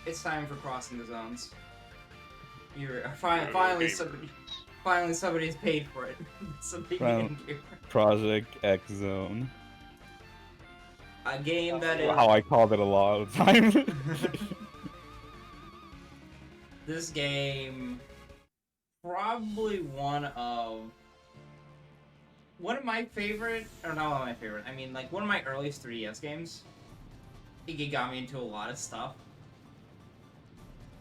It's time for crossing the zones. Finally somebody's paid for it. Somebody in here. Project X Zone. A game that is how I called it a lot of the time. This game, probably one of my favorite, or not one of my favorite. I mean, like one of my earliest 3DS games. I think it got me into a lot of stuff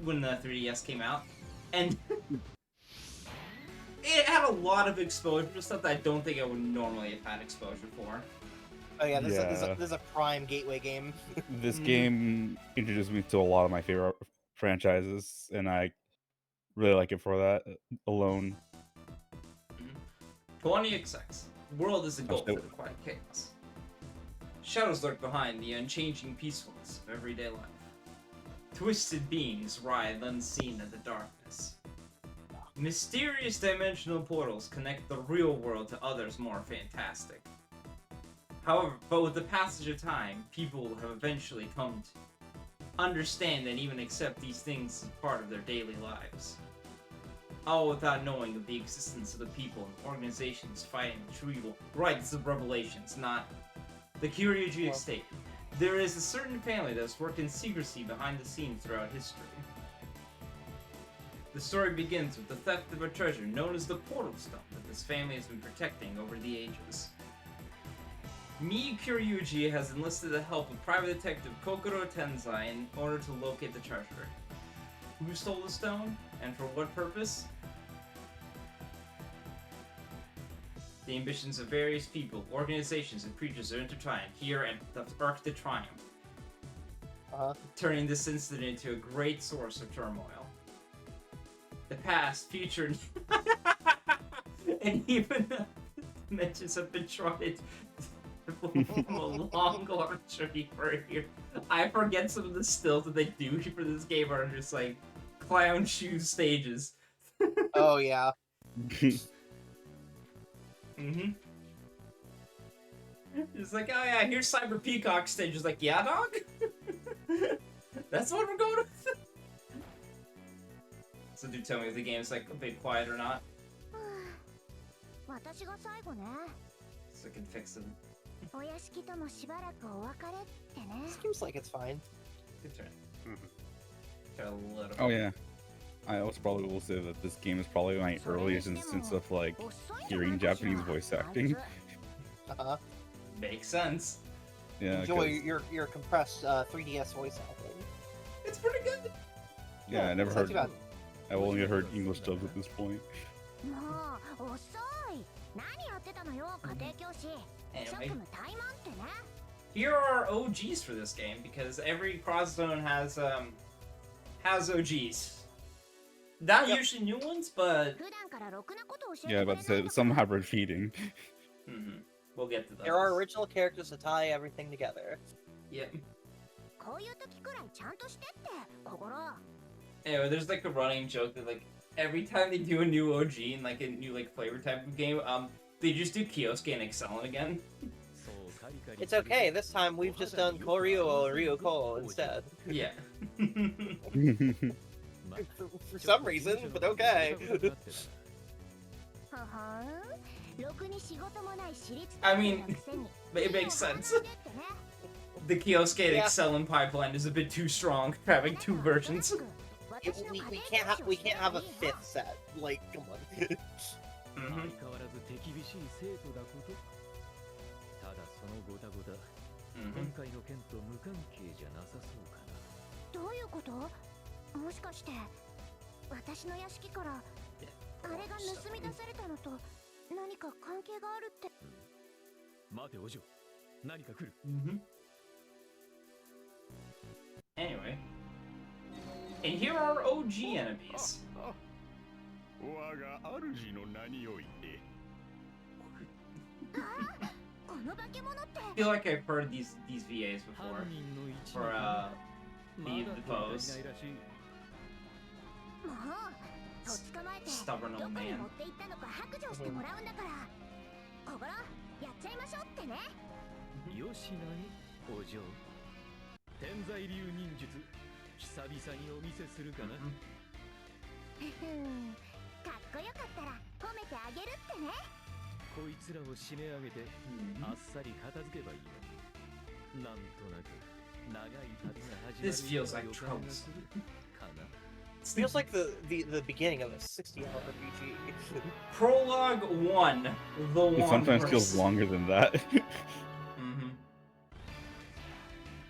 when the 3DS came out, and it had a lot of exposure to stuff that I don't think I would normally have had exposure for. Oh yeah, this is a prime gateway game. This game introduced me to a lot of my favorite franchises, and I really like it for that alone. 20XX. The world is engulfed in quiet chaos. Shadows lurk behind the unchanging peacefulness of everyday life. Twisted beings writhe unseen in the darkness. Mysterious dimensional portals connect the real world to others more fantastic. However, but with the passage of time, people have eventually come to understand and even accept these things as part of their daily lives. All without knowing of the existence of the people and organizations fighting the true evil. Right, this is Revelations, not the Kyoryuji estate. There is a certain family that has worked in secrecy behind the scenes throughout history. The story begins with the theft of a treasure known as the Portal Stone that this family has been protecting over the ages. Mii Kyoryuji has enlisted the help of private detective Kokoro Tenzai in order to locate the treasure. Who stole the stone, and for what purpose? The ambitions of various people, organizations, and creatures are intertwined here at the Arc de Triumph, turning this incident into a great source of turmoil. The past, future, and even the dimensions have been trotted a long journey for here. I forget some of the stills that they do for this game are just like clown shoes stages. Oh yeah. It's like, oh yeah, here's Cyber Peacock stage. It's like, yeah, dog? That's what we're going with? So do tell me if the game's like a bit quiet or not. So I can fix it. Seems like it's fine. Good turn. Turn a little. Oh yeah. I also probably will say that this game is probably my earliest instance of like hearing Japanese voice acting. Makes sense. Yeah. Enjoy your compressed 3DS voice acting. It's pretty good. Yeah, I never heard. I've only heard English dubs at this point. Anyway, here are OGs for this game because every cross zone has OGs. Not usually new ones, but yeah, about to say some have repeating. We'll get to those. There are original characters to tie everything together. Yep. Anyway, there's like a running joke that like every time they do a new OG in like a new like flavor type of game, they just do Kioske and Excellent again. It's okay, this time we've just done Koryu or Ryuko instead. Yeah. for some reason, but okay. I mean, it makes sense. The Kioske and Excellent pipeline is a bit too strong for having two versions. We can't have a fifth set. Like, come on. Anyway. And here are OG enemies. I feel like I've heard these VAs before. For the pose. Stubborn old man. 久々にお見せするかな。かっこよかったら褒めてあげるってね。こいつらを締め上げてあっさり片付けばいいの。なんとなく長い旅が始まる This feels like 予感が trouble. するかな。 Feels like the beginning of a 60-hour RPG. Prologue 1, the It long sometimes verse. feels longer than that. Mm-hmm.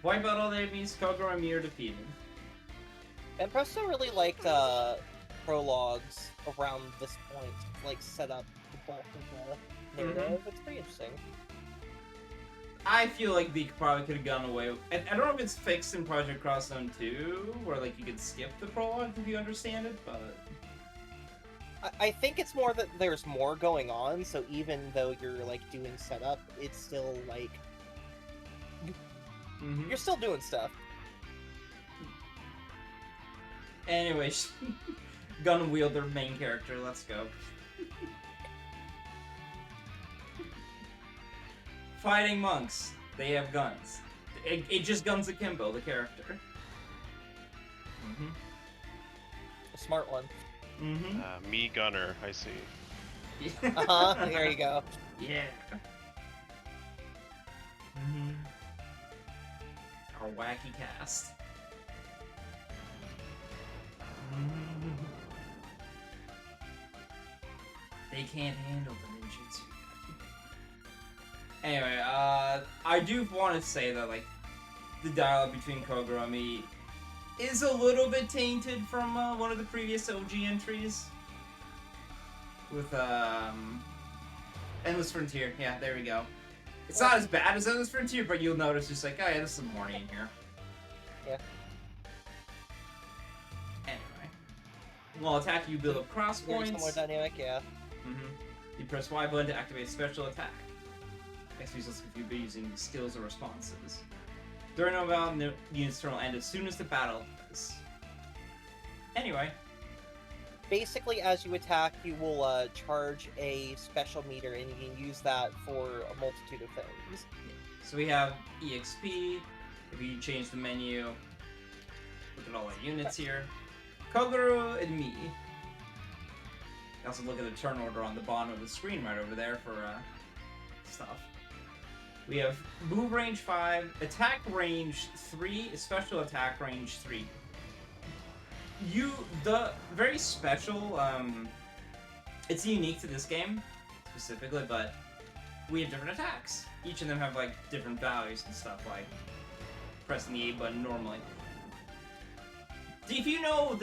Wipe out all the enemies, Kogoro and Mir defeated. And Presto really liked prologues around this point, like set up the bulk of the narrative. It's pretty interesting. I feel like they probably could have gone away. I don't know if it's fixed in Project Cross Zone 2, where like you could skip the prologue if you understand it, but I think it's more that there's more going on, so even though you're like doing setup, it's still like you're still doing stuff. Anyway, gun wielder main character. Let's go. Fighting monks. They have guns. It just guns akimbo, the character. A smart one. Me gunner, I see. There you go. Yeah. Our wacky cast. They can't handle the ninjutsu. Anyway, I do want to say that, like, the dialogue between Kogoro and me is a little bit tainted from one of the previous OG entries. With, Endless Frontier. Yeah, there we go. It's not as bad as Endless Frontier, but you'll notice just like, oh yeah, there's some horny in here. Yeah. Anyway. While attacking, you build up cross Very points. similar dynamic, yeah. You press Y button to activate special attack. Next useless if you'll be using skills or responses. During a battle, the unit's turn will end as soon as the battle does. Anyway. Basically, as you attack, you will charge a special meter, and you can use that for a multitude of things. So we have EXP. If you change the menu, look at all our units here. Kogoro and me. Also look at the turn order on the bottom of the screen right over there for stuff. We have move range 5, attack range 3, special attack range 3. The very special, it's unique to this game, specifically, but we have different attacks. Each of them have, like, different values and stuff, like pressing the A button normally. Do you know,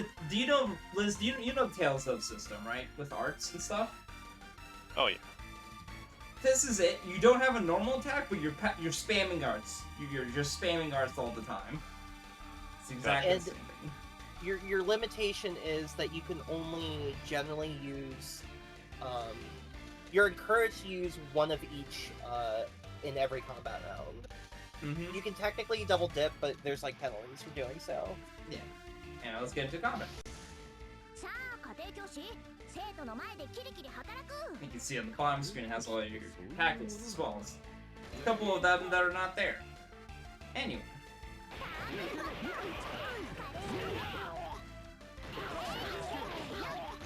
Liz, do you know the Tales of system, right? With arts and stuff? Oh yeah. This is it. You don't have a normal attack, but you're spamming arts. You're just spamming arts all the time. It's exactly the same thing. Your limitation is that you can only generally use. You're encouraged to use one of each in every combat round. You can technically double dip, but there's like penalties for doing so. Yeah. And let's get into combat. You can see on the bottom screen it has all your tackles as well as a couple of them that are not there. Anyway.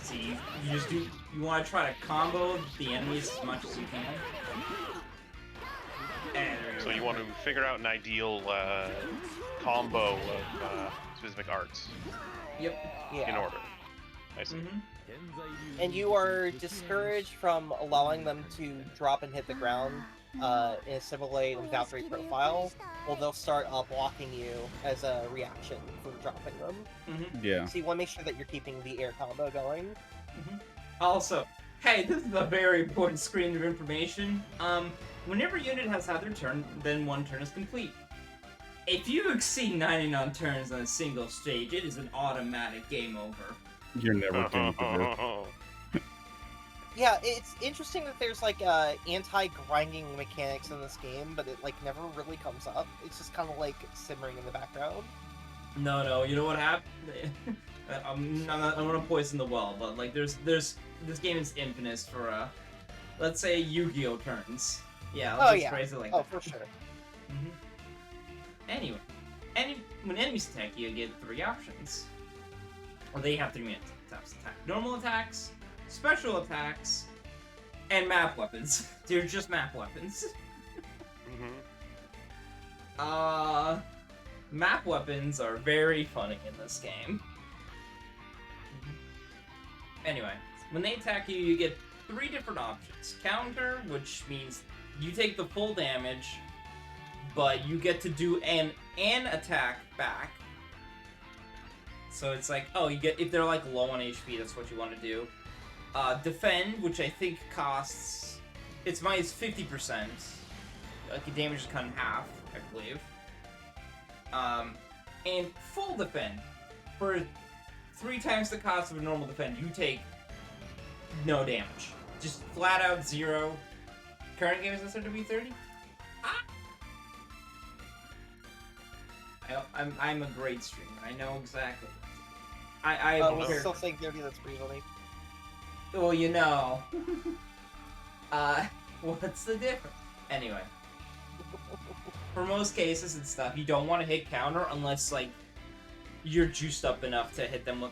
See, you just do. You want to try to combo the enemies as much as you can. And So you want to figure out an ideal combo of specific arts Yep. Yeah. in order. I see. And you are discouraged from allowing them to drop and hit the ground in a similar Valkyrie profile, well, they'll start blocking you as a reaction for dropping them. Yeah. So you want to make sure that you're keeping the air combo going. Also, hey, this is a very important screen of information. Whenever a unit has had their turn, then one turn is complete. If you exceed 99 turns on a single stage, it is an automatic game over. You're never getting to this. Yeah, it's interesting that there's like anti-grinding mechanics in this game, but it like never really comes up. It's just kind of like simmering in the background. No, you know what happened? I'm gonna poison the well, but like there's this game is infamous for let's say Yu-Gi-Oh turns. Yeah, let's just phrase it like that. For sure. Anyway, when enemies attack you get 3 options. Or they have 3 types of attack. Normal attacks, special attacks, and map weapons. They're just map weapons. Map weapons are very funny in this game. Anyway, when they attack you, you get 3 different options. Counter, which means you take the full damage, but you get to do an attack back. So it's like, oh, you get, if they're like low on HP, that's what you want to do. Defend, which I think costs, it's minus 50%. Like the damage is cut in half, I believe. And full defend, for 3 times the cost of a normal defend, you take no damage. Just flat out 0. Current game is considered to be 30? I'm a great streamer. I know exactly what to do. I we care. still saying 30, that's pretty funny. Well, you know. What's the difference? Anyway. For most cases and stuff, you don't want to hit counter unless, like, you're juiced up enough to hit them with...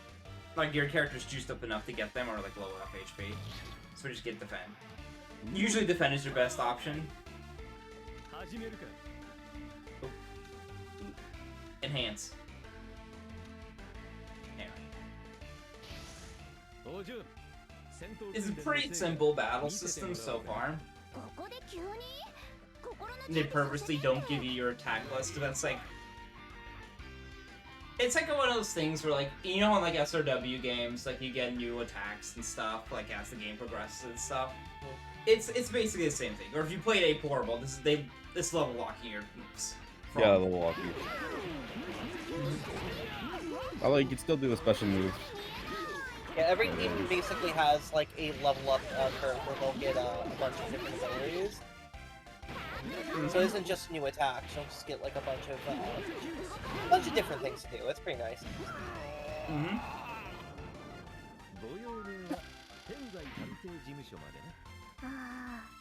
Like, your character's juiced up enough to get them, or, like, low enough HP. So just get defend. Usually defend is your best option. Enhance. Anyway. It's a pretty simple battle system so far. They purposely don't give you your attack list, because that's like... It's like one of those things where, like, you know, in like SRW games, like, you get new attacks and stuff, like, as the game progresses and stuff. It's basically the same thing. Or if you played Ape Horrible, this level locking your moves. Yeah, the walkie. Although you can still do the special move. Yeah, every team basically has like a level up curve where they'll get a bunch of different abilities. So it isn't just new attacks, you'll just get like a bunch of different things to do. It's pretty nice.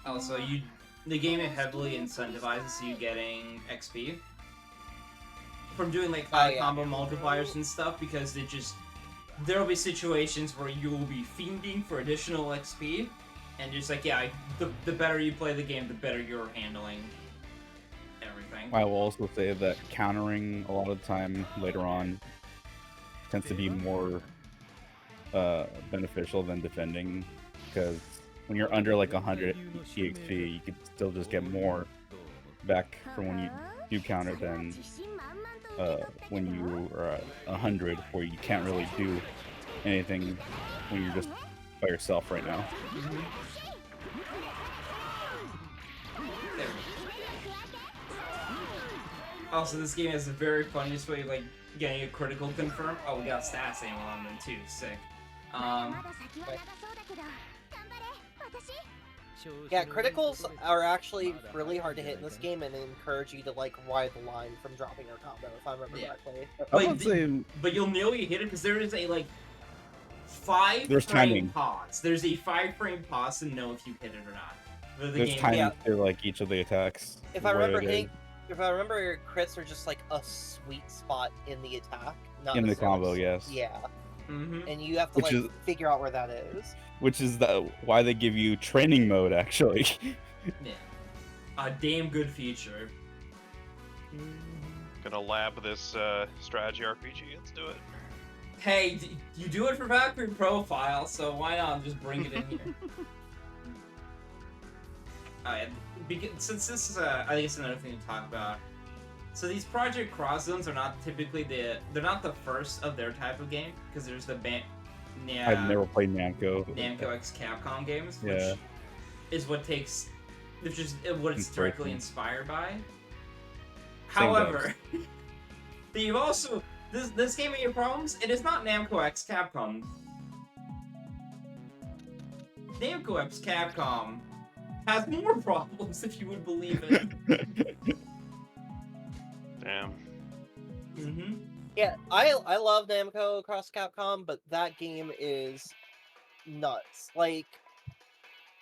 Also, the game heavily incentivizes you getting XP from doing like combo multipliers and stuff, because there will be situations where you will be fiending for additional XP, and just like, yeah, the better you play the game, the better you're handling everything. I will also say that countering a lot of the time later on tends to be more beneficial than defending, because when you're under like 100 EXP, you can still just get more back from when you do counter than when you are at 100, where you can't really do anything when you're just by yourself right now. Also, this game has a very funniest way of like getting a critical confirm. Oh, we got stats aiming on them too. Sick. Yeah, criticals are actually really hard to hit in this game, and encourage you to like ride the line from dropping your combo, if I remember correctly. But you'll nearly hit it because there is a like 5 There's frame timing. pause. There's a 5-frame pause to know if you hit it or not. There's timing to like each of the attacks. If I remember crits are just like a sweet spot in the attack, not in the combo, yes. Yeah. And you have to figure out where that is. Which is why they give you training mode, actually. Yeah. A damn good feature. Gonna lab this strategy RPG. Let's do it. Hey, you do it for Valkyrie Profile, so why not just bring it in here? Since this is I think it's another thing to talk about. So these Project Cross Zones are not typically they're not the first of their type of game, because there's the I've never played Namco. Namco X Capcom games, which is what it's directly inspired by. However, you've also this game of your problems. It is not Namco X Capcom. Namco X Capcom has more problems, if you would believe it. Damn. Yeah, I love Namco Cross Capcom, but that game is nuts. Like,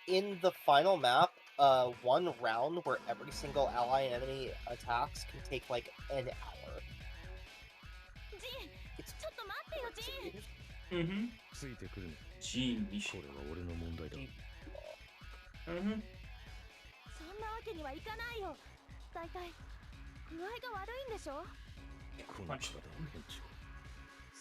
in the final map, one round where every single ally enemy attacks can take like an hour. Mm-hmm. ついてくるね。 Gene これは俺の問題だ。 Mm-hmm. そんなわけにはいかないよ。だいたい具合が悪いんでしょ。この体の変調。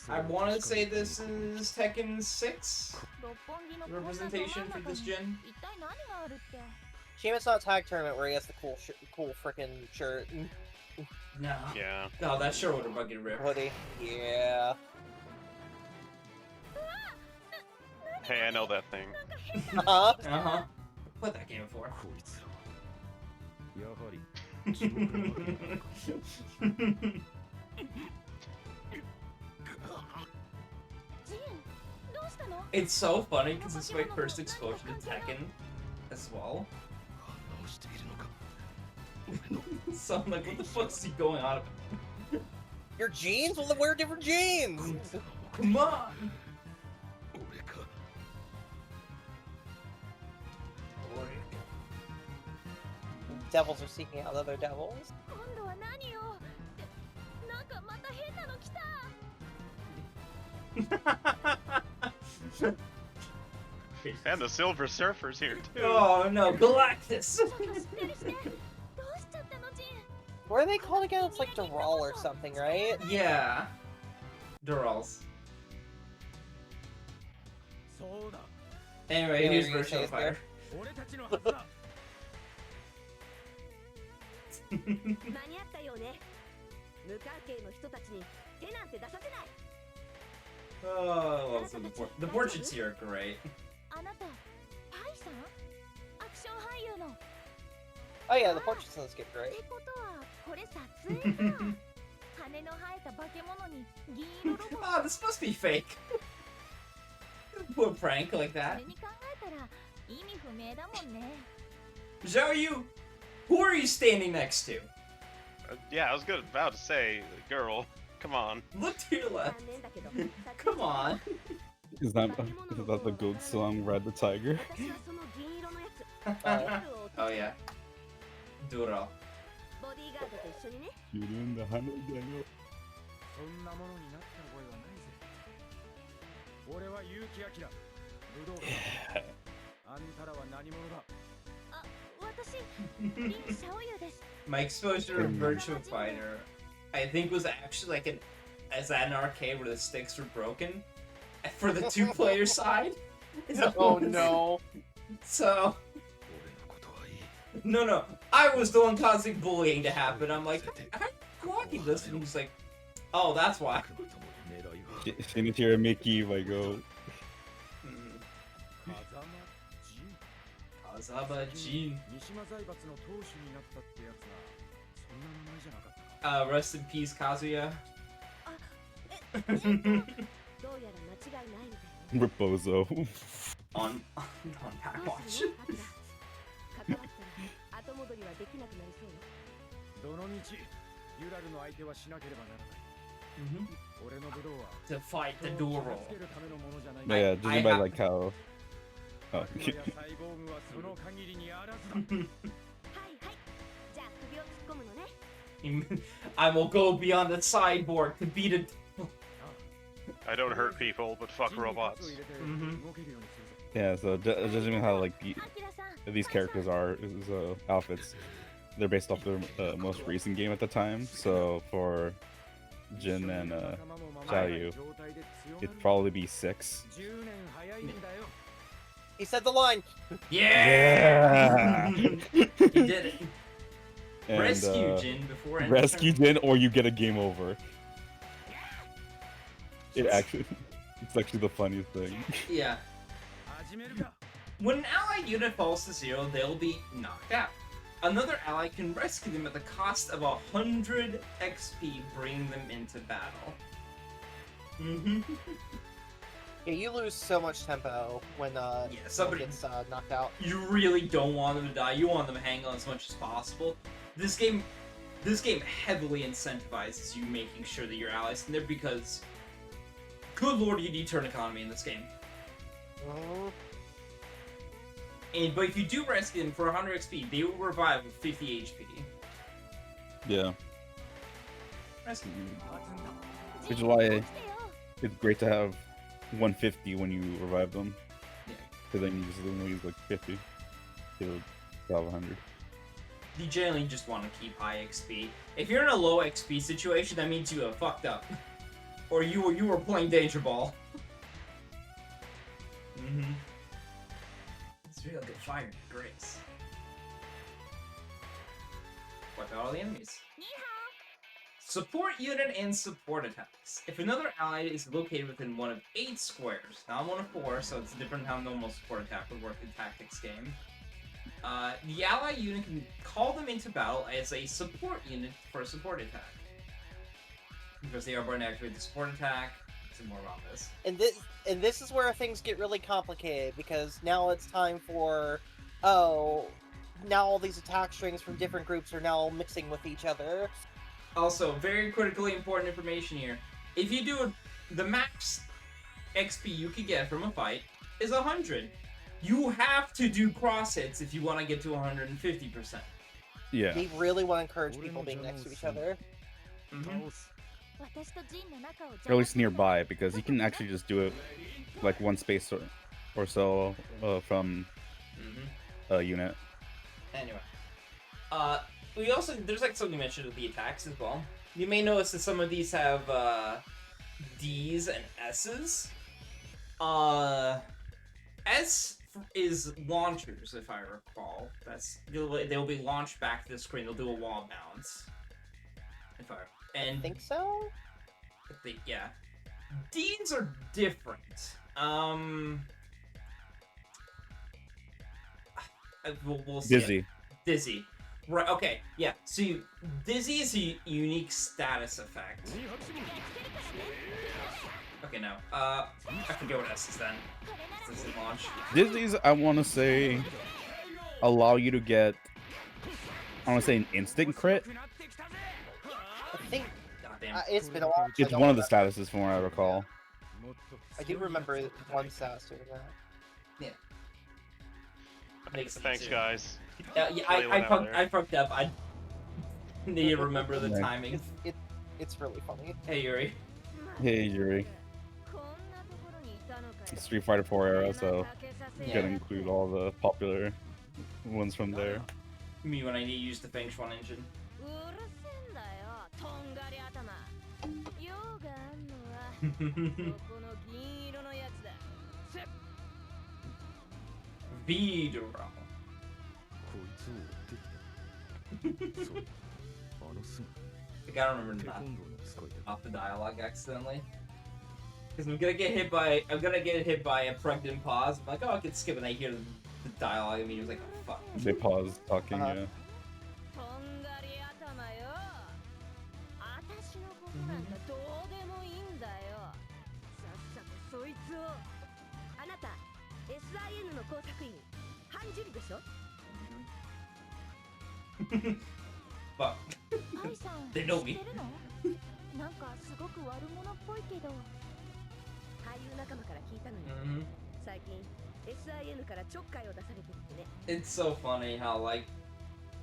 I want to say this is Tekken 6 六本木のこんなど真ん representation 中 for に this gen. 一体何があるって。 Sheamus not tag tournament where he has the cool frickin' shirt and No. Yeah. Oh, that sure would have fucking ripped. hoodie. Yeah. Hey, I know that thing. Uh-huh. Uh-huh. What that game for? こいつらは。やはり地獄の中にあるか。ジン、どうしたの？ It's so funny because it's my first exposure to Tekken as well. 反応しているのか。 So I'm like, what the fuck is he going on about? Your jeans? Well, then wear different jeans! Come on! 俺か。 Devils are seeking out other devils. 今度は何よ？なんかまた変なの来た。 And the Silver Surfer's here too. Oh no, Galactus! ちょっとしっかりして。どうしちゃったのジン？ What are they called again? It's like Dural or something, right? Yeah. Durals. そうだ。 Anyway, Yeah, here's we're gonna Virtual say Fire. 俺たちのはずだ。間に合ったようね。無関係の人たちに手なんて出させない。 Oh, well, so the portraits here are great. あなた、パイさん？アクション俳優の。 Oh yeah, the portraits in this get っ great. てことはこれ撮影か。羽の生えた化け物に銀色ロボ。 Oh, this must be fake. Poor prank like そ that. れに考えたら意味不明だもんね。 Zhao Yu, who are you standing next to? Yeah, I was about to say, girl, come on. Look to your 残 left. 念だけど。 Come on. Is that the goat song Ride the Tiger? 私はその銀色のやつ。 Oh yeah. Dural. ボディーガードと一緒にね。いるんだ、花だよ。そんなものになった覚えはないぜ。俺は結城明、武道家だ。あんたらは何者だ。あ、私、リン・シャオユです。 My exposure to Virtual Fighter, I think, was actually like as at an arcade where the sticks were broken for the two-player side. Oh no. So 俺のことはいい。 no, I was the one causing bullying to happen. I'm like, how are you blocking this? And he's like, oh, that's why. くまとも狙いは。 Shinichiro Mickey, like, go. Hmm. 風間 Kazaba 仁。Jin. 三島財閥の当主になったってやつがそんな名前じゃなかったか。 Rest in peace, Kazuya. どうやら間違いないみたいね。 Reposo. on どう BackWatch. するのアキラ。関わったら後戻りはできなくなりそうよ。どの道、ユラルの相手はしなければならない。 Mhm. 俺の武道は To fight the 人を Dural. 傷つけるためのものじゃない。 Yeah, judging by like how. Oh. 悪魔やサイボーグはその限りにあらずだ。はいはい。じゃあ首を突っ込むのね。 I will go beyond the sideboard to beat it. I don't hurt people, but fuck 陣に robots. 数を入れて Mhm. 動けるようにするぞ。 Yeah, so judging how like アキラさん。 these characters are outfits, they're based off their most recent game at the time. So for Jin and Xiaoyu, it'd probably be 6. 10年早いんだよ。 He said the line. Yeah! Yeah! He did it. And, Rescue Jin before ending rescue Jin, or you get a game over. It's actually the funniest thing. Yeah. 始めるか。 When an allied unit falls to 0, they'll be knocked out. Another ally can rescue them at the cost of 100 XP, bringing them into battle. Mm-hmm. Yeah, you lose so much tempo when someone somebody- gets knocked out. You really don't want them to die. You want them to hang on as much as possible. This game heavily incentivizes you making sure that your allies can live because, good lord, you need turn economy in this game. But if you do rescue them for 100 XP, they will revive with 50 HP. Yeah. Rescue. Which is why it's great to have 150 when you revive them. Yeah. Because then you just only use like 50. It'll have 100. You generally just want to keep high XP. If you're in a low XP situation, that means you have fucked up. Or you were playing Danger Ball. It's real good fire and grace. Wipe out all the enemies. Support unit and support attacks. If another ally is located within one of 8 squares, not one of 4, so it's different how normal support attack would work in Tactics game. The ally unit can call them into battle as a support unit for a support attack. Because they are going to activate the support attack. Some more about this. And this is where things get really complicated, because now it's time for, oh, now all these attack strings from different groups are now mixing with each other. Also, very critically important information here. If you do the max XP you can get from a fight is 100. You have to do cross hits if you want to get to 150%. Yeah. They really want to encourage people being next to each other. Or at least nearby, because you can actually just do it like one space or so from a unit. Anyway. We also, there's like something mentioned with the attacks as well. You may notice that some of these have D's and S's. S is launchers, if I recall. They'll be launched back to the screen. They'll do a wall bounce. I think so? Yeah. D's are different. We'll see. Dizzy. Dizzy. Right, okay, yeah. So Dizzy is a unique status effect. Okay, no. I forget what S is then. This is launch. Dizzy's, I want to say, allow you to get, I want to say, an instant crit. I think Goddamn. it's been a while. It's one of the statuses from what I recall. I do remember one status doing that. Yeah. Makes sense, Thanks, too. guys. Yeah, Play one out there. I fucked up. I need to remember the Nice. timing. It's really funny. Hey, Yuri. Hey, Yuri. Street Fighter 4 era, so you Yeah. gotta include all the popular ones from there. Me when I need to use the Feng Shuan engine. Vidro. I gotta remember not off the dialogue accidentally. Because I'm gonna get hit by a pregnant pause. I'm like, oh, I can skip, and I hear the dialogue and it's like, oh fuck. They pause talking, yeah. Fuck. They know me. なんかすごく悪者っぽいけど俳優仲間から聞いたのよ、最近 SIN からちょっかいを出されてるってね It's so funny how like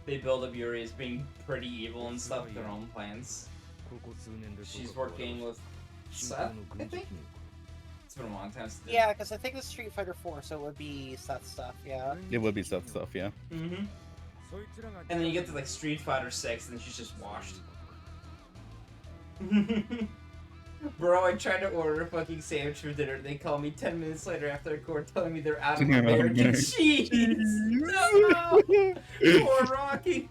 they build up Yuri as being pretty evil and stuff, their own plans. She's working with Seth, I think? It's been a long time since. Yeah, because I think it's Street Fighter 4, so it would be Seth stuff, yeah. It would be stuff, yeah. And then you get to like Street Fighter 6 and then she's just washed. Bro, I tried to order a fucking sandwich for dinner. They call me 10 minutes later after I record telling me they're out of American cheese. No! Poor Rocky.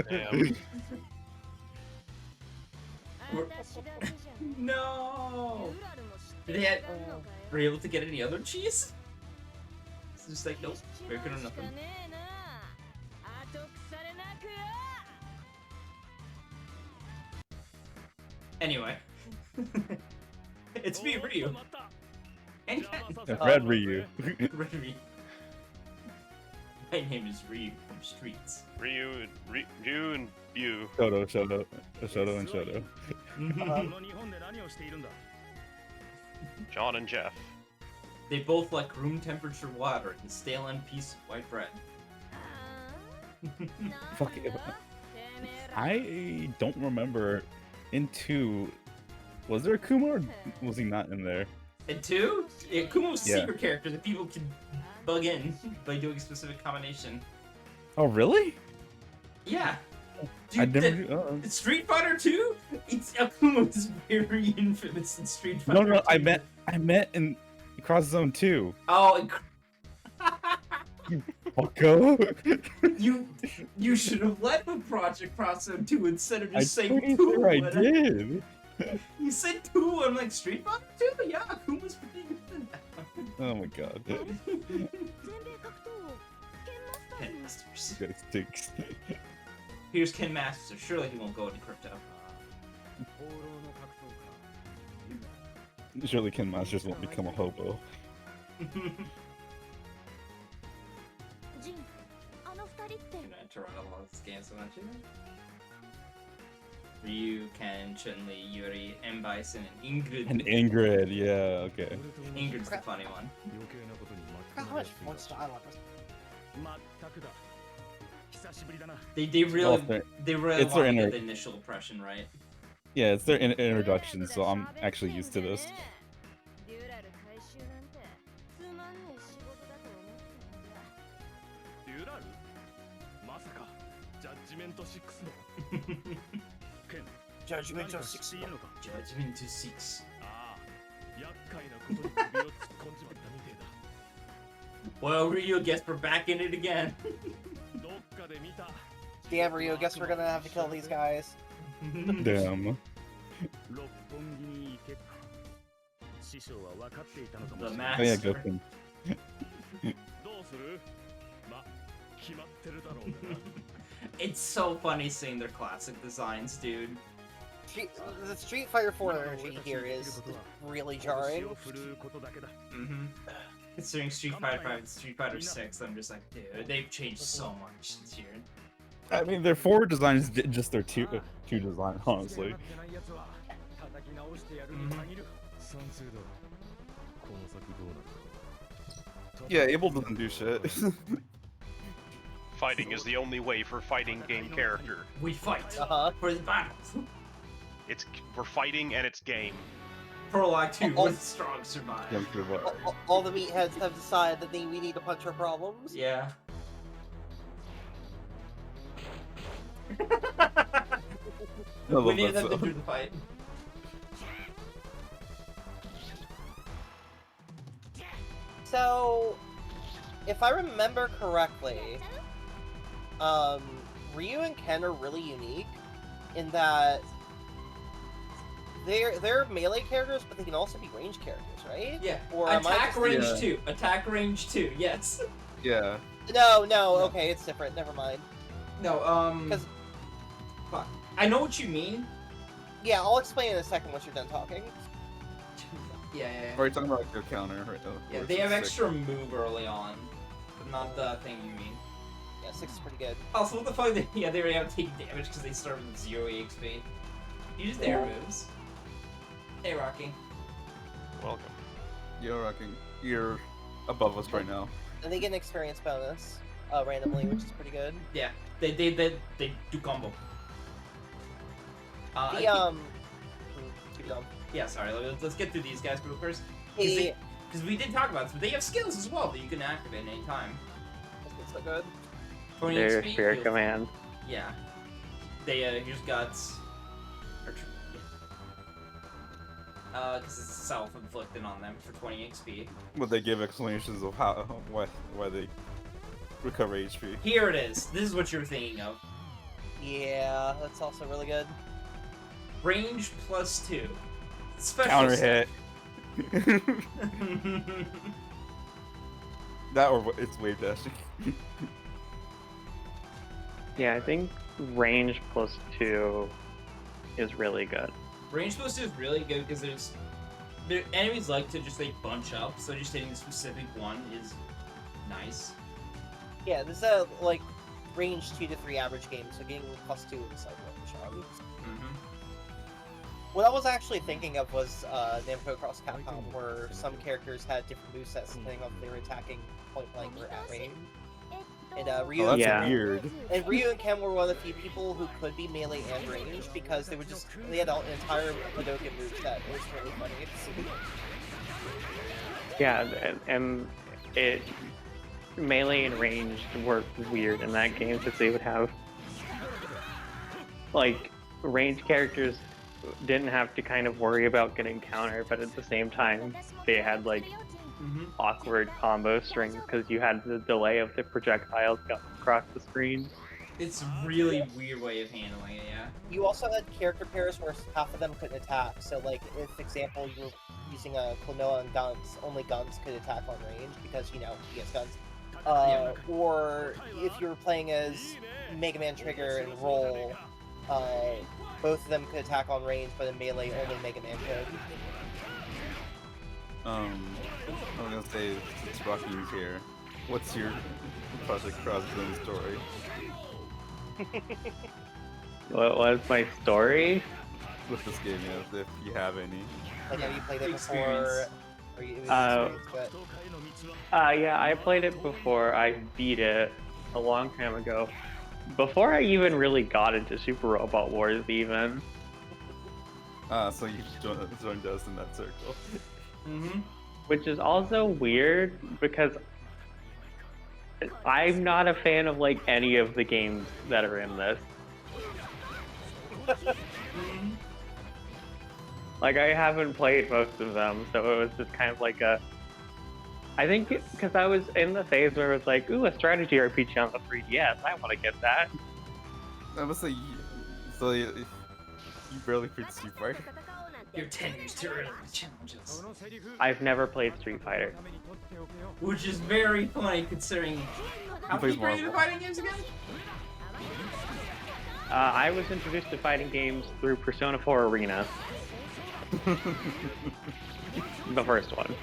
Damn. No! Were you able to get any other cheese? It's just like, nope, we're good on nothing. Anyway. It's me, Ryu. And Red Ryu. Red Ryu. My name is Ryu from Streets. Ryu and you. Shoto and Shoto. John and Jeff. They both like room temperature water and stale and piece of white bread. Fuck it. I don't remember in 2 Was there a Kuma or was he not in there? And 2? Yeah, Kumo's Yeah. secret character that people can bug in by doing a specific combination. Oh, really? Yeah. I Dude, never the- knew. Oh. Street Fighter 2? It's Akuma is very infamous in Street Fighter No, 2. I meant in Cross Zone 2. Oh, and Bucko? you should have led with Project Cross Zone 2 instead of I'm just saying pretty 2. sure I and did. You said 2, I'm like, Street Fighter 2? Yeah, Akuma's pretty good in that. Oh my god. 全米格闘を剣マスター Ken ズ Masters. You guys stinks. Here's Ken Masters. Surely he won't go into crypto. 放浪の格闘家 Surely Ken Masters won't become a hobo. ジンあの二人って You're gonna interrupt a lot of this game, so aren't you? Ryu, Ken, Chun-Li, Yuri, M. Bison, and Ingrid. And Ingrid, yeah, okay. Ingrid's the funny one. 余計なことに How 巻 much き込ま more れてい style た on this? まったくだ久しぶりだな They Well, really it's their- they really it's want their to get inner- the initial impression right. Yeah, it's their introduction, so I'm actually used to this. デュラル回収なんてつまんねえ仕事だと思ってんだデュラルまさかジャッジメント6のケン Judgment 何か of 知って Six. いるのか Judgment to Six. ああ厄介なことに首を突っ込んじまったみてえだ Well, Ryu, guess we're back in it again. どっかで見た Damn, Ryu, guess we're gonna have to kill these guys. Damn. 六本木に行け師匠は分かっていたのかも The しれない Oh yeah, master. go Ken. どうするま決まってるだろうがな It's so funny seeing their classic designs, dude. The Street Fighter 4 energy here is really jarring. 拳を振るうことだけだ Mm-hmm. Considering Street Fighter 5 and Street Fighter 6, I'm just like, dude, they've changed so much this year. I mean, their forward design is just their two design, honestly. 叩き直してやるに限る賛成だこの先どうなるか Yeah, Abel doesn't do shit. Fighting is the only way for fighting game character. We fight Uh-huh. for the battles. We're fighting and it's game. Prologue 2, Oh. where the strong survive. Yeah, good luck. All the meatheads have decided that we need to punch our problems. Yeah. I We love need that them to stuff. do the fight. So, if I remember correctly, Ryu and Ken are really unique in that they're melee characters, but they can also be range characters, right? Yeah. Or am I Attack just- range Yeah. 2. Attack range 2, yes. Yeah. No, okay, it's different. Never mind. No, 'Cause- fuck. I know what you mean. Yeah, I'll explain in a second once you're done talking. Yeah, yeah, Are you talking about like their counter right now? yeah. They have extra move early on, but not the thing you mean. Yeah, 6 is pretty good. Also, what the fuck? Yeah, they already have taken damage because they start with 0 EXP. You just air moves. Hey, Rocky. Welcome. You're rocking. You're above us right now. And they get an experience bonus randomly, which is pretty good. Yeah, they do combo. I The keep- keep going. yeah, sorry. Let's get through these guys real first. The Because we did talk about this, but they have skills as well that you can activate at any time. it's so good. 20 Their XP, spirit you'll- command. Yeah. They use guts. Or because it's self-inflicted on them for 20 XP. But they give explanations of why they recover HP. Here it is. This is what you're thinking of. Yeah, that's also really good. Range plus 2. Special Counter stuff. hit. That or it's wave dashing. Yeah, I think range plus 2 is really good. Range plus 2 is really good because their enemies like to just bunch up, so just hitting a specific one is nice. Yeah, this is a like range 2 to 3 average game, so getting plus 2 is like really strong. Mm-hmm. What I was actually thinking of was Namco Cross Capcom, where some characters had different movesets depending on if they were attacking point blank or at range. And Ryu, Oh, that's Yeah. weird. and Ryu and Ken were one of the few people who could be melee and ranged because they had an entire Hadouken moveset. It was really funny. Yeah, and it melee and ranged worked weird in that game because they would have like ranged characters didn't have to kind of worry about getting countered, but at the same time they had like awkward combo strings because you had the delay of the projectiles going across the screen. It's a really weird way of handling it, yeah. You also had character pairs where half of them couldn't attack. So, like, if, for example, you were using a Klonoa and Guns, only Guns could attack on range because, you know, he has guns. Or if you were playing as Mega Man Trigger and Roll, both of them could attack on range, but in melee, only Mega Man could. I was gonna say, since Rocky's here, what's your Project Crossbone story? What was my story? With this game, yes, if you have any. Like, have you played it Experience. before? Or you, Yeah, I played it before. I beat it a long time ago. Before I even really got into Super Robot Wars, even. So you joined us in that circle. Which is also weird because I'm not a fan of like any of the games that are in this. Like I haven't played most of them, so it was just kind of like a. I think because I was in the phase where it was like, ooh, a strategy RPG on the 3DS, I want to get that. I would say, so you barely played Street Fighter. You're 10 years too early for challenges. I've never played Street Fighter. Which is very funny considering how plays deep are you into Marvel. fighting games again? I was introduced to fighting games through Persona 4 Arena. The first one.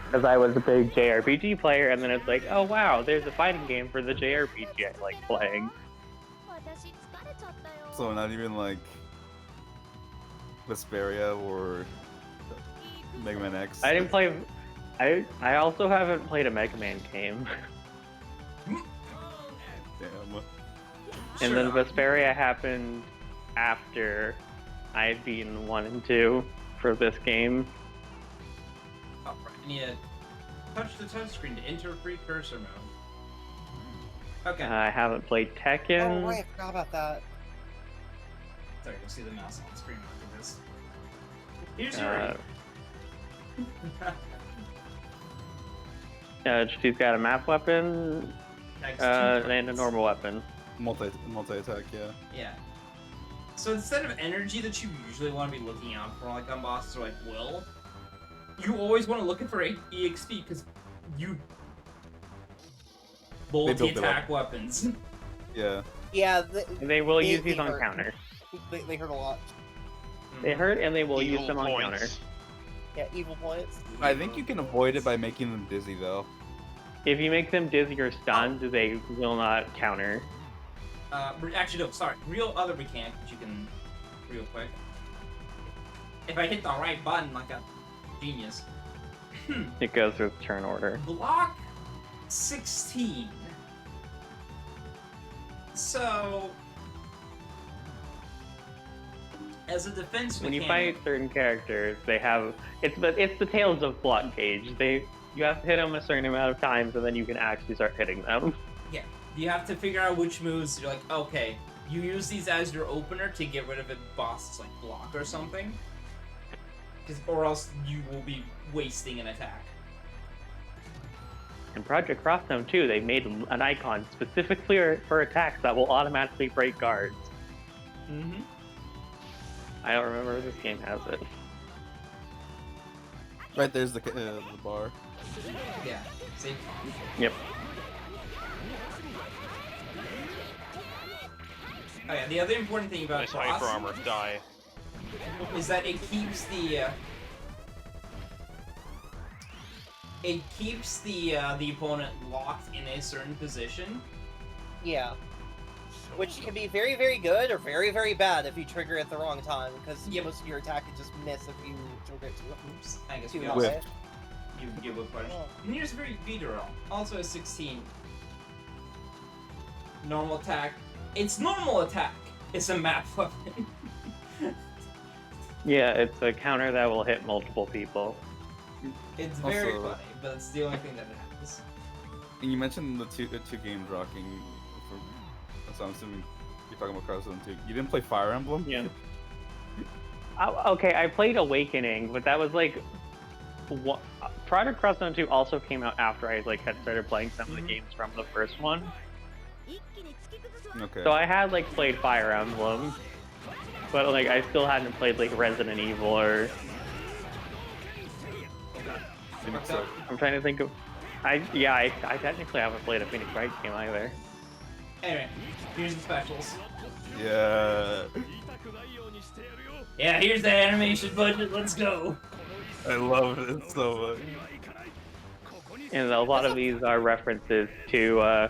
Because I was a big JRPG player, and then it's like, oh wow, there's a fighting game for the JRPG I like playing. So not even like Vesperia or Mega Man X. I didn't play. I also haven't played a Mega Man game. Damn. And then Vesperia happened after I had beaten 1 and 2 for this game. Oh, right. I need to touch the touchscreen to enter precursor mode. Okay. I haven't played Tekken. Oh, right, I forgot about that. Sorry, you'll see the mouse on the screen after this. Here's your She's got a map weapon Next two and a buttons. normal weapon. Multi attack, yeah. Yeah. So instead of energy that you usually want to be looking out for, like on bosses or like will, you always want to look for EXP because you multi-attack weapons. Yeah. Yeah, They will They- use these they on hurt. counter. they hurt a lot. They hurt and they will Evil use them on points. counter. Yeah, evil points. I think you can avoid it by making them dizzy though. If you make them dizzy or stunned, they will not counter. Actually, no, sorry. Real other mechanic that you can, real quick. If I hit the right button like a genius. It goes with turn order. Block 16. So, as a defense When you mechanic, fight certain characters, they have it's the Tales of block gauge. You have to hit them a certain amount of times, and then you can actually start hitting them. yeah, you have to figure out which moves you're like, okay, you use these as your opener to get rid of a boss's like block or something, or else you will be wasting an attack. In Project Cross Zone 2, they made an icon specifically for attacks that will automatically break guards. Mm-hmm. I don't remember if this game has it. Right there's the bar. Yeah. See? Yep. Oh yeah. The other important thing about Nice Cross hyper armor die. is that it keeps the opponent locked in a certain position. Yeah. Which can be very, very good or very, very bad if you trigger it at the wrong time, because Yep. most of your attack can just miss if you trigger it too Oops. I guess too we high. also. Whip. you give a punch. And here's Vito, also a 16. Normal attack. It's normal attack. It's a map weapon. Yeah, it's a counter that will hit multiple people. It's very Also- funny, but it's the only thing that it has. And you mentioned the two games rocking. So I'm assuming you're talking about Cross Zone 2. You didn't play Fire Emblem? Yeah. Okay, I played Awakening, but that was like... Project Cross Zone 2 also came out after I like had started playing some of the games from the first one. Okay. So I had like played Fire Emblem, but like I still hadn't played like Resident Evil or... I'm trying to think of... I technically haven't played a Phoenix Wright game either. Anyway, here's the specials. Yeah. Yeah, here's the animation budget, let's go! I love it so much. And a lot of these are references to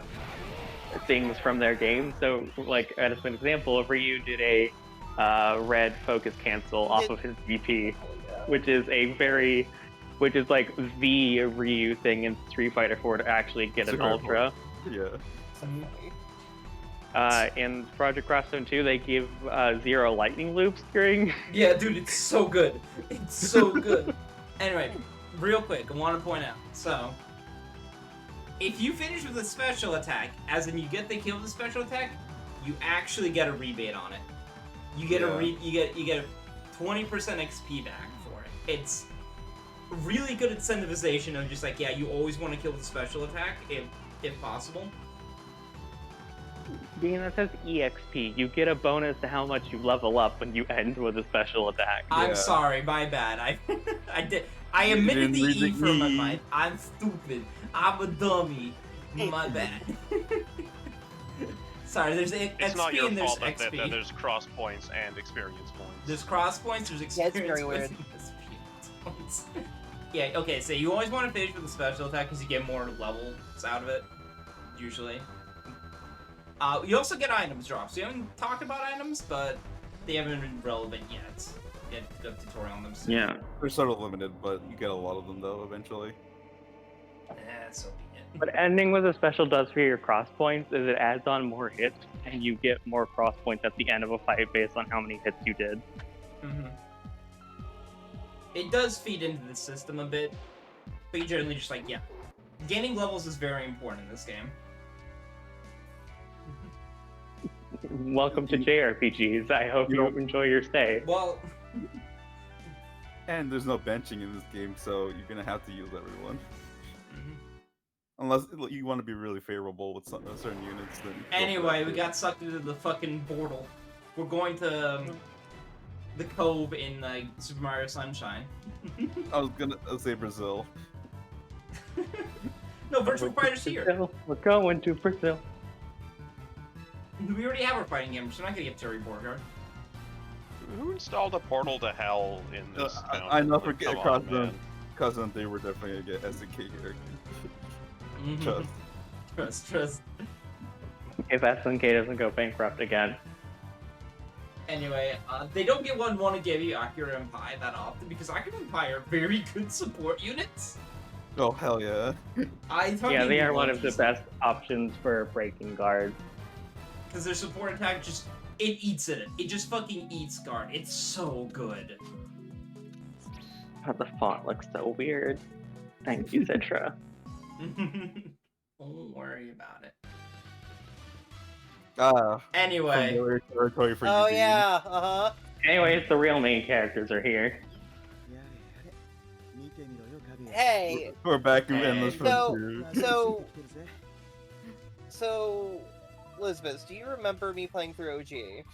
things from their game. So, like, as an example, Ryu did a red focus cancel off of his DP, which is like the Ryu thing in Street Fighter 4 to actually get an Ultra. Yeah. In Project Cross Zone 2, they give zero lightning loops during. Yeah, dude, it's so good. It's so good. Anyway, real quick, I want to point out. So, if you finish with a special attack, as in you get the kill with the special attack, you actually get a rebate on it. You get you get a 20% XP back for it. It's really good incentivization of just like, yeah, you always want to kill with a special attack if possible. Being that says EXP, you get a bonus to how much you level up when you end with a special attack. I'm sorry, my bad. I admitted the E for my mind. I'm stupid. I'm a dummy. My bad. Sorry, there's XP It's not your and there's fault that XP. there's cross points and experience points. There's cross points, there's experience it's very points, weird. and experience points. Yeah, okay, so you always want to finish with a special attack because you get more levels out of it, usually. You also get items drops. We haven't talked about items, but they haven't been relevant yet. Get a tutorial on them soon. Yeah. They're sort of limited, but you get a lot of them though eventually. So be it. What ending with a special does for your cross points is it adds on more hits, and you get more cross points at the end of a fight based on how many hits you did. Mm-hmm. It does feed into the system a bit, but you generally just like, yeah. Gaining levels is very important in this game. Welcome to JRPGs. I hope you enjoy your stay. Well, And there's no benching in this game, so you're gonna have to use everyone. Unless you want to be really favorable with certain units. Then anyway, we got sucked into the fucking portal. We're going to the cove in Super Mario Sunshine. I was gonna say Brazil. No, Virtual Fighter's here. Brazil. We're going to Brazil. We already have our fighting game, so we're not gonna get Terry Borgard. Who installed a portal to hell in this town? I know, Like, forget come across on, the man. cousin, they were definitely gonna get SNK here. Trust. If SNK doesn't go bankrupt again. Anyway, they don't want to give you Akira and Pai that often because Akira and Pai are very good support units. Oh hell yeah! Yeah, they are one of the best options for breaking guard. Because their support attack it eats it. It just fucking eats guard. It's so good. But the font looks so weird. Thank you, Citra. Don't worry about it. Anyway. Territory for Oh Eugene. yeah, uh-huh. Anyways, the real main characters are here. Hey. We're back in Endless Frontier. So, Elizabeth, do you remember me playing through OG?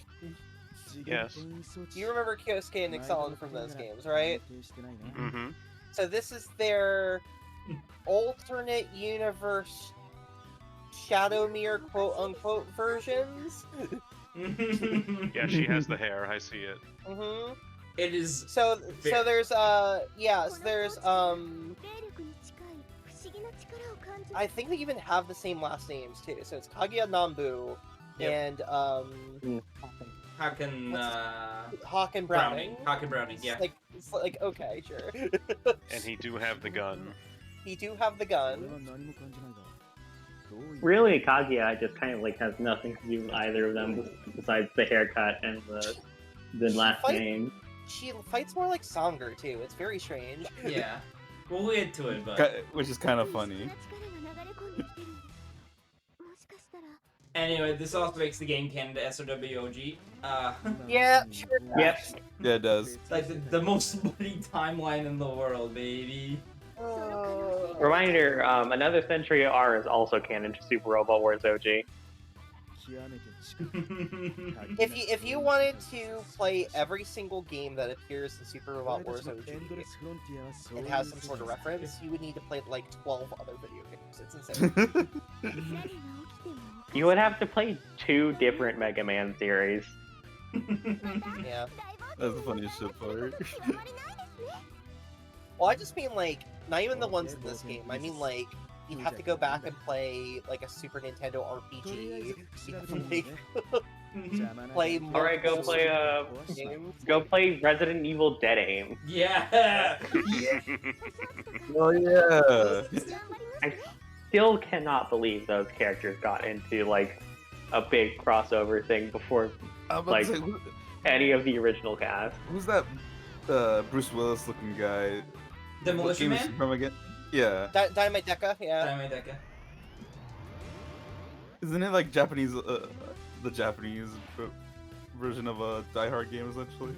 Yes. Do you remember Kyosuke and Excellion from those games, right? Mm-hmm. So this is their alternate universe Shadowmere quote-unquote versions? Yeah, she has the hair. I see it. Mm-hmm. It is... So there's, I think they even have the same last names, too. So it's Kaguya Nambu and, Haken Hawken Browning. Haken Browning, yeah. Like, It's like, okay, sure. And he do have the gun. He do have the gun. Really, Kaguya just kind of like has nothing to do with either of them besides the haircut and the last name. She fights more like Songer too. It's very strange. Yeah. We'll get to it, but... Which is kind of funny. Anyway, this also makes the game canon to SOWOG. Yeah, sure. Yep. Yeah, it does. Like the most bloody timeline in the world, baby. Reminder, Another Century R is also canon to Super Robot Wars OG. If you wanted to play every single game that appears in Super Robot Wars OG and has some sort of reference, you would need to play like 12 other video games. It's insane. You would have to play 2 different Mega Man series. Yeah. That's the funniest shit part. Well, I just mean like, not even the ones in this game. I mean like, you'd have to go back and play like a Super Nintendo RPG. You have to play All right, go play games. go play Resident Evil Dead Aim. Yeah! Oh yeah. I still cannot believe those characters got into like a big crossover thing before like any of the original cast. Who's that Bruce Willis looking guy? Demolition What game is Man? he from again? Yeah. Dynamite Deca, yeah. Dynamite Deca. Isn't it like Japanese, the Japanese version of a Die Hard game essentially?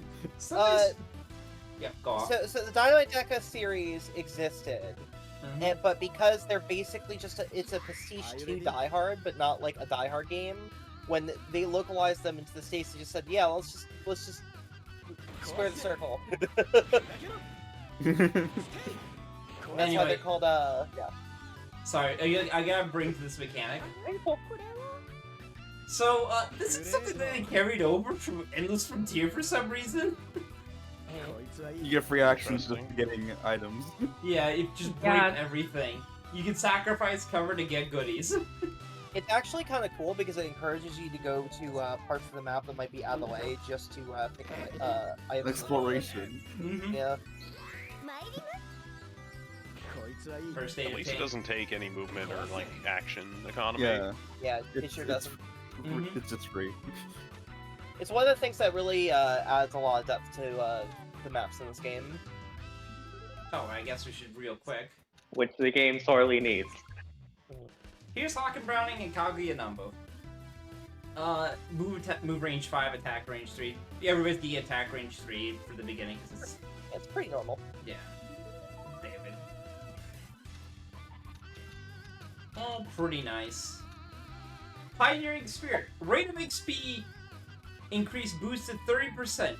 Yeah, go on. So the Dynamite Deca series existed, but because they're basically just it's a pastiche to Die Hard, but not like a Die Hard game. When they localized them into the States, they just said, "Yeah, let's just square the circle." That's why they're called yeah. Sorry, I gotta bring to this mechanic. So, this is something that they carried over from Endless Frontier for some reason. You get free actions just for getting items. Yeah, it just break everything. You can sacrifice cover to get goodies. It's actually kind of cool because it encourages you to go to parts of the map that might be out of the way just to pick up items. Exploration. Yeah. First aid At least it doesn't take any movement or like action economy. Yeah. Yeah, it sure doesn't. It's just free. It's one of the things that really adds a lot of depth to the maps in this game. Oh, I guess we should real quick. Which the game sorely needs. Here's Hawk and Browning and Kaguya Numbo. Move range 5, attack range 3. Yeah, everybody's the attack range 3 for the beginning because it's pretty normal. Yeah. David. Oh, pretty nice. Pioneering Spirit. Rate of XP increase boosted 30%.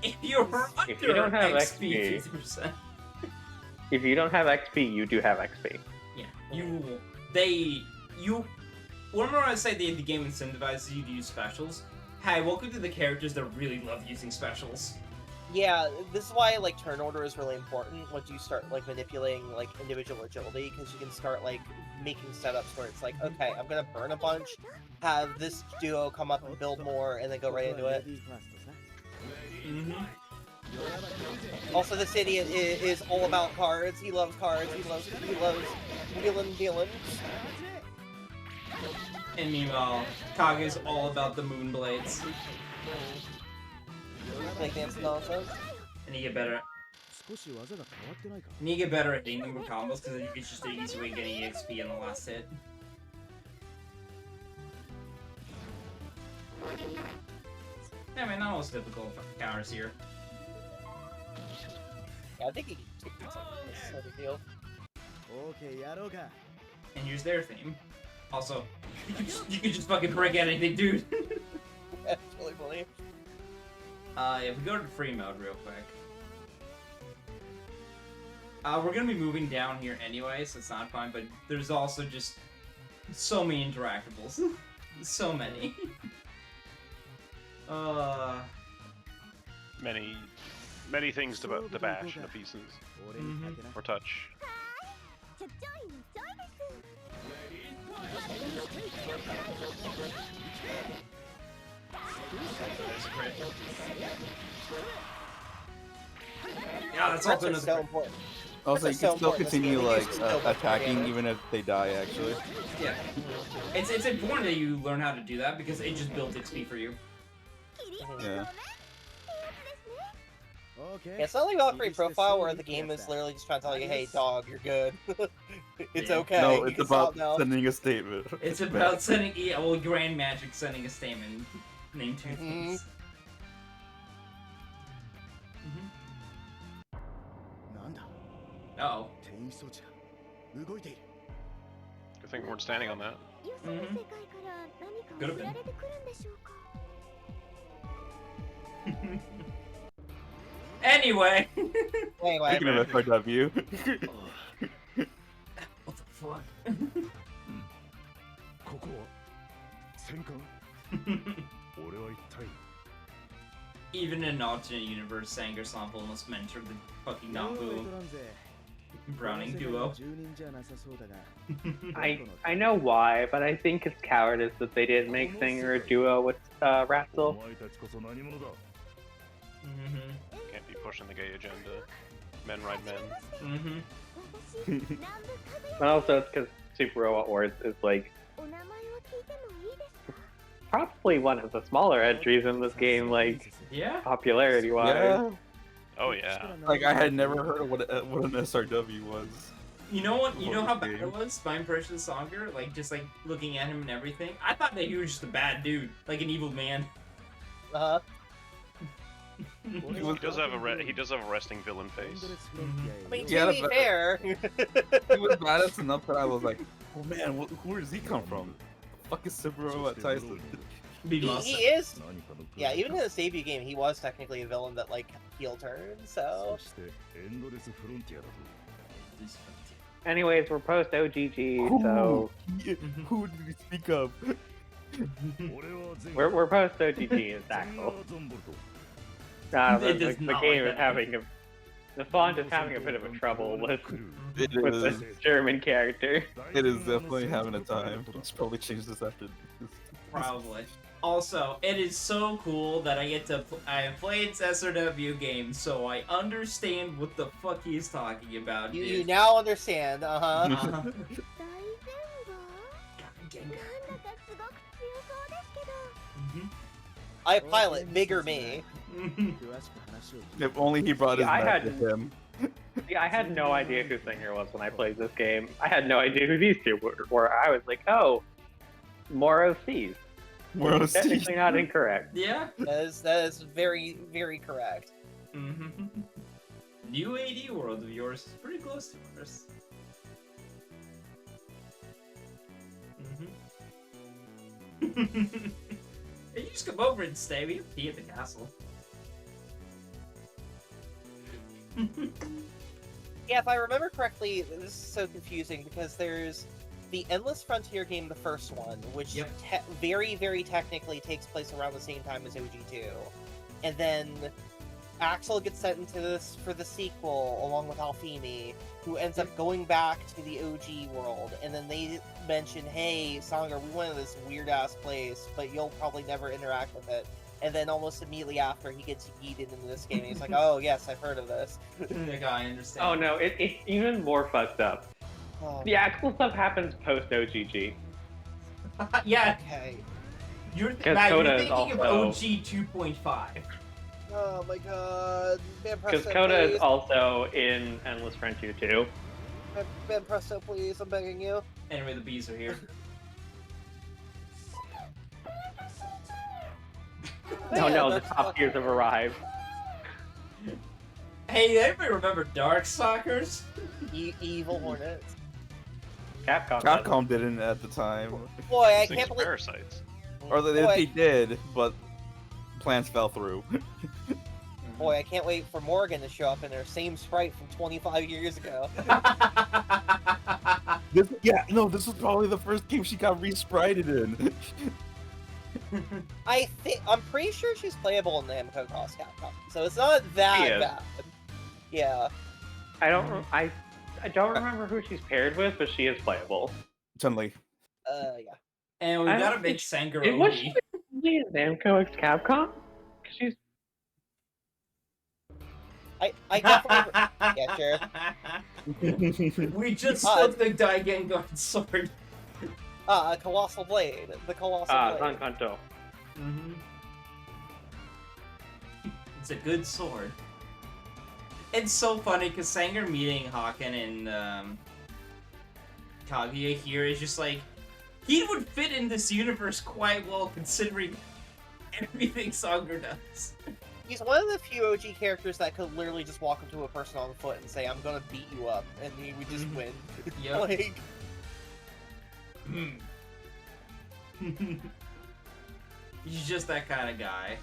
If you're under If you don't have XP, 50%. If you don't have XP, you do have XP. Yeah, whenever I say the game incentivizes you to use specials, hey, welcome to the characters that really love using specials. Yeah, this is why like turn order is really important once you start like manipulating like individual agility, because you can start like making setups where it's like, okay, I'm gonna burn a bunch, have this duo come up and build more, and then go right into it. Also, this idiot is all about cards. He loves cards. He loves dealing. And meanwhile, Kage's all about the Moonblades. Like dance nonsense. And you get better. At aiming with combos because it's just an easy way of getting EXP on the last hit. Yeah, I mean, not most difficult counters here. Yeah, I think he can take this on. It's no big deal. And use their theme. Also, you can just fucking break anything, dude. That's really funny. If we go to free mode real quick. We're gonna be moving down here anyway, so it's not fun, but there's also just so many interactables. So many. Many things to bash into pieces. Or touch. Yeah, that's Crits also are another. so important. Also, you Crits are so can still important in this continue game. They like use so much more attacking damage. even if they die. Actually, Yeah, it's important that you learn how to do that because it just builds XP for you. yeah. Okay. Yeah, it's not like Valkyrie profile where the game is literally just trying to tell you, hey dog, you're good. It's Yeah. okay. No, you it's can about stop now. sending a statement. It's about sending, well, Grand Magic sending a statement. Name two things. Uh-oh. Good thing we weren't standing on that. Could have been. Anyway. Anyway, Speaking of FRW, What the fuck? ここは戦艦俺は一体 Even in an alternate universe, Sanger Slamp almost mentored the fucking Nambu Browning duo. I know why, but I think it's cowardice that they didn't make Singer a duo with Ratzel. お前たちこそ何者だ Can't be pushing the gay agenda. Men ride men. And also, it's because Super Robot Wars is like probably one of the smaller entries in this game, like Yeah? popularity wise. yeah, Oh yeah. like I had never heard of what an SRW was. You know what? You know how bad Game. it was? My impression of Sanger, like just like looking at him and everything. I thought that he was just a bad dude, like an evil man. He does have a resting villain face. I mean, Yeah, to be but- fair, He was badass enough that I was like, oh man, where does he come from? The fuck is Super Robot Tyson? Be he lost. is. 何かのプロ Yeah, ジェ even ク in the debut game, he was technically a villain that like heel turned. ト So そしてエンドレスフロンティアだと Anyways, we're post OGG, so Who did he speak of? 俺は前 we're post OGG is ゼン Axel. ガーゾンボルト It The does not game like is that. having the font is having a bit of a trouble with クルー It with is. this German character. It is definitely having a time. Let's probably change this after this. Probably. Also, it is so cool that I get to. I have played SRW games, so I understand what the fuck he's talking about. you dude. now understand. Uh-huh. 大前後なんだかすごく強そうですけど I pilot bigger me. If only he brought his Yeah, I mech had- with him. Yeah, I had no idea who Singer was when I played this game. I had no idea who these two were. I was like, oh, more OCs. We're Technically not incorrect. Yeah. That is very, very correct. New AD world of yours is pretty close to ours. Hey, you just come over and stay. We have tea at the castle. Yeah, if I remember correctly, this is so confusing because there's the Endless Frontier game, the first one, which Yep. very, very technically takes place around the same time as OG2. And then Axel gets sent into this for the sequel along with Alfimi, who ends up going back to the OG world. And then they mention, hey, Sanger, we went to this weird-ass place, but you'll probably never interact with it. And then almost immediately after, he gets yeeted into this game, and he's like, oh, yes, I've heard of this. Like, I understand. Oh no, it's even more fucked up. Oh, The Axel stuff happens post OGG. Yeah, okay. you're, Because Matt, you're Coda is thinking of also- OG 2.5. Oh my god. Man Because Presto, Coda please. is also in Endless Frontier 2. Man Presto, please, I'm begging you. Anyway, the bees are here. No, Yeah, no, the that's top fucking tiers have weird. arrived. Hey, anybody remember Darkstalkers? Evil Hornets. Capcom. Capcom didn't at the time, Boy, I These things can't are believe. parasites. or they Boy, did, but plans fell through. boy, I can't wait for Morgan to show up in her same sprite from 25 years ago. This was probably the first game she got resprited in. I'm pretty sure she's playable in the Namco Cross Capcom, so it's not that She is. bad. Yeah. I don't remember who she's paired with, but she is playable. Chun-Li. Yeah. And we I gotta don't make think- Sanger Was OG. she in Namco X Capcom? 'Cause she's I definitely... Yeah, sure. We just took the Daigen Guard sword. A Colossal Blade. The Colossal Blade. Zankanto. It's a good sword. It's so funny because Sanger meeting Haken and Kaguya here is just like, he would fit in this universe quite well considering everything Sanger does. He's one of the few OG characters that could literally just walk up to a person on foot and say, I'm gonna beat you up, and he would just win. Yep. Like... He's just that kind of guy.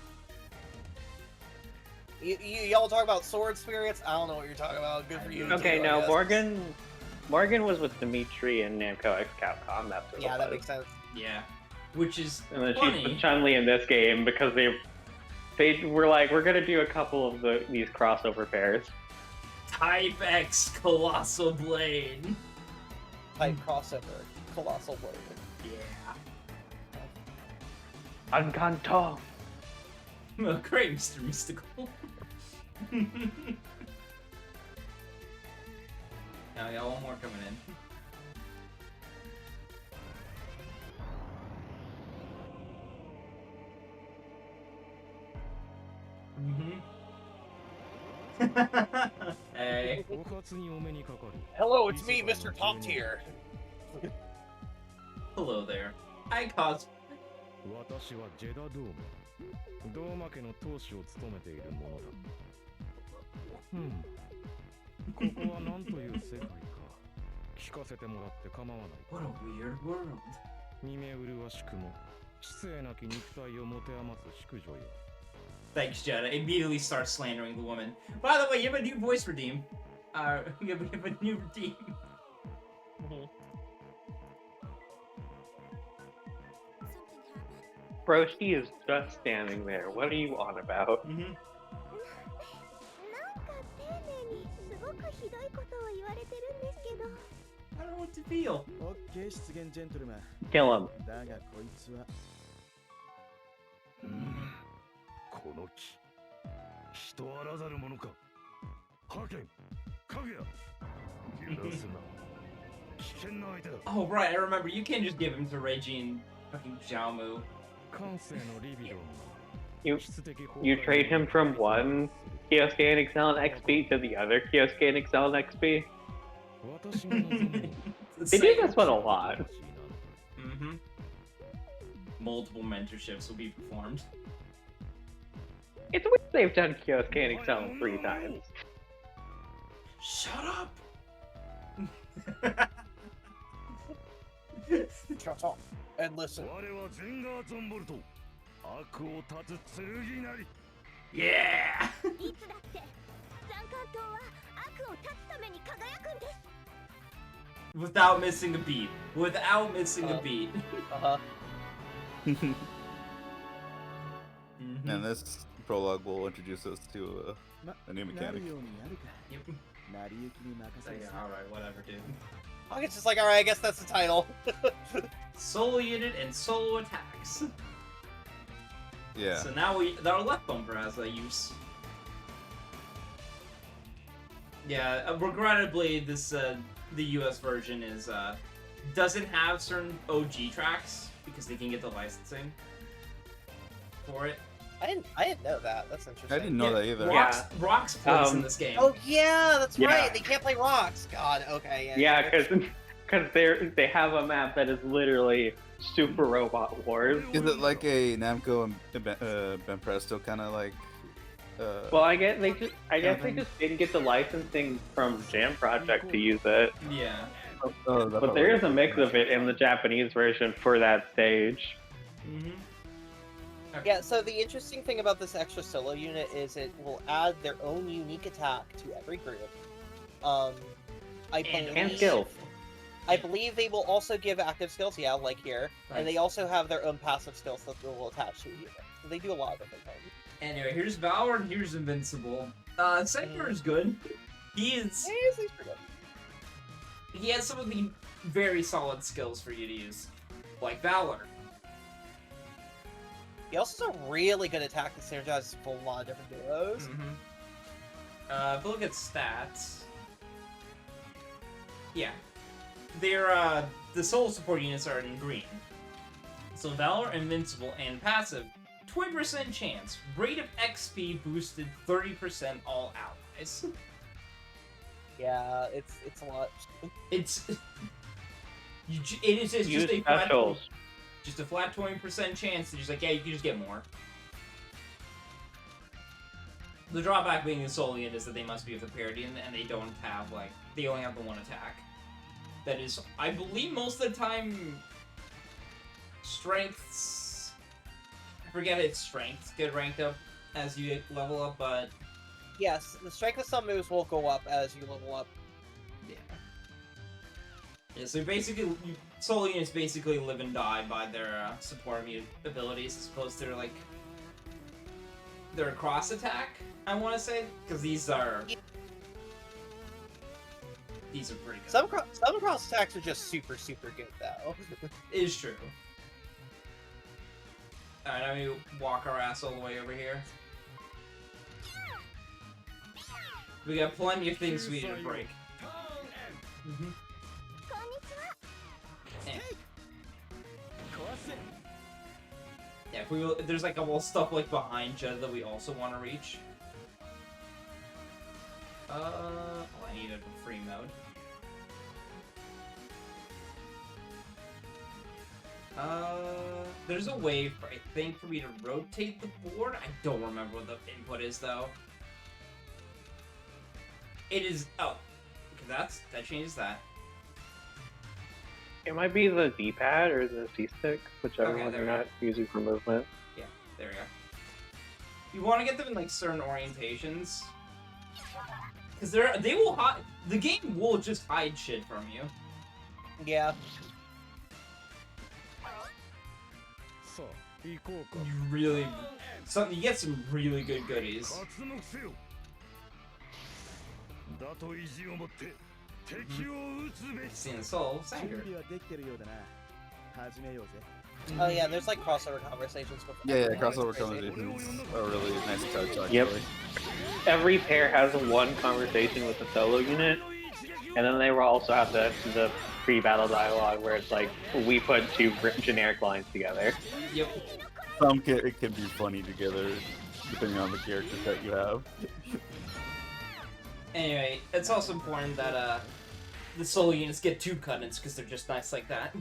Y'all talk about sword spirits? I don't know what you're talking about. Good for you. Okay, too, no, I guess. Morgan was with Dimitri and Namco X Capcom. That's what Yeah, it that was. makes sense. Yeah. Which is And then funny. she's with Chun-Li in this game because they were like, we're gonna do a couple of these crossover pairs. Type X Colossal Blade. Type crossover. Colossal Blade. Yeah. Ankanto. Well, great, Mr. Mystical. Now, got one more coming in. Hey. Hello, it's me, Mr. Top Tier. Hello there. I cos. 私はジェダ・ドーム。ドーマ家の当主を務めているものだ。ここは何という世界か。聞かせてもらって構わない。 What a weird world. 見目麗しくも、知性なき肉体を持て余す淑女よ。 Thanks, Jetta. Immediately starts slandering the woman. By the way, you have a new voice redeem. You have a new redeem. Bro, she is just standing there. What are you on about? Mm-hmm. なんか丁寧にすごくひどいことを言われてるんですけど。 I don't know what to feel. オッケー、出現ジェントルマン。 Kill him. だがこいつは。この木人あらざるものかハケンカグヤ揺らすな危険な相手だ Oh, right, I remember. You can't just give him to Reggie and fucking Xiaomu. 感性のリビドン。 You trade him from one Kyosuke and Excel and XP to the other Kyosuke and Excel and XP. 私が望む They do this one a lot. Mm-hmm. Multiple mentorships will be performed. It's weird they've done Kyosuke and Excel 3 times. Shut up! Shut up and listen. 我はゼンガーゾンボルト悪を断つ剣なり Yeah! いつだって残光灯は悪を断つために輝くんです。 Without missing a beat. Without missing a beat. Mm-hmm. And this prologue will introduce us to a new mechanic. Yep. 成り行きに任せ So, yeah, alright, whatever, dude. It's just like, alright, I guess that's the title. Solo unit and solo attacks. Yeah. So now our left bumper has that use. Yeah, regrettably, this the US version is doesn't have certain OG tracks because they can get the licensing for it. I didn't know that. That's interesting. I didn't know that either. Rocks plays in this game. Oh yeah, that's Yeah. right. They can't play rocks. God. Okay. Yeah, because they have a map that is literally Super Robot Wars. Is it like a Namco and Ben Presto kind of like? Well, I guess they just didn't get the licensing from Jam Project to use it. Yeah. But there is a mix of it in the Japanese version for that stage. Mm-hmm. Yeah, so the interesting thing about this extra solo unit is it will add their own unique attack to every group. And skills. I believe they will also give active skills, yeah, like here. Right. And they also have their own passive skills that they will attach to a unit. So they do a lot of different things. Anyway, here's Valor and here's Invincible. Sektor is good. He is. He has some of the very solid skills for you to use, like Valor. He also has a really good attack that synergizes with a lot of different duos. If we look at stats, yeah, they're the soul support units are in green. So Valor, Invincible, and Passive, 20% chance. Rate of XP boosted 30% all allies. Yeah, it's a lot. It's it is just Use a flat, specials. just a flat 20% chance. They're just like, yeah, you can just get more. The drawback being the soul unit is that they must be of the parity, and they don't have like they only have the one attack. That is, I believe, most of the time. Strengths. I forget its strengths get ranked up as you level up, but Yes, the strength of some moves will go up as you level up. yeah. Yeah, so basically, soul units basically live and die by their support abilities, as opposed to their cross attack. I want to say, because these are pretty good. Some cross attacks are just super good though. It is true. Alright, now we walk our ass all the way over here. We got plenty of things we need to break. Yeah, if there's like a little stuff like behind you that we also want to reach. Oh, I need a free mode. There's a way, I think, for me to rotate the board. I don't remember what the input is, though. It is, oh, okay, that changes that. It might be the D-pad or the C-stick, whichever Okay, one there you're we not using for movement. Yeah, there we go. You want to get them in, like, certain orientations. Because they will hide, the game will just hide shit from you. Yeah. You really, you get some really good goodies. Seeing the soul, Sanger. Oh yeah, there's like crossover conversations with. Yeah, crossover conversations are really nice touch. Actually. Yep. Every pair has one conversation with the solo unit, and then they will also have the pre-battle dialogue where it's like we put two generic lines together. Yep. It can be funny together, depending on the characters that you have. Anyway, it's also important that the solo units get two cut-ins because they're just nice like that.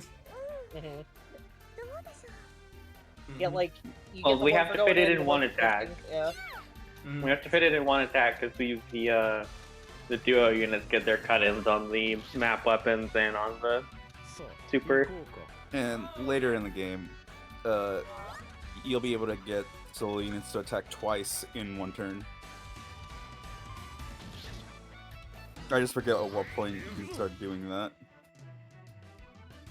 Yeah, like. Well, we have to fit it in one attack. Yeah. We have to fit it in one attack because the duo units get their cut-ins on the map weapons and on the super. And later in the game, you'll be able to get solo units to attack twice in one turn. I just forget at what point you can start doing that.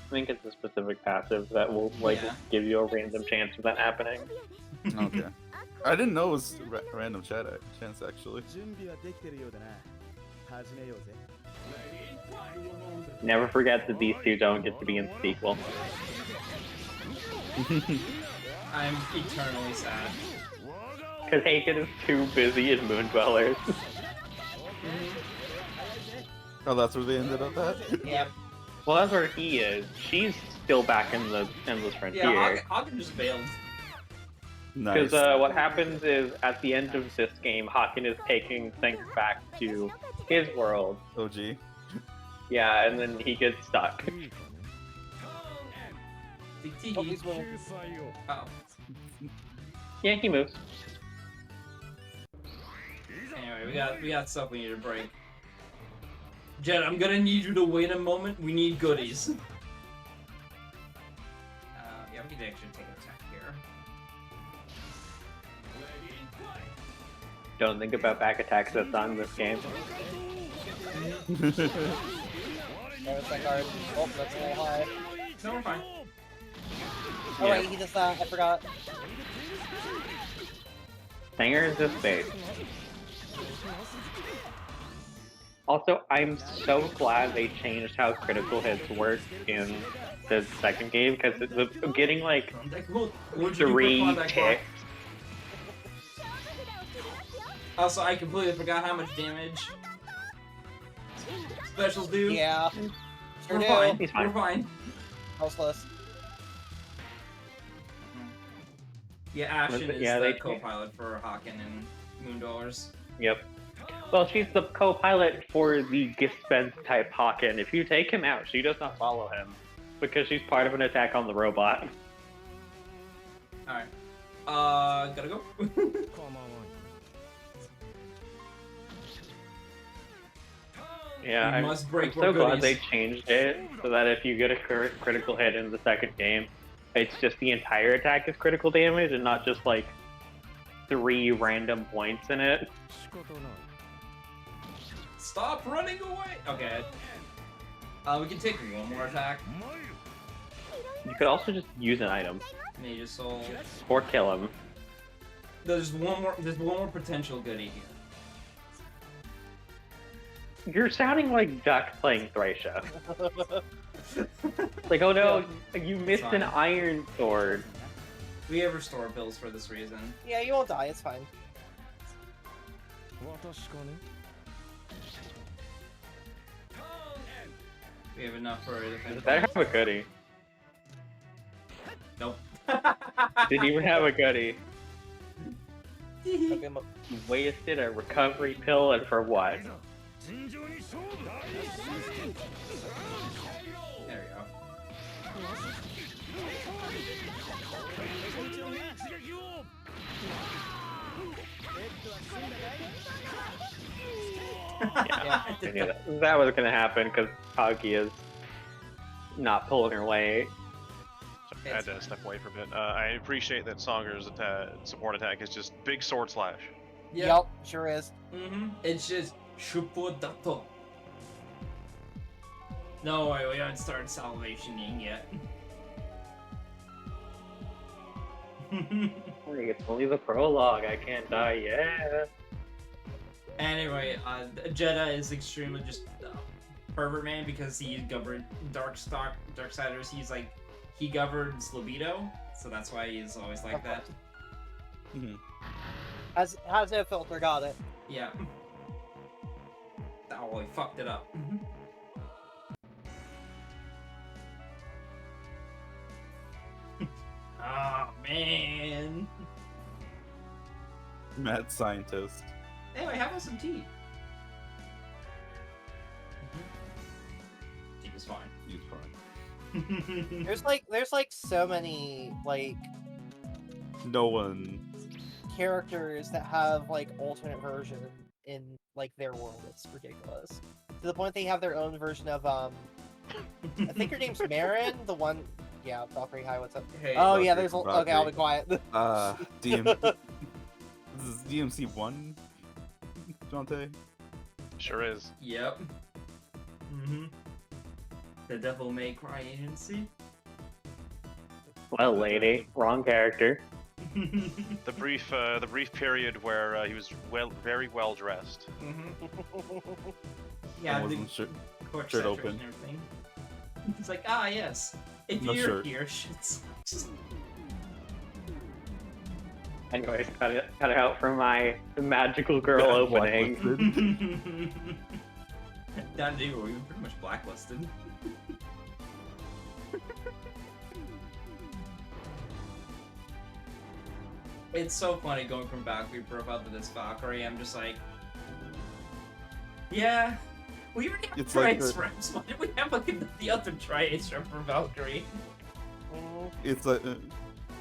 I think it's a specific passive that will give you a random chance of that happening. Okay. I didn't know it was random chance actually. Never forget that these two don't get to be in the sequel. I'm eternally sad. Because Haken is too busy in Moon Dwellers. Oh, that's where they ended up at? Yep. Well, that's where he is. She's still back in the Endless Frontier. Yeah, Haken just bailed. Because what happens is, at the end of this game, Haken is taking things back to his world. OG. Yeah, and then he gets stuck. Oh. Yeah, he moves. Anyway, we got stuff we need to break. Jed, I'm gonna need you to wait a moment. We need goodies. Yeah, we can actually take an attack here. Don't think about back attacks that's on this game. There's that guard. Oh, that's a little high. No, we're fine. Oh wait, he just I forgot. Sanger is just base. Also, I'm so glad they changed how critical hits work in the second game, because getting like 3 ticks Also, I completely forgot how much damage specials do. Yeah. Sure We're do. fine. He's fine. We're fine. That was close. Yeah, Ashen is Yeah, the they- co-pilot for Hawken and Moondwellers. Yep. Well, she's the co-pilot for the Gispen's type Hawken. If you take him out, she does not follow him because she's part of an attack on the robot. Alright. Gotta go. Yeah, We I'm, must break I'm more so glad goodies. they changed it so that if you get a critical hit in the second game, it's just the entire attack is critical damage and not just like 3 random points in it. Stop running away! Okay. We can take one more attack. You could also just use an item Mage's Soul. or kill him. There's one more potential goodie here. You're sounding like Duck playing Thracia. Like, oh no, you missed an fine. iron sword. We have restore pills for this reason. Yeah, you won't die. It's fine. We have enough for the defense. Better have a goodie. Nope. Didn't even have a goodie. Okay, You wasted a recovery pill, and for what? There we go. Yeah, I knew that was gonna happen because Kagi is not pulling her weight. So I had to step away for a bit. I appreciate that Songer's support attack is just big sword slash. Yep, sure is. It's just Shupodato. No, wait, we haven't started salvationing yet. It's only the prologue. I can't die yet. Anyway, Jeddah is extremely just pervert man because he governed Darksiders. He governs libido, so that's why he's always like that. Has no filter, got it. Yeah. Oh, he fucked it up. Oh man. Mad scientist. Anyway, how about some tea? Tea is fine. He's fine. There's like so many like No one. characters that have like alternate version in like their world. It's ridiculous. To the point they have their own version of I think her name's Marin, the one. Yeah, Valkyrie. Hi, what's up? Hey, Oh yeah, Valkyrie there's from okay. I'll be Valkyrie. quiet. This is DMC1, Jonte? Sure is. Yep. The Devil May Cry agency. Well, lady, wrong character. The brief period where he was very well dressed. Yeah, I the wasn't sure. court shirt saturate open. and everything. It's like, ah, yes. If No you're shirt. here, shit's. Anyways, cut it out from my magical girl Yeah, opening. Down to you, we were pretty much blacklisted. It's so funny going from Valkyrie profile to this Valkyrie. I'm just like, yeah, we already have It's like Triace reps. Why did we have like the other Triace rep for Valkyrie? It's like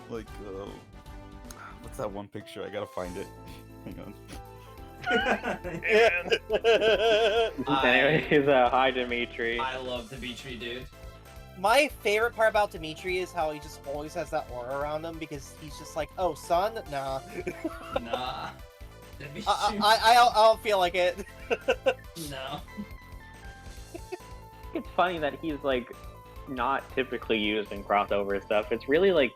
what's that one picture? I gotta find it. Hang on. Anyways, hi Dimitri. I love Dimitri, dude. My favorite part about Dimitri is how he just always has that aura around him because he's just like, oh, son, nah. Nah. Dimitri. I don't feel like it. No. It's funny that he's like not typically used in crossover stuff. It's really like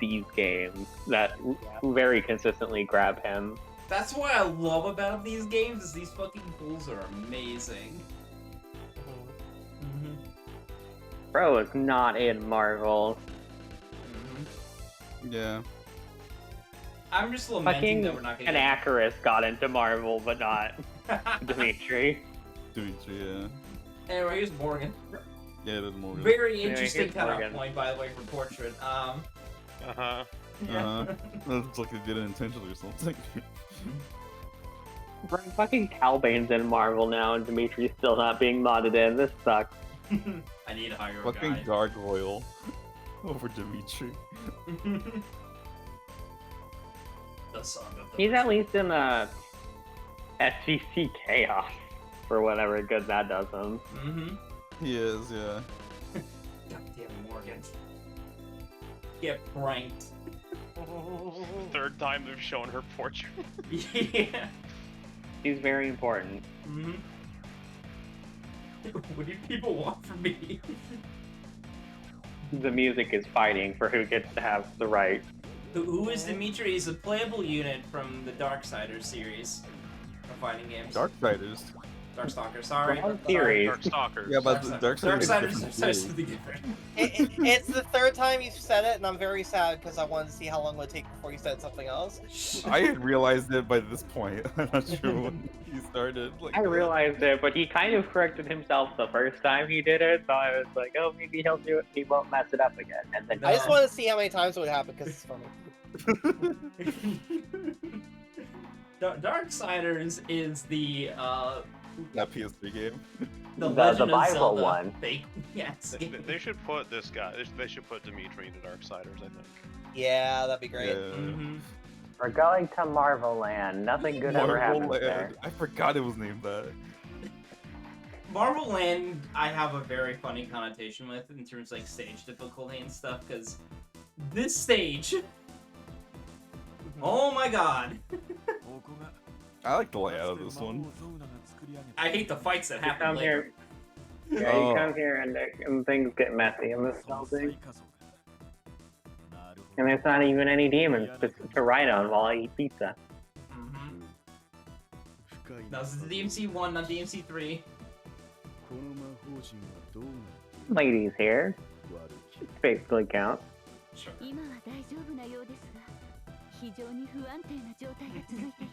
these games that very consistently grab him. That's what I love about these games is these fucking pools are amazing. Bro is not in Marvel. Yeah. I'm just lamenting that we're not Fucking getting. Anakaris got into Marvel, but not Dimitri. Dimitri, yeah. Anyway, here's Morgan. Yeah, it is Morgan. Very Yeah, interesting here's cutoff Morgan. point, by the way, for portrait. Uh-huh. Looks like they did it intentionally or something. Bro, fucking Calbane's in Marvel now, and Dimitri's still not being modded in. This sucks. I need a higher Fucking guy. Gargoyle over Dimitri. The song of the He's at least in SVC Chaos, for whatever good that does him. Mm-hmm. He is, yeah. Goddamn Morgan. Get pranked. Third time they've shown her portrait. Yeah. He's very important. Mm-hmm. What do people want from me? The music is fighting for who gets to have the right. Who is Dimitri? He's a playable unit from the Darksiders series of fighting games. Darksiders. Darkstalker, sorry. Wrong series. Darkstalkers. Yeah, but the Darksiders. Darksiders is something different. It's the third time you've said it, and I'm very sad because I wanted to see how long it would take before you said something else. I had realized it by this point. I'm not sure when he started. Like, I realized it, but he kind of corrected himself the first time he did it, so I was like, oh, maybe he'll do it. He won't mess it up again. And then I just want to see how many times it would happen because it's funny. Darksiders is the that PS3 game. The Legend of Bible Zelda one. fake. Yes. They should put this guy. They should put Dimitri into Darksiders, I think. Yeah, that'd be great. Yeah. Mm-hmm. We're going to Marvel Land. Nothing good ever happens Marvel there. Land. I forgot it was named that. Marvel Land, I have a very funny connotation with in terms of like stage difficulty and stuff, because this stage, oh my god, I like the layout of this one. I hate the fights that happen Come later. here. Yeah, Oh. you come here and things get messy in this building. And there's not even any demons to ride on while I eat pizza. Mm-hmm. Now this is the DMC 1, not DMC 3. Ladies here. Basically counts. Sure. 今は大丈夫なようですが、非常に不安定な状態が続いていま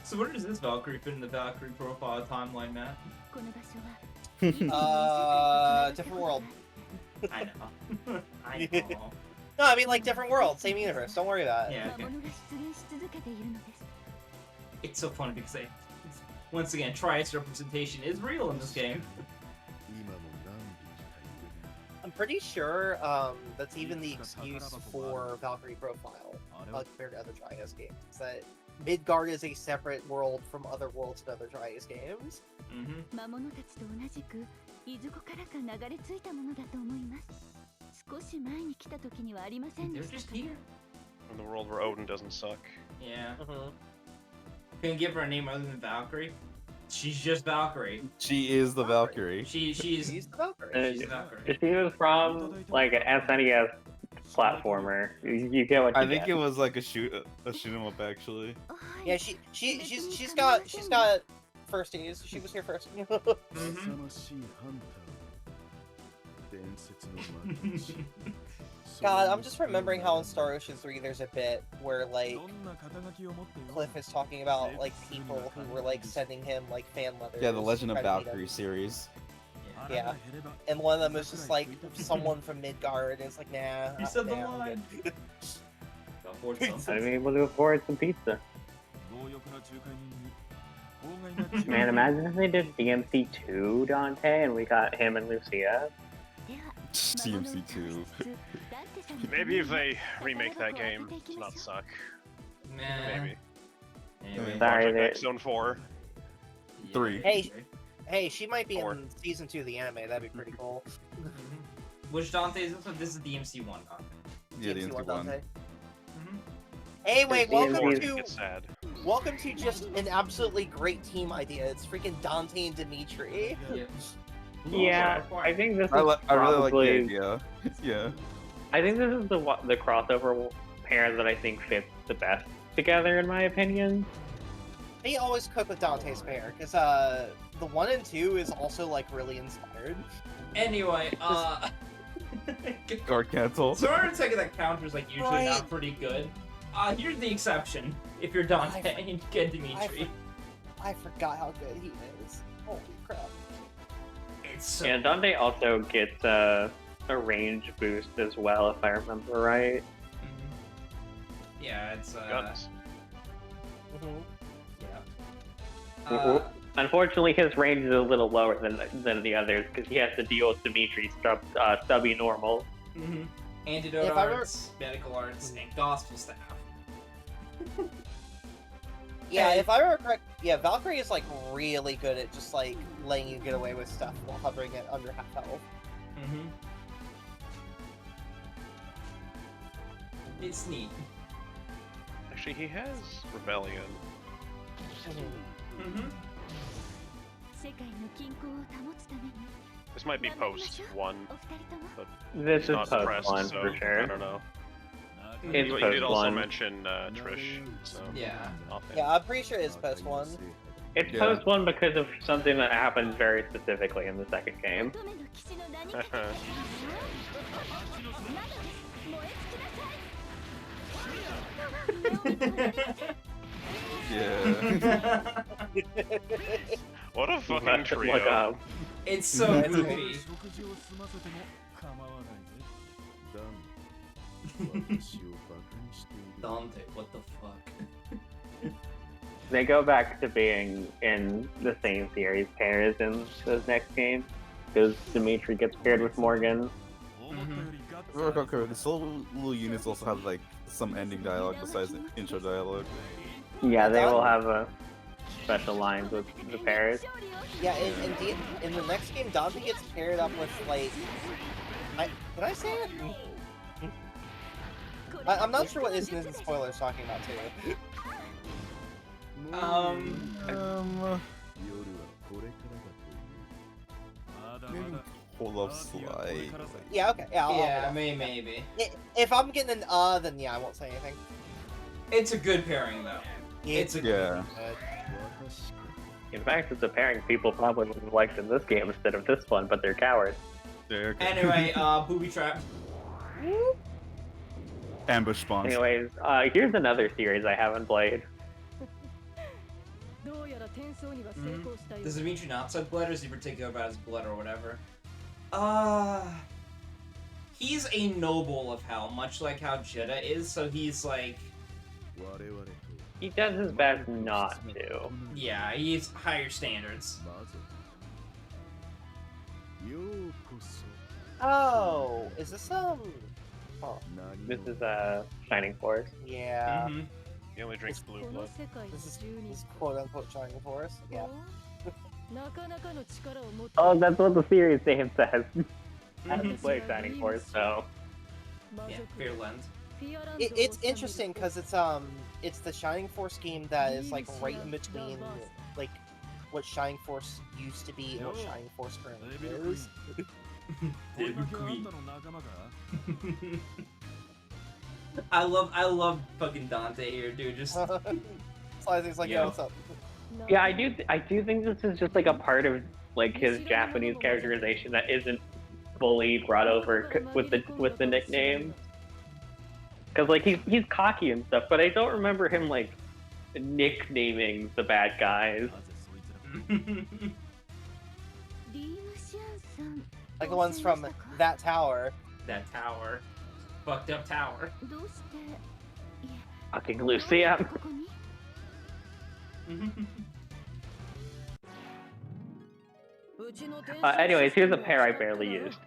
す。 So where does this Valkyrie fit in the Valkyrie profile timeline, Matt? この場所は Different world. I know. I know. No, I mean like different world, same universe. Don't worry about it. Yeah, okay. 魔物が出現し続けているのです。 It's so funny because once again, Triads representation is real in this game. I'm pretty sure that's even the excuse for Valkyrie profile compared to other Trias games. Is that Midgard is a separate world from other worlds in other Trias games. Mm-hmm. 魔物たちと同じく、いずこからか流れ着いたものだと思います。少し前に来た時にはありませんで They're した just か。 here. In the world where Odin doesn't suck. Yeah. Couldn't give her a name other than Valkyrie. She's just Valkyrie. She is the Valkyrie. She's She's the Valkyrie. she's Valkyrie. She was from like an SNES platformer. You get what you I think get. it was like a shoot 'em up actually. Yeah, she's got firsties. She was here first. God, I'm just remembering how in Star Ocean 3 there's a bit where like Cliff is talking about like people who were like sending him like fan letters. Yeah, the Legend of trying to meet him. Valkyrie series. Yeah, and one of them was just like someone from Midgard, and it's like, nah. You said the nah, I'm line. good. Go forward some. I'm able to afford some pizza. Man, imagine if they did DMC2 Dante and we got him and Lucia. CMC2. Maybe if they remake that game to not suck. Nah. Maybe. Anyway. Sorry, Project they- X Zone 4. Yeah. 3. Hey, she might be Or- in season 2 of the anime. That'd be pretty cool. Which Dante is this one? This is DMC 1 Dante. Yeah, the DMC1 instant Dante. one. Hey, wait, DMC welcome Or to it's sad. just an absolutely great team idea. It's freaking Dante and Dimitri. Yeah. Yeah, I think this is I really like the probably. idea. Yeah. I think this is the crossover pair that I think fits the best together, in my opinion. They always cook with Dante's pair, because the 1 and 2 is also like really inspired. Anyway, Guard cancel. so our second that counters like usually Right. not pretty good. You're the exception. If you're Dante and you get Dimitri. I forgot how good he is. Holy crap. It's so Yeah, Dante also gets a range boost as well, if I remember right. Yeah, it's Guns. yeah. Unfortunately, his range is a little lower than the others because he has to deal with Dimitri's stubby normal. Antidote arts, medical arts, and gospel staff. Yeah, if I remember correct, yeah, Valkyrie is like really good at just like letting you get away with stuff while hovering at under half health. It's neat. Actually, he has Rebellion. This might be post 1, but This he's is not post pressed, 1 so for sure. I don't know. It's You post did also 1. mention Trish, so Yeah. Yeah, I'm pretty sure it's post 1. It's post 1 because of something that happens very specifically in the second game. Yeah. What a fucking Look trio. up. It's so goofy. Dante, what the fuck? They go back to being in the same series pairs in the next game because Dimitri gets paired with Morgan. Okay, the solo units also have like some ending dialogue besides the intro dialogue. Yeah, they will have a special lines with the pairs. Yeah, in the next game, Dante gets paired up with like, did I say it? I'm not sure what Isn't Spoilers talking about too. Maybe hold up slide. Yeah, okay, yeah, Yeah, maybe. If I'm getting an then yeah, I won't say anything. It's a good pairing though. It's a Yeah. In fact, it's a pairing people probably would have liked in this game instead of this one, but they're cowards. Anyway, booby trap. Ambush spawns. Anyways, here's another series I haven't played. Does Dimitri not suck blood, or is he particular about his blood or whatever? He's a noble of hell, much like how Jeddah is, so he's like... He does his best not to. Yeah, he's higher standards. Oh, is this Oh. This is Shining Force. Yeah. He only drinks blue blood. This is quote unquote Shining Force. Yeah. Oh, that's what the series name says. I haven't played Shining Force, so. Yeah, Fearland. It's interesting because it's the Shining Force game that is like right in between like what Shining Force used to be and what Shining Force currently is. I love fucking Dante here, dude. Just Slice's like, yeah, what's up? Yeah, I do think this is just like a part of like his Japanese characterization that isn't fully brought over with the nickname. Cause like he's cocky and stuff, but I don't remember him like nicknaming the bad guys. Like the ones from that tower. That tower. Fucked up tower. Fucking Lucia. Anyways, here's a pair I barely used.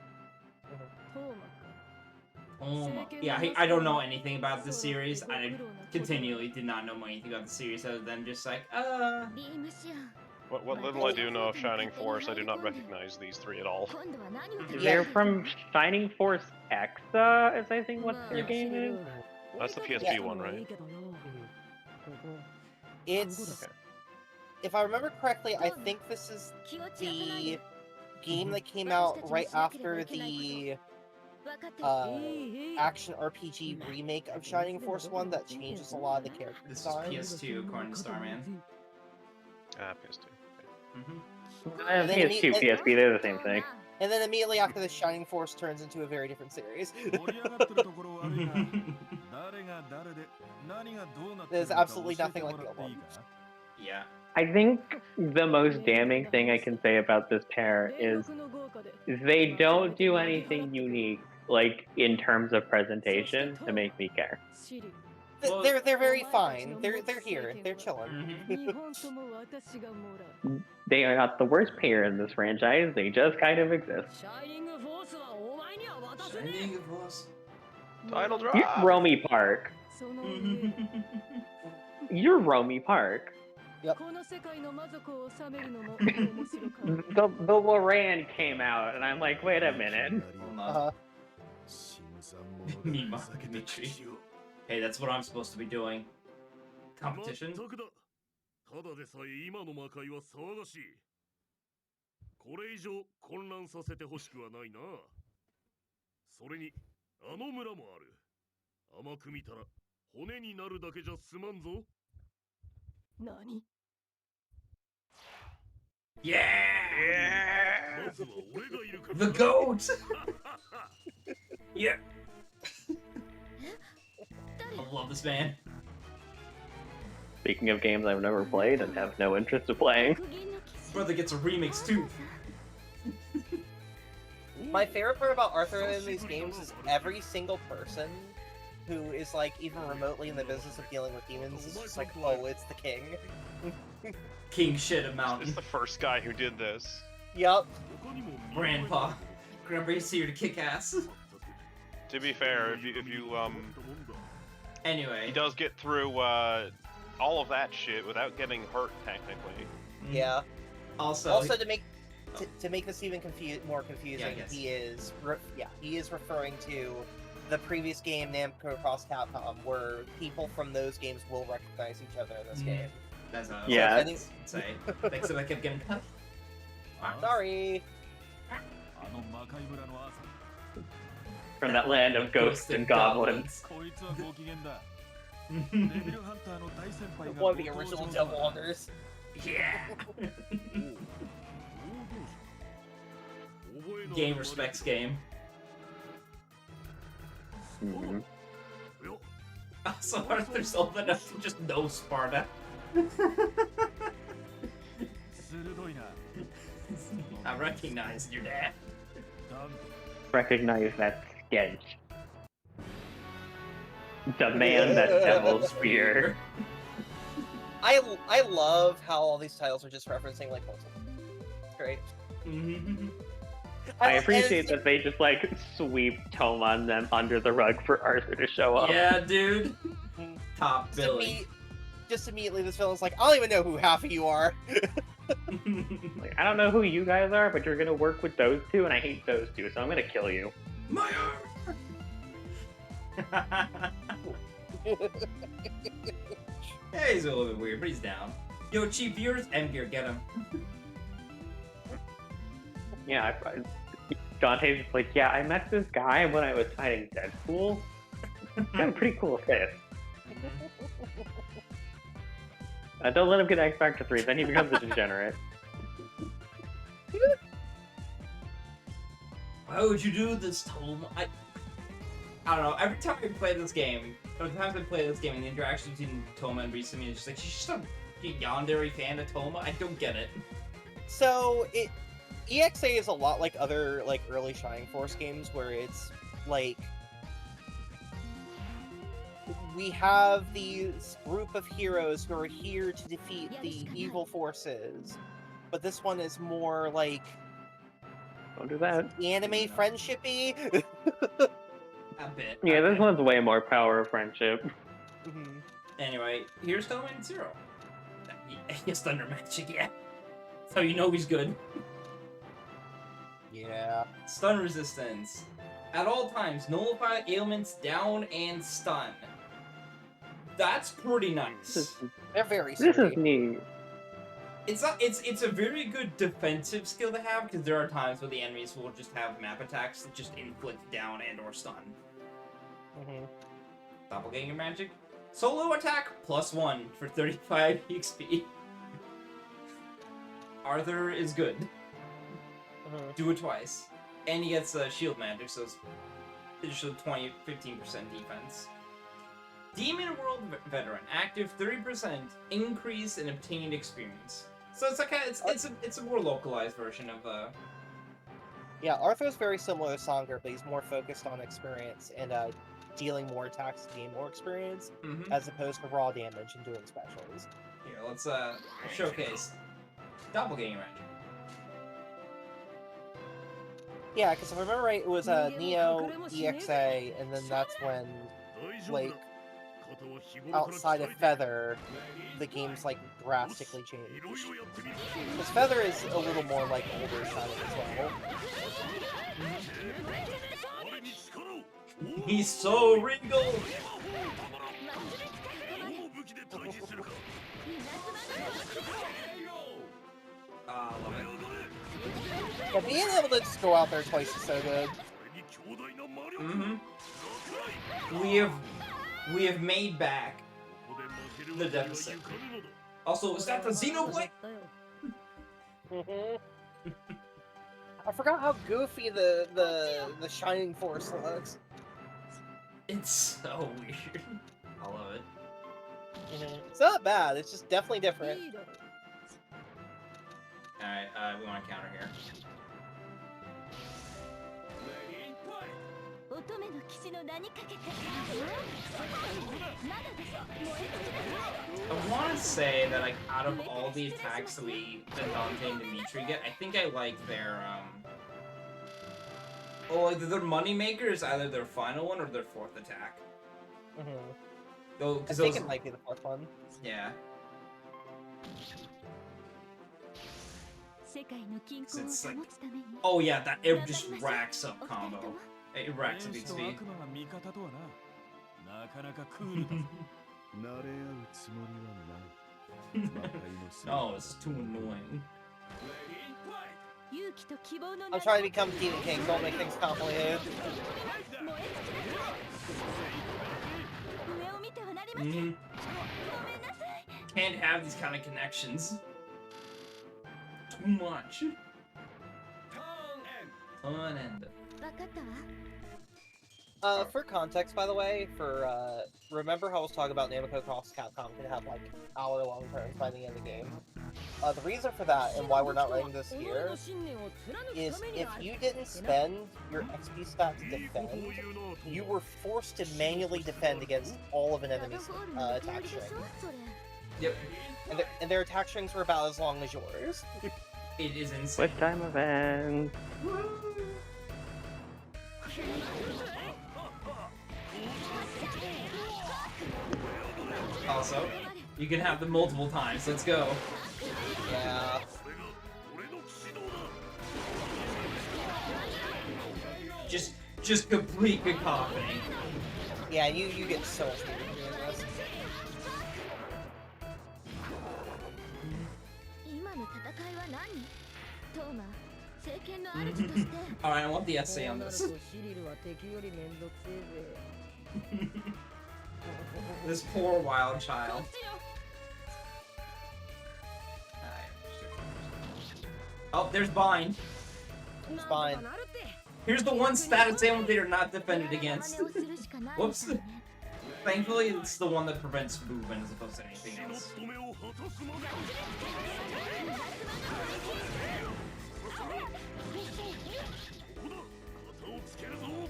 Oh my, yeah, I don't know anything about this series. I continually did not know anything about the series other than just like, What little I do know of Shining Force, I do not recognize these three at all. They're from Shining Force Exa, is I think what their game is. That's the PSP one, right? It's... If I remember correctly, I think this is the game that came out right after the action RPG remake of Shining Force 1 that changes a lot of the character design. This is PS2 according to Starman. PS2. PS2, PSP, they're the same thing. And then immediately after the Shining Force turns into a very different series. There's absolutely nothing like the old one. Yeah. I think the most damning thing I can say about this pair is they don't do anything unique, like in terms of presentation, to make me care. Well- They're very fine. They're here. They're chilling. They are not the worst pair in this franchise. They just kind of exist. Shining of Force. Title drop. You're Romy Park. You're Romy Park. Yep. The Loran came out, and I'm like, wait a minute. Uh-huh. Mima, Dimitri. Hey, that's what I'm supposed to be doing. Competition? 全くだ。ただでさえ今の魔界は騒がしい。これ以上混乱させてほしくはないな。それに、あの村もある。甘く見たら骨になるだけじゃ済まんぞ。何 Yeah! まずは俺がいるから。 The goat! Yeah! I love this man. Speaking of games I've never played and have no interest in playing. Brother gets a remix too. My favorite part about Arthur in these games is every single person who is like even remotely in the business of dealing with demons is just like, oh, it's the king. King shit a mountain. It's the first guy who did this. Yup. Grandpa. Grandpa's here to kick ass. To be fair, if you Anyway. he does get through all of that shit without getting hurt technically. Yeah. Also to make this even more confusing, Yeah, I guess. he is referring to the previous game Namco Cross Capcom, where people from those games will recognize each other in this game. That's a Yeah. say. Thanks that I kept getting cut. Sorry. From that land of ghosts and goblins. One of the original Devil Hunters. Yeah. Game respects game. Mhm. Also, Arthur's old enough to just know Sparta. I recognize your dad. Recognize that sketch. Demand that devil spear. I love how all these titles are just referencing like multiple. It's great. I appreciate that they just like sweep Toma and them under the rug for Arthur to show up. Yeah, dude. Top billing. Just immediately, this villain's like, I don't even know who half of you are. Like, I don't know who you guys are, but you're gonna work with those two, and I hate those two, so I'm gonna kill you. My arm! Yeah, he's a little bit weird, but he's down. Yo, cheap viewers, M-Gear, get him. Yeah, Dante's just like, yeah, I met this guy when I was fighting Deadpool. He's got a pretty cool fist. Don't let him get X Factor 3, then he becomes a degenerate. Why would you do this, Tom? I don't know. Every time I play this game, or the times I play this game, and the interaction between Toma and Risumi is just like, she's just a yandere fan of Toma. I don't get it. So EXA is a lot like other like early Shining Force games, where it's like we have these group of heroes who are here to defeat the evil forces, but this one is more like Don't do that. anime friendshipy. A bit. Yeah, this one's way more power of friendship. Anyway, here's Toma and Zero. He has Thunder Magic, yeah. So you know he's good. Yeah. Stun resistance. At all times, nullify ailments down and stun. That's pretty nice. They're very This sturdy. is neat. It's a very good defensive skill to have, because there are times where the enemies will just have map attacks that just inflict down and or stun. Doppelganger magic. Solo attack +1 for 35 EXP. Arthur is good. Do it twice. And he gets shield magic, so it's additional 15% defense. Demon World Veteran, active 30% increase in obtained experience. So it's like it's a more localized version of Yeah, Arthur's very similar to Songer, but he's more focused on experience and dealing more attacks to gain more experience, as opposed to raw damage and doing specials. Here, let's showcase Doppelganger Magic. Yeah, because if I remember right, it was Neo, EXA, and then that's when, like, outside of Feather, the game's, like, drastically changed. Because Feather is a little more, like, older Shining as well. He's so regal! Ah, love it. Yeah, being able to just go out there twice is so good. We have made back the deficit. Also, is that the Xenoblade? I forgot how goofy the Shining Force looks. It's so weird. I love it. It's not bad, it's just definitely different. Alright, we want to counter here. I want to say that, like, out of all the attacks that Dante and Dimitri get, I think I like their, like, their moneymaker is either their final one or their fourth attack. I think it might be the fourth one. Yeah. It's like, oh yeah, it just racks up combo. It racks up XP. No, it's too annoying. I'm trying to become Demon King, don't make things complicated. Can't have these kind of connections. Too much. Turn end. For context, by the way, remember how I was talking about Namco Cross Capcom could have, like, hour-long turns by the end of the game? The reason for that, and why we're not running this here, is if you didn't spend your XP stat to defend, you were forced to manually defend against all of an enemy's attack string. Yep. And their attack strings were about as long as yours. It is insane. Switch time event. Also, you can have them multiple times. Let's go. Yeah. Just complete cacophony. Yeah, you get so much more doing this. Alright, I want the essay on this. This poor wild child. Oh, there's Bind. It's fine. Here's the one status ailment they are not defended against. Whoops. Thankfully, it's the one that prevents movement as opposed to anything else.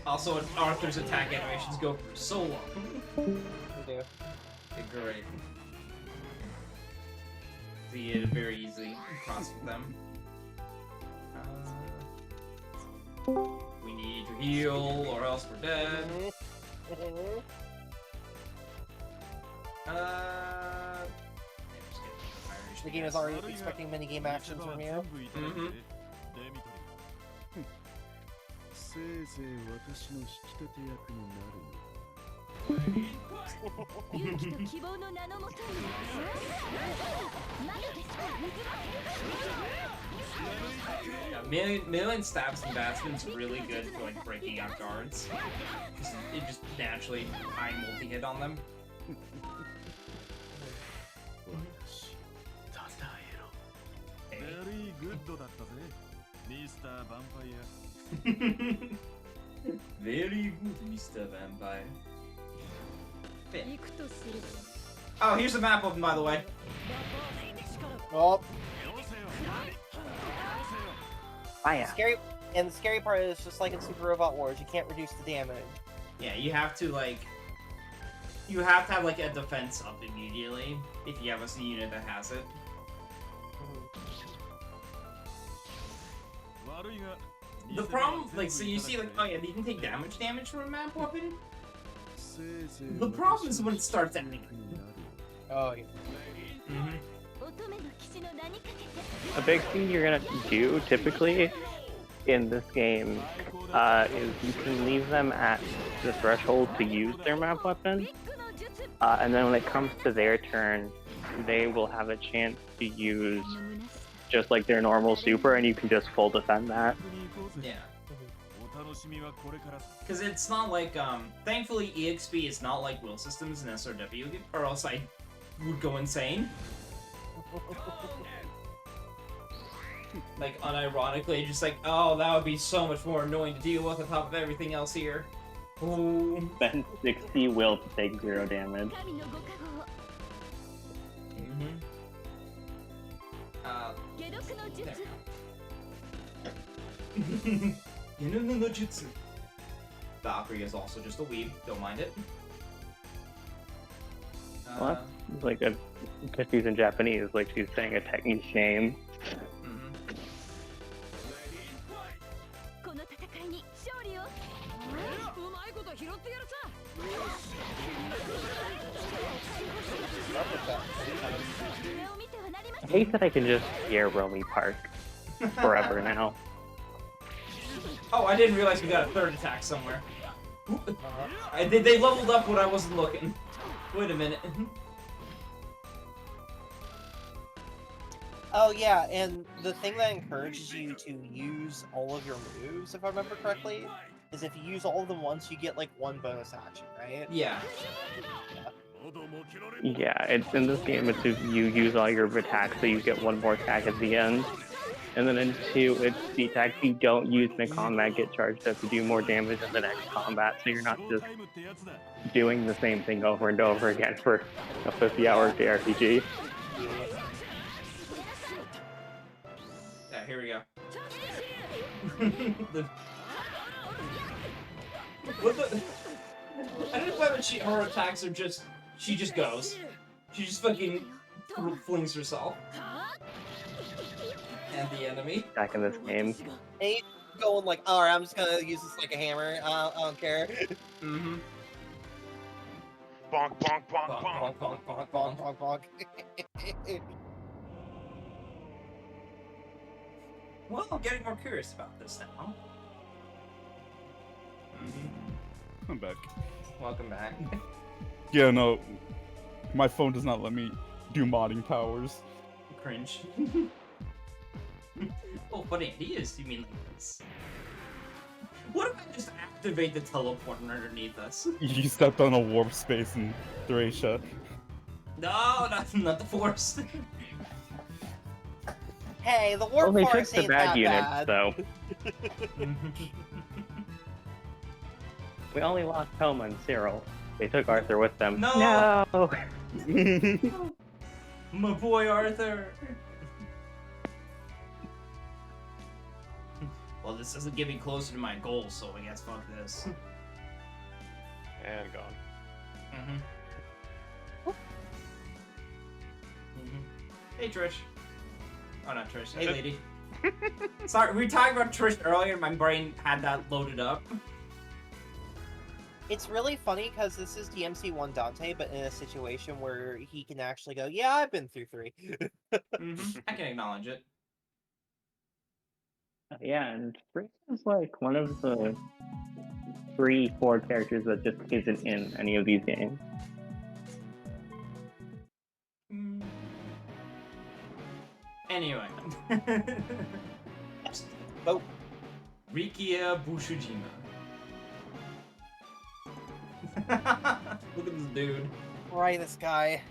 Also, Arthur's attack animations go for so long. We do. Okay, great. So you get it very easy cross with them. We need to heal, or else we're dead. The game is already expecting minigame actions from you. Yeah, Million Stabs and Bastion's really good for, like, breaking out guards. It just naturally high multi-hit on them. Very good, Mr. Vampire. Very good, Mr. Vampire. fit. Oh, here's the map open, by the way. Oh, Fire. scary. And the scary part is, just like in Super Robot Wars, you can't reduce the damage. Yeah, you have to like. You have to have like a defense up immediately if you have a unit that has it. The problem, like, so you see, like, oh yeah, you can take damage from a map weapon. The problem is when it starts ending. Oh, yeah. A big thing you're gonna do typically in this game is you can leave them at the threshold to use their map weapon, and then when it comes to their turn, they will have a chance to use just like their normal super, and you can just full defend that. Yeah. Because it's not like, thankfully EXP is not like will systems in SRW, or else I would go insane. Like, unironically, just like, oh, that would be so much more annoying to deal with on top of everything else here. Ooh. Spend 60 will to take 0 damage. Yenu no Jutsu. Valkyrie is also just a weeb, don't mind it. Well, that's like a, because she's in Japanese, like she's saying a technique name. I hate that I can just hear Romy Park forever now. Oh, I didn't realize we got a third attack somewhere. They leveled up when I wasn't looking. Wait a minute. Oh yeah, and the thing that encourages you to use all of your moves, if I remember correctly, is if you use all of them once, you get like 1 bonus action, right? Yeah. Yeah, it's in this game, it's if you use all your attacks, so you get 1 more attack at the end. And then in 2, it's the attacks you don't use in the combat get charged up to do more damage in the next combat, so you're not just doing the same thing over and over again for a 50-hour JRPG. Yeah, here we go. What the? I don't know whether her attacks are just. She just goes. She just fucking flings herself. And the enemy. Back in this game. And you going like, alright, I'm just gonna use this like a hammer. I don't care. Bonk, bonk, bonk, bonk, Bonk, bonk, bonk, bonk, bonk, bonk. Well, I'm getting more curious about this now. I'm back. Welcome back. Yeah, no. My phone does not let me do modding powers. Cringe. Oh, but ideas, you mean like this? What if I just activate the teleport underneath us? You stepped on a warp space in Thracia. No, not the force. Hey, the warp Only took force the ain't bad that units, bad. though. We only lost Toma and Cyril. They took Arthur with them. No! No! My boy Arthur! Well, this doesn't get me closer to my goal, so I guess fuck this. And gone. Hey, Trish. Oh, not Trish. Hey, lady. Sorry, we were talking about Trish earlier, my brain had that loaded up. It's really funny because this is DMC1 Dante, but in a situation where he can actually go, yeah, I've been through 3. I can acknowledge it. Yeah, and Rick is like one of the 3-4 characters that just isn't in any of these games. Anyway. Oh. Rikia Bushujima. Look at this dude. Right, this guy.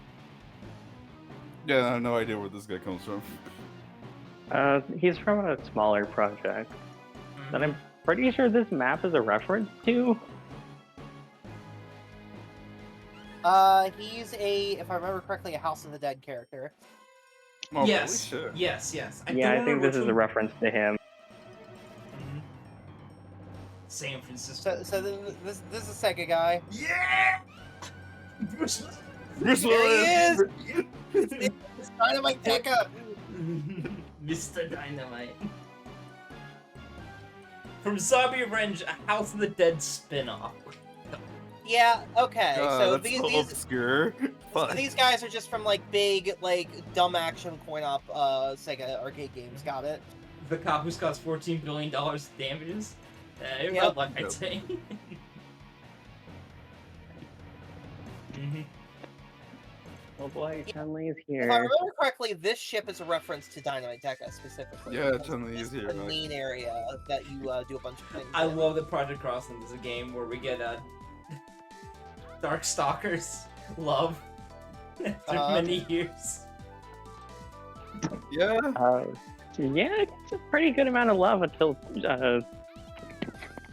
Yeah, I have no idea where this guy comes from. He's from a smaller project that I'm pretty sure this map is a reference to. He's if I remember correctly, a House of the Dead character. Oh, really? Yes. Sure. Yes. I think remember this is which a one- reference to him. Mhm. San Francisco. So this is a Sega guy. Yeah. Bruce Bruce There Willis! he is! It's Dynamite Tekka! Mr. Dynamite. From Zombie Revenge, a House of the Dead spin-off. Yeah, okay. So that's these so obscure. so these guys are just from like big, like dumb action coin-op Sega arcade games. Got it? The cop who's caused $14 billion damages. It Yep. felt like I'd Yep. say. Oh boy, Chun-Li is If I here. remember correctly, this ship is a reference to Dynamite Tekka specifically. Yeah, because Chun-Li this is here, the right. main area that you do a bunch of things. I in. love that Project Crossland is a game where we get Darkstalkers love after many years. Yeah. Yeah, it's a pretty good amount of love until,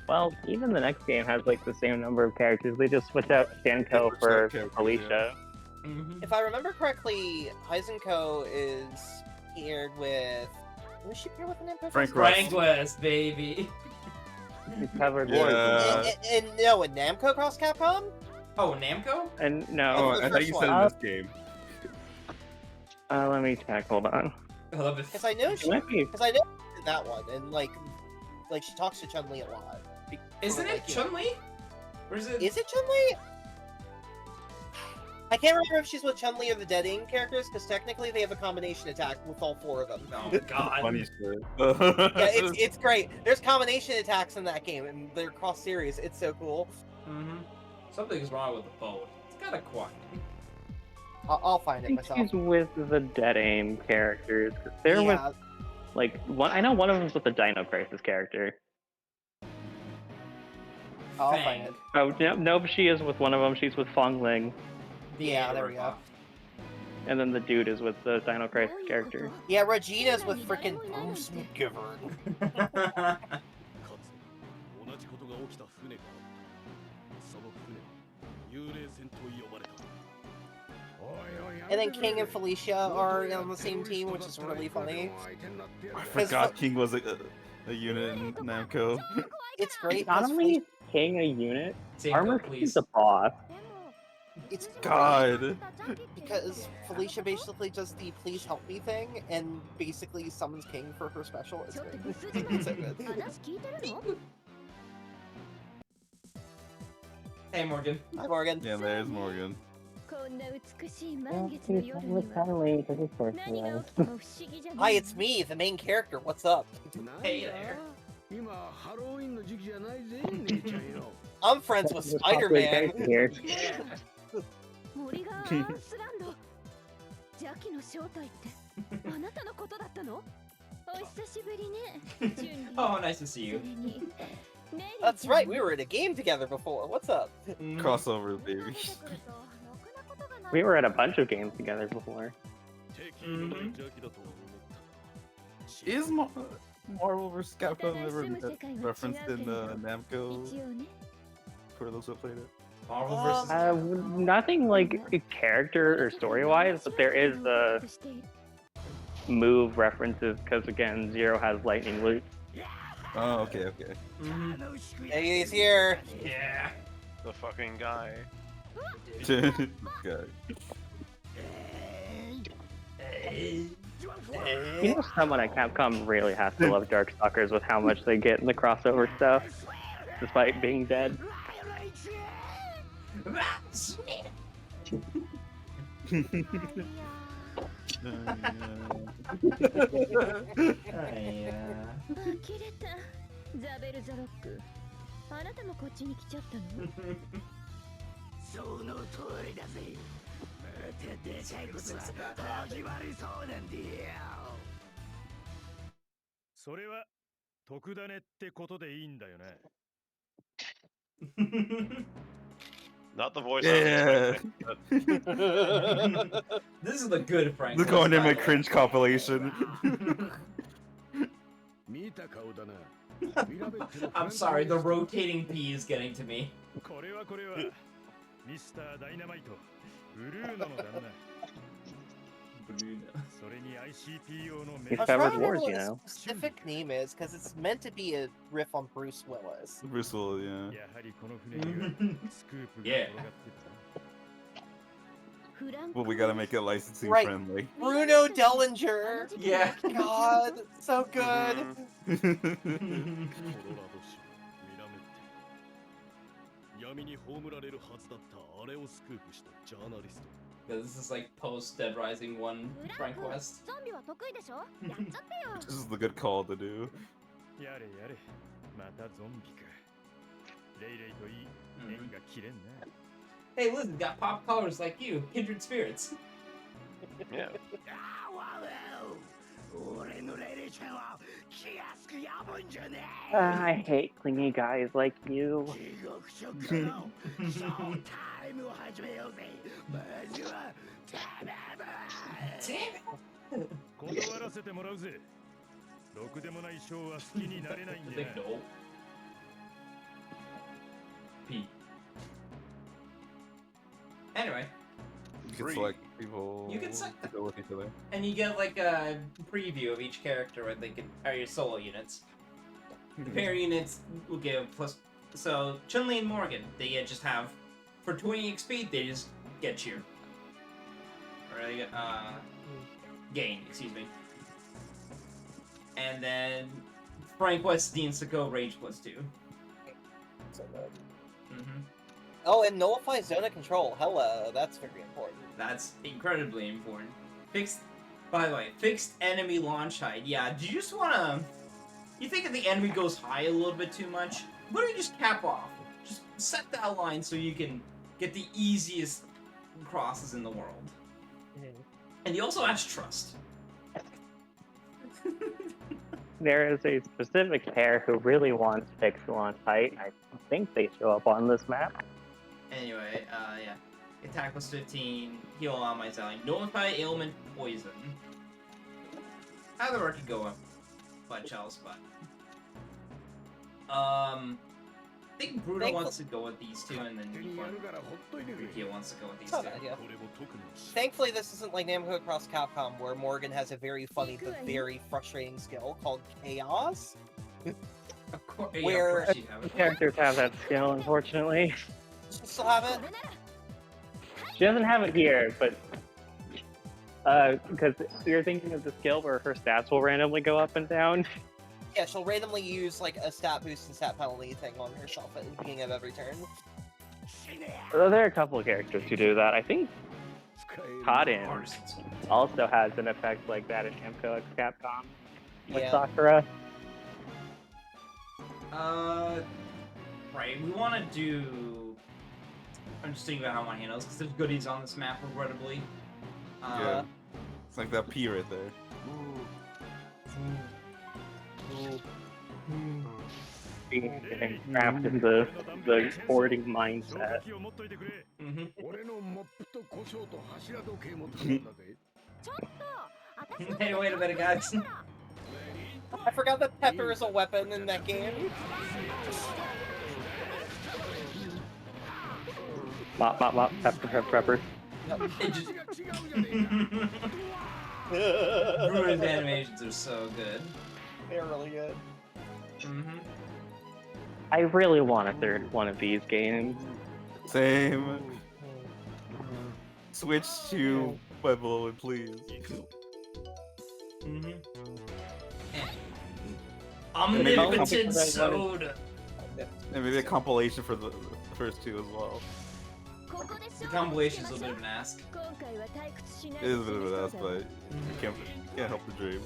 well, even the next game has like the same number of characters. They just switch out Shanko switch for out characters, Alicia. If I remember correctly, Heisenko is paired with. Was she paired with an Emperor? Frank Frank West, baby. He's covered Yeah. And no, in Namco Cross Capcom? Oh, Namco? And Oh, no, I thought you said in this game. let me check. Hold on. I love it. Because I know It she. might be. Because I know she did that one, and like she talks to Chun Li a lot. Isn't it Chun-Li? Or is it? Is it Chun Li? I can't remember if she's with Chun Li or the Dead Aim characters, because technically they have a combination attack with all four of them. Oh God. Funny shit. Yeah, it's great. There's combination attacks in that game, and they're cross series. It's so cool. Something's wrong with the boat. It's kind of quiet. I'll find I it think myself. she's with the Dead Aim characters. They're with Yeah, like one. I know one of them's with the Dino Crisis character. I'll Fang. find it. Oh no, she is with one of them. She's with Fong Ling, Yeah, there we go. and then the dude is with the Dino Crisis character. Yeah, Regina's with frickin' Bruce McGivern. かつ同じことが起きた船がある。その船は幽霊船と呼ばれた。 And then King and Felicia are on the same team, which is really funny. I forgot King was a unit in Namco. It's great. Not 'cause only King a unit, Same Armor goat, King's please. the boss. It's God. because Felicia basically does the please help me thing and basically summons King for her special. It's great. It's so good. 話聞いてるの Hey, Morgan. Hi, Morgan. Yeah, there's Morgan. こんな美しい満月の夜には何が起きても不思議じゃな Hi, い it's me, the main character. What's up? Hey there. 今ハロウィンの時期じゃないぜ、姉ちゃんよ。 I'm friends with This popular Spider-Man. character here. Yeah. 森川アースランド邪気の正体ってあなたのことだったのお久しぶりねジュンリー Oh, nice to see そ you. れにメリー That's ちゃん right, we were in a game together before. What's up? Crossover, baby. We were at a bunch of games together before. 敵のない邪気だとは思った。 Is Marvel vs. Capcom ever referenced in Namco 一応ね for those who played it? Marvel versus. Nothing like character or story-wise, but there is move references because again, Zero has lightning loot. Oh, okay, okay. Hey, he's here. Yeah. The fucking guy. God. You know, someone at Capcom really has to love Darkstalkers with how much they get in the crossover stuff, despite being dead. Yeah. 呆れたザベルザロックあなたもこっちに来ちゃったのその通りだぜ。またでかいことが始まりそうなんだよ。それは特ダネってことでいいんだよね。 Not the voice I was Yeah. expecting. But This is the good Frank. Look on him by a the way. cringe compilation. 見た顔だな。 I'm sorry, the rotating P is getting to me. これはミスターダイナマイト、ブルーノの旦那。それに ICPO の He's I was covered trying to remember wars, what you his know. specific name is, because it's meant to be a riff on Bruce Willis. Bruce Willis, yeah. やはりこの船にはスクープが転がってた。Well, we gotta make it licensing Right. friendly. Bruno Dellinger! Yeah. God, so good! コロラド州ミラメッテ闇に葬られるはずだったあれをスクープしたジャーナリスト This is like post Dead Rising 1 Frank West. ゾンビは得意でしょやっちゃってよ This is the good call to do. やれやれ、またゾンビか。レイレイといい、縁が切れんな。Hey, listen, got pop colors like you, kindred spirits. Yeah. I hate clingy guys like you. 断らせてもらうぜ。ろくでもないショーは好きになれないん I だ think no. P. Anyway, You can select people You can select to go with each other. and you get like a preview of each character where they can are your solo units. The pair units will give plus. So Chun-Li and Morgan, they just have for 20 XP. They just get you. Or they get gain. Excuse me. And then Frank West needs to go rage +2. So good. Mm-hmm. Oh, and nullify zone of control. Hello, that's very important. That's incredibly important. Fixed. By the way, fixed enemy launch height. Yeah. Do you just wanna? You think if the enemy goes high a little bit too much? Why don't you just cap off? Just set that line so you can get the easiest crosses in the world. And he also has trust. There is a specific pair who really wants fixed launch height. I think they show up on this map. Anyway, yeah. Attack +15, heal on my zone. Nullify ailment poison. Either or could go up by Chalice, but I think Bruno wants to go with these two, and then Rukia wants to go with these It's two. not bad, yeah. Thankfully, this isn't like Namco Cross Capcom, where Morgan has a very funny but very frustrating skill called Chaos. Of course, yeah, Where- of course you have it. Characters have that skill, unfortunately. You still have it? She doesn't have it here, but because you're thinking of the skill where her stats will randomly go up and down. Yeah, she'll randomly use like a stat boost and stat penalty thing on herself at the beginning of every turn. Well, there are a couple of characters who do that. I think Kaden Artisans. also has an effect like that in Namco X Capcom with Yeah. Sakura. Right, we want to do... I'm just thinking about how my handles, because there's goodies on this map, regrettably. Yeah. It's like that P right there. Being trapped in the hoarding mindset. 武器を持っといてくれ。 Mhm. 俺のモップと胡椒と柱時計も頼んだぜ Hey, wait a minute, guys. I forgot that pepper is a weapon in that game. Mop, mop, mop, pepper, pepper, pepper. It just... 違うじゃねえか Bruno's animations are so good. They're really good. Mm-hmm. I really want a third one of these games. Same. Switch to Pueblo, please. Mm-hmm. Maybe Omnipotent I'll- Soda. And maybe a compilation for the first two as well. The compilation's a bit of an ask. It is a bit of an ass, but you can't help the dream.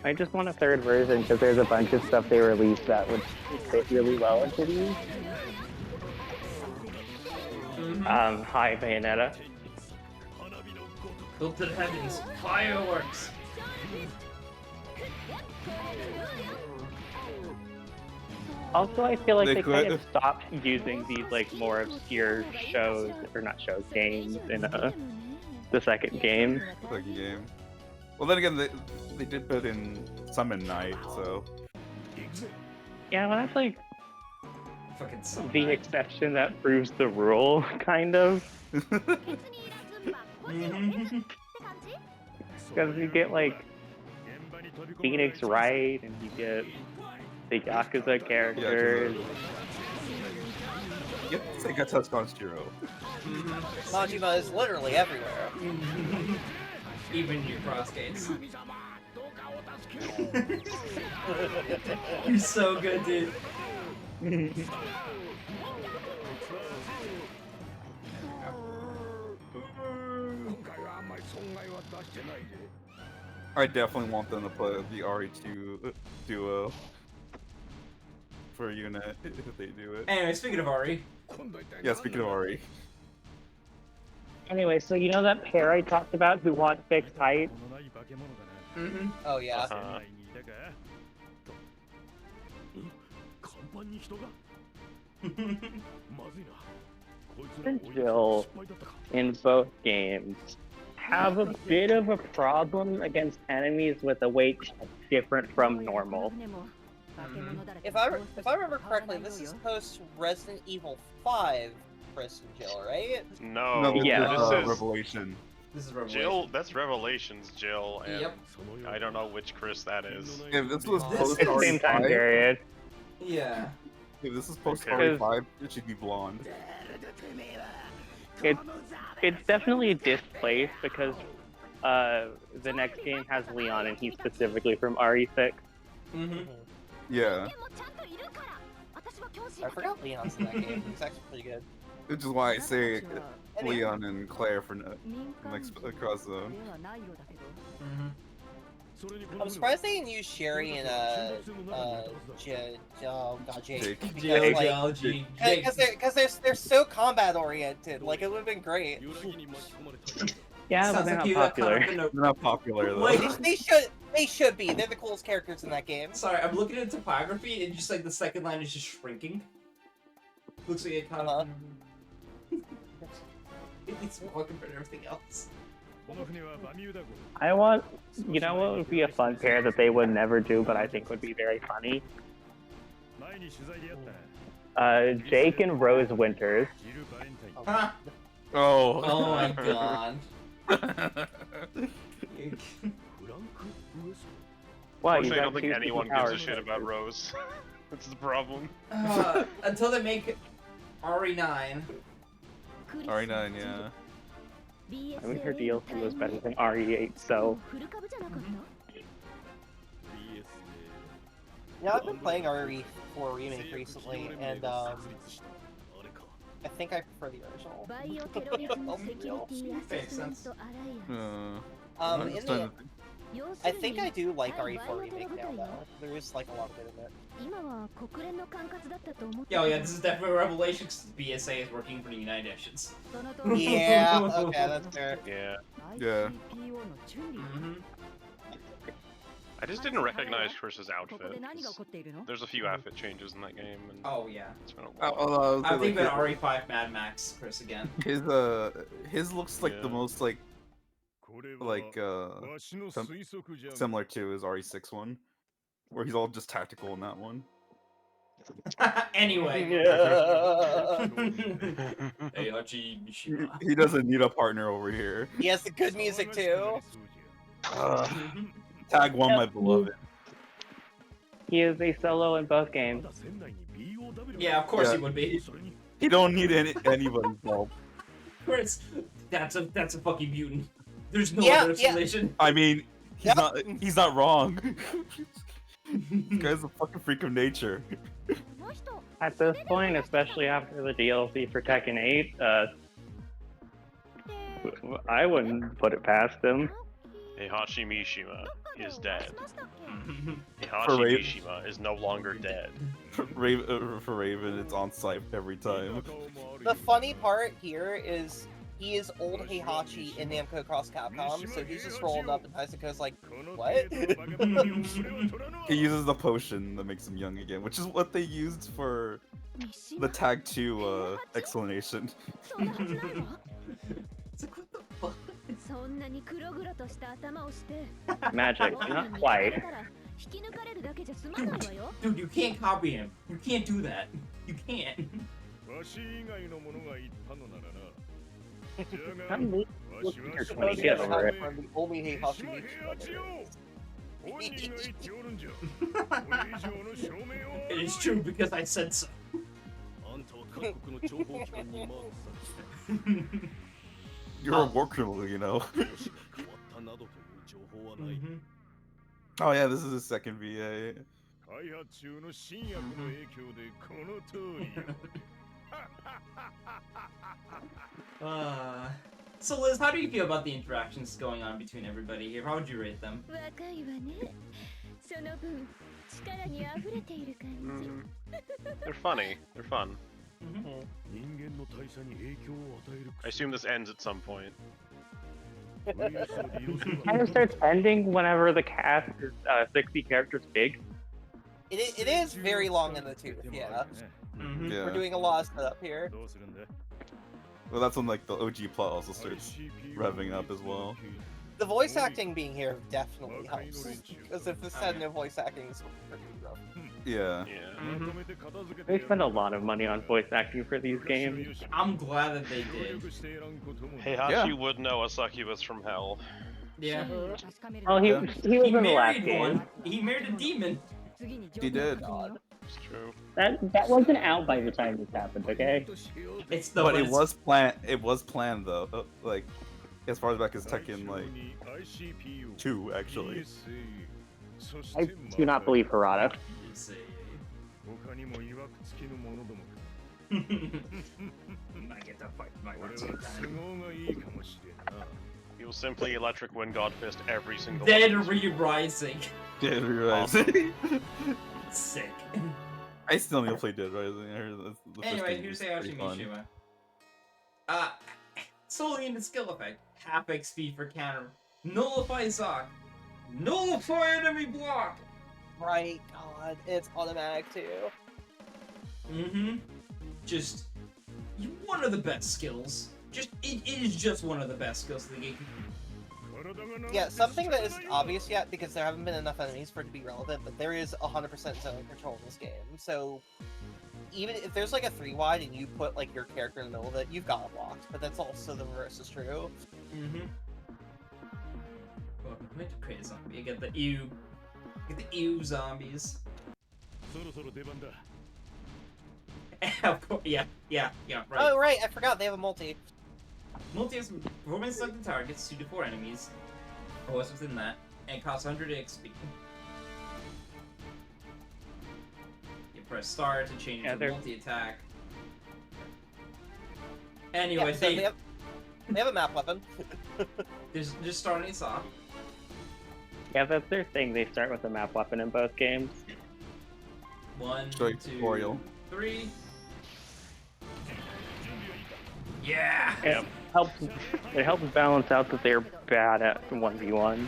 I just want a third version because there's a bunch of stuff they released that would fit really well into these. Hi, Bayonetta. Built to the heavens. Fireworks. Also, I feel like They they kind could- of stopped using these like more obscure shows, or not shows, games in the second game. Second game. Well, then again, they did put in Summon Night, so Yeah, well, that's like Fucking so the bad. exception that proves the rule, kind of. Because you get like Phoenix Wright, and you get the Yakuza characters. Yep, Sega Tuscan Shiro. Majima is literally everywhere. Even your crossgates. You're so good, dude. I definitely want them to put the RE2 duo for Unit if they do it. Anyway, speaking of Ari. Yeah, speaking of RE. Anyway, so you know that pair I talked about who want fixed height? Mm-hmm. Oh yeah. And Jill, in both games, have a bit of a problem against enemies with a weight different from normal. If I remember correctly, this is post Resident Evil 5, Chris and Jill, right? No, Yeah. this is Revelation. This is Revelation. Jill. That's Revelations, Jill, and Yep. I don't know which Chris that is. If this was This post is- Same time RE5, period. Yeah. if this is post Okay. RE5, it should be blonde. It's definitely displaced because the next game has Leon, and he's specifically from RE6. Mm-hmm. Yeah, I forgot Leon's in that game. He's actually pretty good. which is why I say Leon and Claire for next across the. Mm-hmm. I'm surprised they didn't use Sherry and Jake. Jake. Geology. Because they're so combat oriented. Like it would have been great. Yeah, but Sounds they're like not you got caught popular. up in a... They're not popular though. Wait. They should be. They're the coolest characters in that game. Sorry, I'm looking at topography and just like the second line is just shrinking. Looks like it caught up in... It's smaller compared to everything else. I want, you know what would be a fun pair that they would never do, but I think would be very funny? Jake and Rose Winters. Huh? Oh. Oh my god. What? You Unfortunately, I don't got think two anyone gives a superpowered shit about Rose. That's the problem. Until they make RE9. RE9, yeah. I mean, her DLC was better than RE8, so... Yeah, I've been playing RE4 Remake recently, and I think I prefer the original. Makes sense. I think I do like RE4 Remake now, though. There is like a lot of good in it. Yo, yeah, this is definitely a revelation because the BSA is working for the United Nations. Yeah, okay, that's fair. Yeah. Yeah. Mm-hmm. I just didn't recognize Chris's outfit. 'Cause there's a few outfit changes in that game, and Oh yeah. it's been a while. Although I think like, about RE5 Mad Max Chris again. his looks like the Yeah. most like similar to his RE6 one, where he's all just tactical in that one. Anyway. Yeah. Heihachi Mishima. He doesn't need a partner over here. He has the good music too. Tag one, my beloved. He is a solo in both games. Yeah, of course Yeah. he would be. He don't need anybody's help. Chris, that's a fucking mutant. There's no Yeah, other yeah. explanation. I mean, Yep. he's not wrong. This guy's a fucking freak of nature. At this point, especially after the DLC for Tekken 8, I wouldn't put it past him. Heihachi Mishima is dead. For Heihachi Raven. Mishima is no longer dead. For Raven, it's on site every time. The funny part here is he is old Heihachi in Namco Cross Capcom, so he's just rolling up and Nezuko's like, what? He uses the potion that makes him young again, which is what they used for the Tag 2 explanation. It's like, what the fuck? Magic, not quite. Dude, you can't copy him. You can't do that. You can't. Get over it. Only hate Hashimitsu. It is true because I said so. You're a war criminal, you know. Oh yeah, this is his second VA. So Liz, how do you feel about the interactions going on between everybody here? How would you rate them? They're funny. They're fun. I assume this ends at some point. Kind of starts ending whenever the cast is 60 characters big. It is very long in the tooth, yeah. Yeah. We're doing a lot of setup here. Well, that's when like the OG plot also starts revving up as well. The voice acting being here definitely helps. Because if this had no voice acting, it's pretty rough. Yeah. They spend a lot of money on voice acting for these games. I'm glad that they did. Heihachi would know a succubus from hell. Yeah. Oh, he was in the last game. One. He married a demon. He did. It's true. That wasn't out by the time this happened, okay? It's the. But it was planned. It was planned though. Like as far back as Tekken like 2 actually. I do not believe Harada. I get to fight my He will simply electric wind god fist every single Dead one. Re-Rising. Dead Rising. Sick. I still need to play Dead Rising. I heard the Anyway, here's Heihachi Mishima. Solely in the skill effect. Half XP for counter. Nullify Zoc. Nullify enemy block! Right, God, it's automatic too. Just one of the best skills. It is just one of the best skills in the game. Yeah, something that isn't obvious yet because there haven't been enough enemies for it to be relevant, but there is 100% zone control in this game. So even if there's like a 3-wide and you put like your character in the middle of it, you've got it blocked. But that's also the reverse is true. Welcome to Crazy Zombie. You get the ew. Get the ew zombies. Of course, yeah, right. Oh, right, I forgot they have a multi. Multi has performance selected targets, 2 to 4 enemies. Or what's within that, and costs 100 XP. You press start to change the multi attack. Anyway, yeah, so they have a map weapon. just starting us off. Yeah, that's their thing. They start with a map weapon in both games. 1, Straight 2, tutorial. 3. Yeah. It helps balance out that they're bad at 1v1s.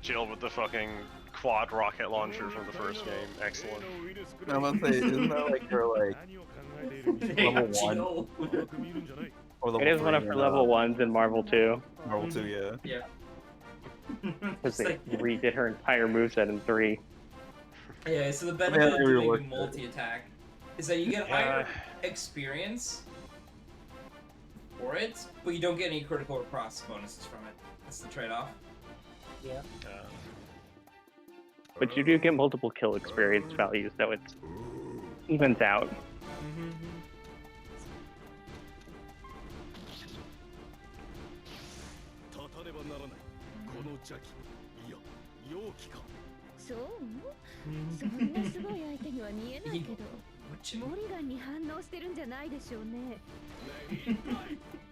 Jill with the fucking quad rocket launcher from the first game. Excellent. I'm gonna say, isn't that like your like level 1? Or level It is one of her level 1s in Marvel 2. Marvel 2, yeah. Yeah. Because they redid her entire moveset in 3. Yeah, so the benefit of doing multi-attack is that you get higher experience for it, but you don't get any critical or cross bonuses from it. That's the trade-off. Yeah. But you do get multiple kill experience values, so it evens out.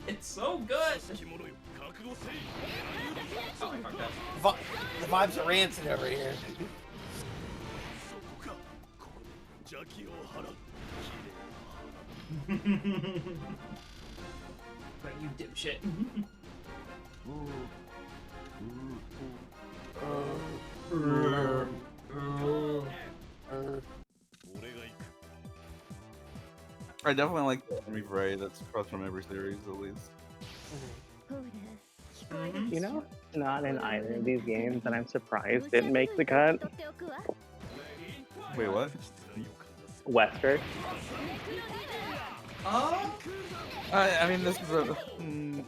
It's so good! Oh, I fucked up. The vibes are rancid over here. But you dipshit. I definitely like the enemy variety that's across from every series, at least. You know, not in either of these games, and I'm surprised didn't make the cut. Wait, what? Wesker. I mean, this is a.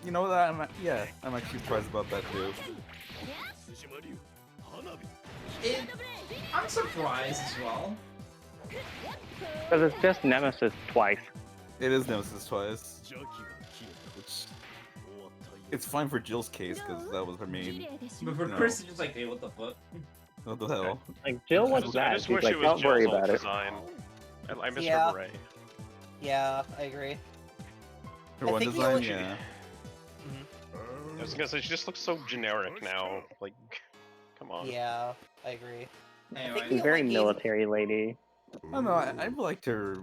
You know that? I'm actually surprised about that too. I'm surprised as well. Because it's just Nemesis twice. It is Nemesis twice. Which, it's fine for Jill's case because that was her main. But for Chris, it's just like, hey, what the fuck? What the hell? Like, Jill was I that. just She's wish like, it was don't worry Jill's about ult it. design. I missed Yeah. her beret. Yeah, I agree. Her I one think the design, only- yeah. I was gonna say she just looks so generic now. Like, come on. Yeah, I agree. Anyway, She's very only game- military lady. Oh no, I liked her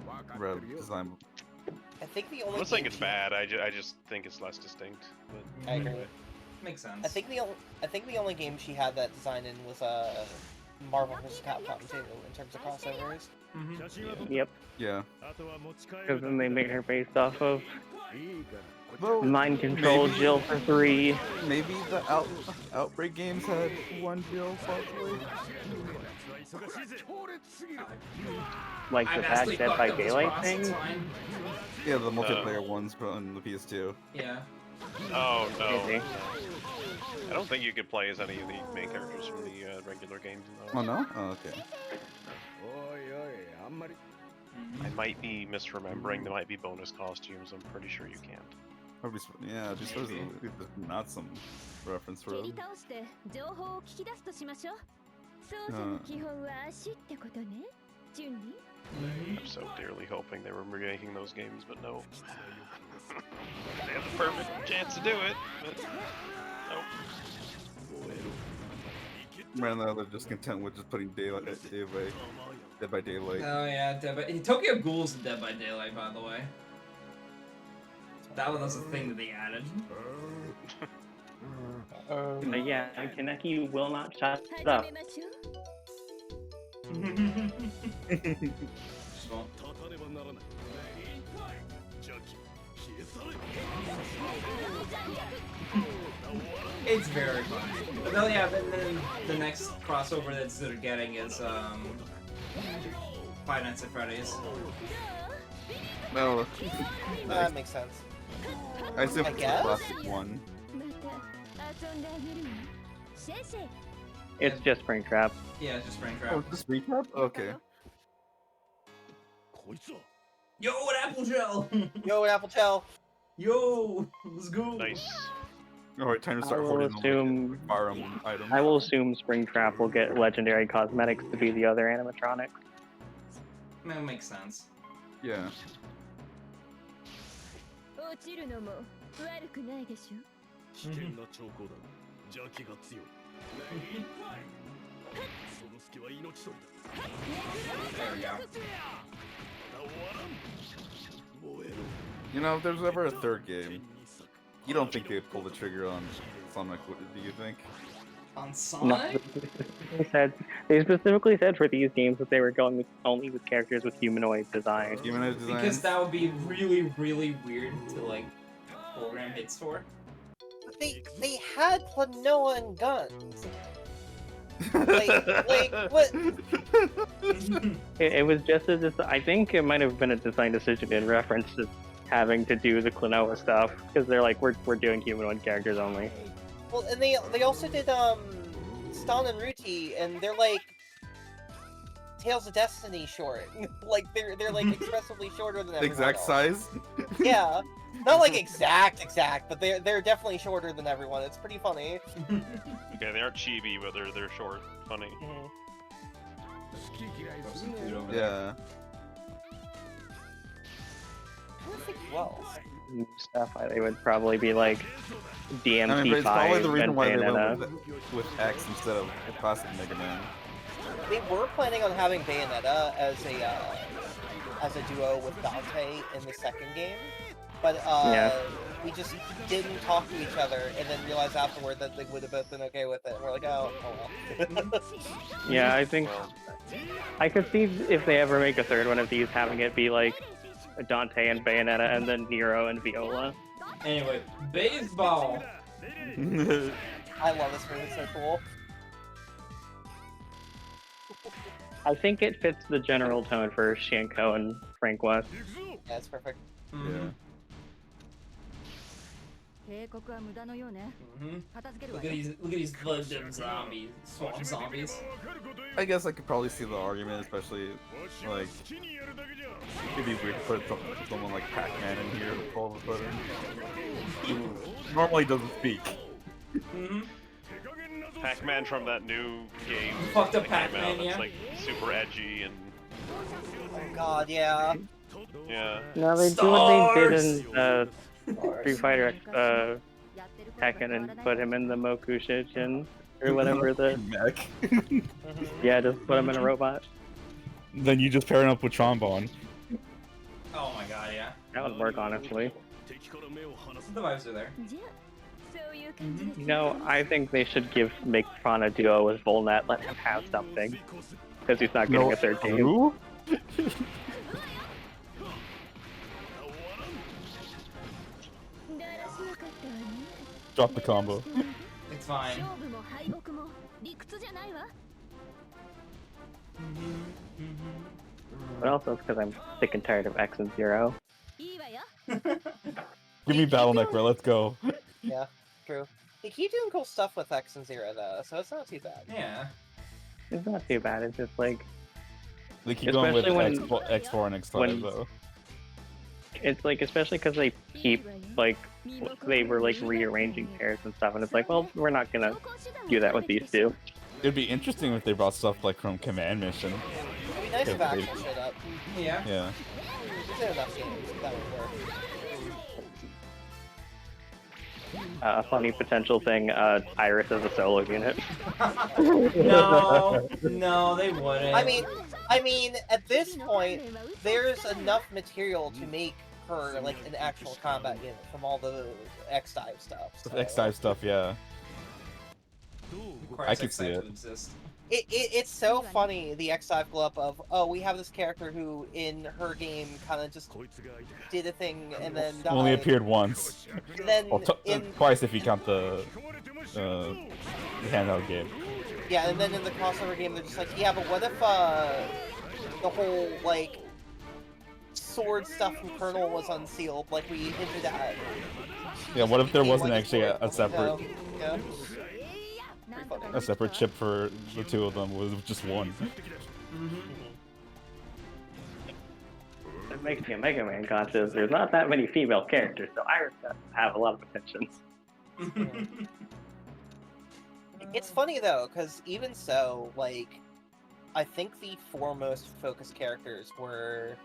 design. I think the only. I'm not saying game it's she- bad. I just think it's less distinct. But I agree. makes sense. I think the only game she had that design in was Marvel vs. Capcom 2 in terms of crossovers. Yep. Yeah. Because then they made her based off of Well, Mind Control maybe- Jill for 3. Maybe the Outbreak games had one Jill, possibly. Like the Bad vastly Dead fucked by up this Daylight process, thing. it's fine. Yeah, the multiplayer ones on the PS2. Yeah. Oh no. Maybe. I don't think you could play as any of the main characters from the regular games. Oh no? Oh, okay. I might be misremembering. There might be bonus costumes. I'm pretty sure you can't. Probably, yeah, just there's not some reference for 蹴り them. 倒して情報を聞き出すとしましょう。操作の基本は足ってことね。準備 I'm so dearly hoping they were remaking those games, but no. They had the perfect chance to do it, but nope. Right now, they're just content with just putting Dead by Daylight. Oh yeah, Dead by Tokyo Ghoul's in Dead by Daylight, by the way. That one was a thing that they added. But yeah, Kaneki will not shut 始 up. めましょう。 Just won't. 立たねばならない邪気消え去れ It's very fun. But then, yeah, then the next crossover that's they're getting is Five Nights at Freddy's. No, That makes sense. I said I the guess? classic one. また遊んであげるわ。シェシェ It's just Springtrap. Yeah, it's just Springtrap. Oh, just recap? Okay. こいつは Yo, an apple gel! Yo, Apple Tail. Yo, let's go! Nice. Alright, time to start I will hoarding all the assume- Fire Emblem items. I will assume Springtrap will get legendary cosmetics to be the other animatronics. That makes sense. Yeah. 落ちるのも悪くないでしょ。危険な兆候だ邪気が強いその隙は命取りだ There we go. まだ終わらん燃えろ You know, if there's ever a third game, you don't think they'd pull the trigger on Sonic, do you think? On No, Sonic? they specifically said for these games that they were going with, only with characters with humanoid design. Humanoid design? Because that would be really, really weird to, like, program hits for. They had Klonoa and guns. like what? It was just a I think it might have been a design decision in reference to having to do the Klonoa stuff because they're like we're doing humanoid characters only. Well, and they also did Stan and Ruti, and they're like Tales of Destiny short. Like they're like expressively shorter than everyone Exact else. size? Yeah, not like exact, but they're definitely shorter than everyone. It's pretty funny. Okay, they aren't chibi, but they're short, funny. Yeah. Well, Stuff they would probably be like DMC5 I mean, but it's probably the reason and why they Bayonetta. went with X instead of the classic Mega Man. they were planning on having Bayonetta as a duo with Dante in the second game, but Yeah. we just didn't talk to each other, and then realized afterward that they would have both been okay with it. And we're like, oh well. Yeah, I think Well, I could see if they ever make a third one of these, having it be like Dante and Bayonetta, and then Nero and Viola. Anyway, baseball! I love this movie. It's so cool. I think it fits the general tone for Shanko and Frank West. Yeah, it's perfect. Mhm. Mhm. Look at these blood zombies, swamp zombies. I guess I could probably see the argument, especially like it'd be weird to put someone like Pac-Man in here all of a sudden. Who normally doesn't speak. Mhm. Pac-Man from that new game Fucked up that came out Pac-Man, that's yeah. like super edgy and Oh god, yeah. yeah. No, they do what they did Stars! in Street Fighter X Tekken and put him in the Moku Shijin or whatever the Mech. yeah, just put him in a robot. Then you just pair him up with Trombone. Oh my god, yeah. That would work honestly. The vibes are there. You know, I think they should make Fran a duo with Volnet, let him have something. Because he's not getting a third game. Who? Drop the combo. It's fine. But also it's because I'm sick and tired of X and Zero. Give me Battle.net, bro. Let's go. Yeah, true. They keep doing cool stuff with X and Zero though, so it's not too bad. Yeah. It's not too bad, it's just like... They keep going with Especially X4 and X5 when- though. It's like, especially because they keep, like, they were like rearranging pairs and stuff, and it's like, well, we're not gonna do that with these two. It'd be interesting if they brought stuff like from Command Mission. It'd be nice if Yeah, Axel showed up. Yeah. Yeah. There's enough games that would work. A funny potential thing, Iris as a solo unit. No, no, they wouldn't. I mean, at this point, there's enough material to make her like an actual combat unit from all the X-Dive stuff. So. X-Dive stuff, yeah. Requires I could see X-Dive it. to exist. It's so funny, the X-Dive glow up of, oh, we have this character who, in her game, kind of just did a thing and then died. Only appeared once. And then Well, in twice if you count the handheld game. yeah, and then in the crossover game, they're just like, yeah, but what if the whole like sword stuff from Colonel was unsealed, like we hinted at? Yeah, what if there Game wasn't like actually a separate Yeah. a separate chip for the two of them? Was just one. It makes me a Mega Man conscious. There's not that many female characters, so Iris does have a lot of attentions. It's funny though, because even so, like, I think the four most focused characters were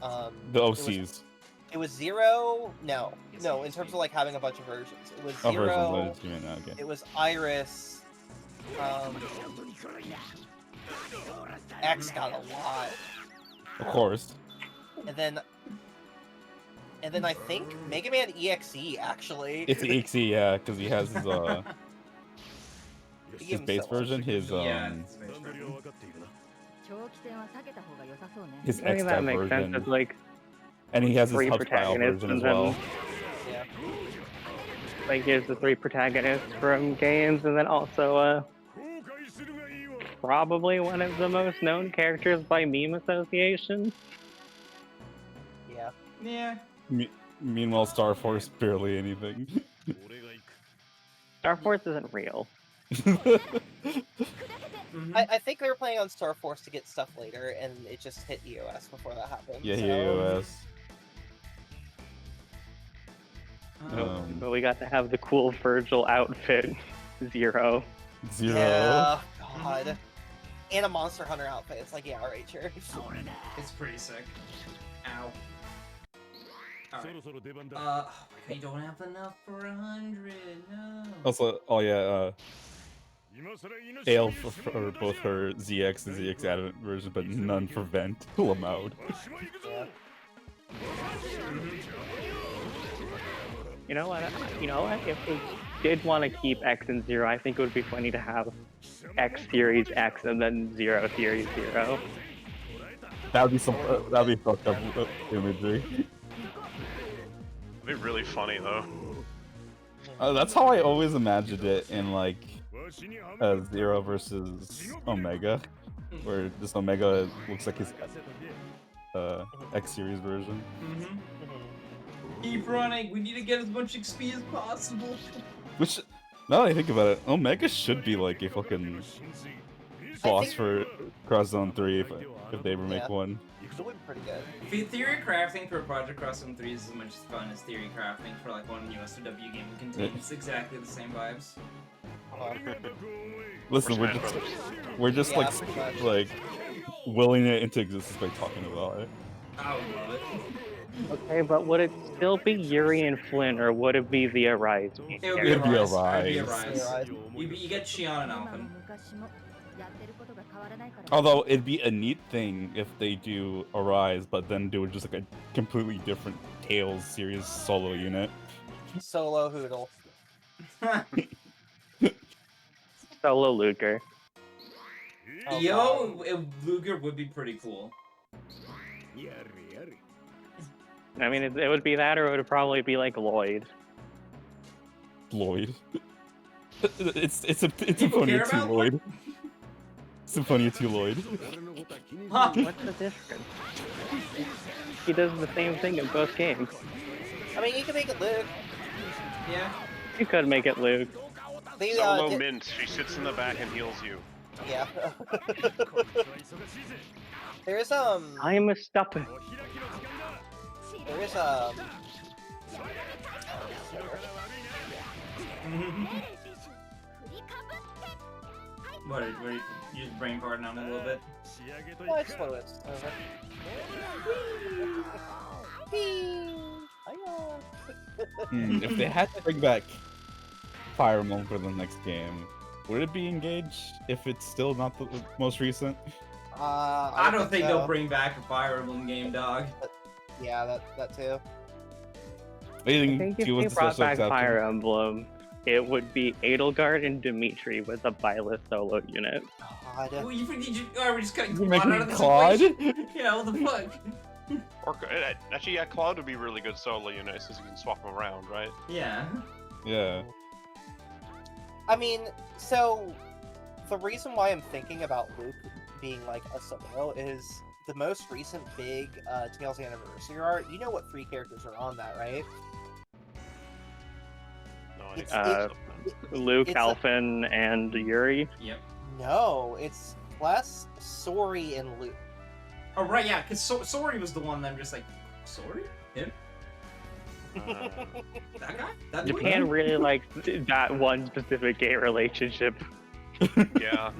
The OCs. It was Zero. No, in terms of like having a bunch of versions, it was Oh, Zero. versions, you mean, okay. It was Iris. X got a lot, Of course. and then I think Mega Man EXE actually. It's the EXE, yeah, because he has his He his gave him base so much. version, his Yeah, his I think that X-Type makes sense. version, It's like and he has his three hub style protagonists version as and then well. Yeah. like here's the three protagonists from games, and then also probably one of the most known characters by meme association. Yeah. Yeah. Meanwhile, Star Force barely anything. Star Force isn't real. I think they were planning on Star Force to get stuff later, and it just hit EOS before that happened. Yeah, so... EOS. But we got to have the cool Virgil outfit, Zero. Zero. Yeah, God. And a Monster Hunter outfit. It's like, yeah, alright, sure. It's pretty sick. Ow. Alright. You don't have enough for 100, no. Also, oh yeah, Ale for both her ZX and ZX Advent version, but none for Vent. Lamode. Yeah. You know what? If they did want to keep X and Zero, I think it would be funny to have X Series X and then Zero Series Zero. That would be some. That would be fucked up imagery. It'd be really funny though. That's how I always imagined it in like Zero versus Omega. where this Omega looks like his X series version. Keep running. We need to get as much XP as possible. Which, now that I think about it, Omega should be like a fucking boss for Cross Zone 3 if they ever make one. It would be pretty good. Theory crafting for Project Cross Zone 3 is as much fun as theory crafting for like one USW game it contains exactly the same vibes. Listen, we're just Yeah, like pretty much. like willing it into existence by talking about it. I would love it. Okay, but would it still be Yuri and Flynn, or would it be the Arise? It would be It'd be a a rise. It'd be a rise. rise. You get Shion and Alphen. Although it'd be a neat thing if they do Arise, but then do just like a completely different Tails series solo unit. Solo Hoodle. Solo Luger. Oh, Yo, Luger would be pretty cool. I mean, it would be that, or it would probably be like Lloyd. Lloyd. It's People Symphonia care 2 about Lloyd. Symphonia 2 Lloyd. Huh. What's the difference? He does the same thing in both games. I mean, you can make it Luke. Yeah. You could make it Luke. They, Solo did- Mint, she sits in the back and heals you. Yeah. There's I'm a stopper. There's What? You just brain farting on a little bit. Oh, I just want to If they had to bring back Fire Emblem for the next game, would it be Engage if it's still not the most recent? I don't think so. they'll bring back a Fire Emblem game, dog. Yeah, that too. What do you I think? think if Two was they the brought special back exception? Fire Emblem, it would be Edelgard and Dimitri with a Byleth solo unit. God. Well, you we're just cutting You're Claude making out of this Claude? equation? Yeah, what the fuck? Or actually, yeah, Claude would be really good solo unit since you can swap them around, right? Yeah. Yeah. I mean, so the reason why I'm thinking about Luke being like a solo is the most recent big Tales Anniversary art. You know what 3 characters are on that, right? No, I It's- think Luke, it's Alphen, and Yuri. Yep. No, it's Bless, Sori, and Luke. Oh right, yeah, because Sori was the one that I'm just like, Sori? Him? That guy? That dude? Japan really likes that one specific gay relationship. yeah.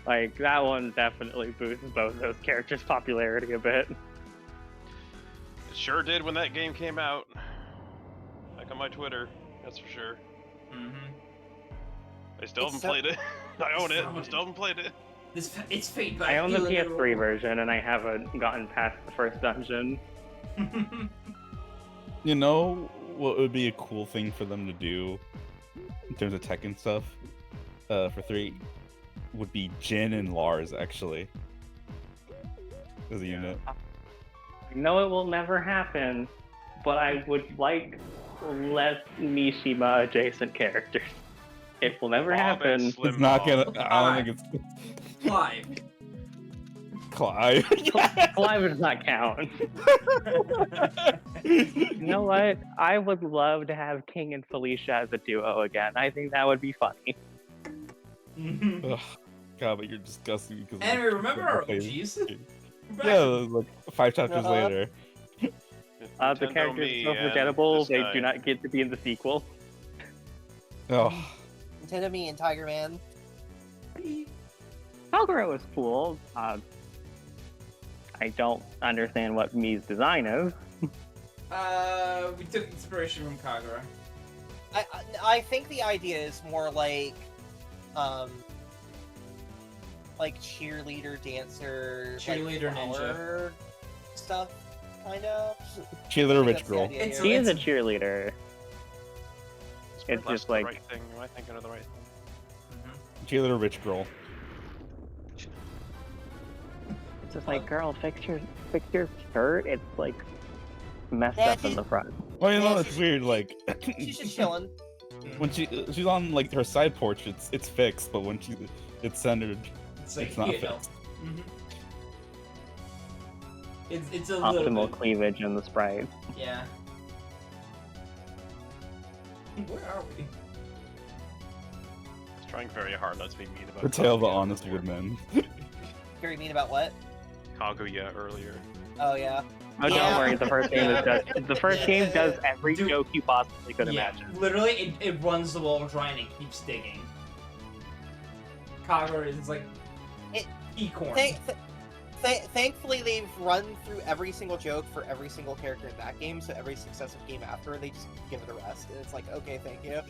Like, that one definitely boosts both those characters' popularity a bit. It sure did when that game came out. Like on my Twitter, that's for sure. I still It's haven't played it. I own it, but still haven't played it. It's fate, but I own the feel it PS3 version, and I haven't gotten past the first dungeon. You know what would be a cool thing for them to do in terms of tech and stuff for 3 would be Jin and Lars actually as a unit. I know it will never happen, but I would like less Mishima adjacent characters. It will never Bob and happen. Slim It's not Bob. gonna. I don't think it's Clive. Clive. Clive does not count. You know what? I would love to have King and Felicia as a duo again. I think that would be funny. Ugh, God, but you're disgusting because. And remember our OGs? Yeah, like 5 chapters Uh-huh. later. The Nintendo characters me are so and forgettable, this they guy. do not get to be in the sequel. Oh, Nintendo Me and Tiger Man. Kagura was cool. I don't understand what Mii's design is. We took inspiration from Kagura. I think the idea is more like cheerleader, dancer, Cheerleader like flower stuff, kind of. cheerleader I think rich that's the girl. idea It's- here. She is a cheerleader. It's That's just the like- right thing. Am I thinking of the right thing? Cheerleader rich girl. It's just like, girl, fix your shirt. It's like messed Yeah, up in the front. Well, you know Yeah, it's weird. Like She's just chilling. when she's on like her side porch, it's fixed, but when it's centered, It's like, It's not you know. fixed. It's a little Optimal bit. cleavage in the sprite. Yeah. Where are we? It's trying very hard not to be mean about The tale of the Kaguya honest before. good men. Very mean about what? Kaguya earlier. Oh yeah. Oh, Yeah. don't worry. The first game is just the first game does every Dude. joke you possibly could Yeah, imagine. literally, it runs the wall dry and it keeps digging. Kagura is like ecorn. Thankfully, they've run through every single joke for every single character in that game, so every successive game after, they just give it a rest. And it's like, okay, thank you.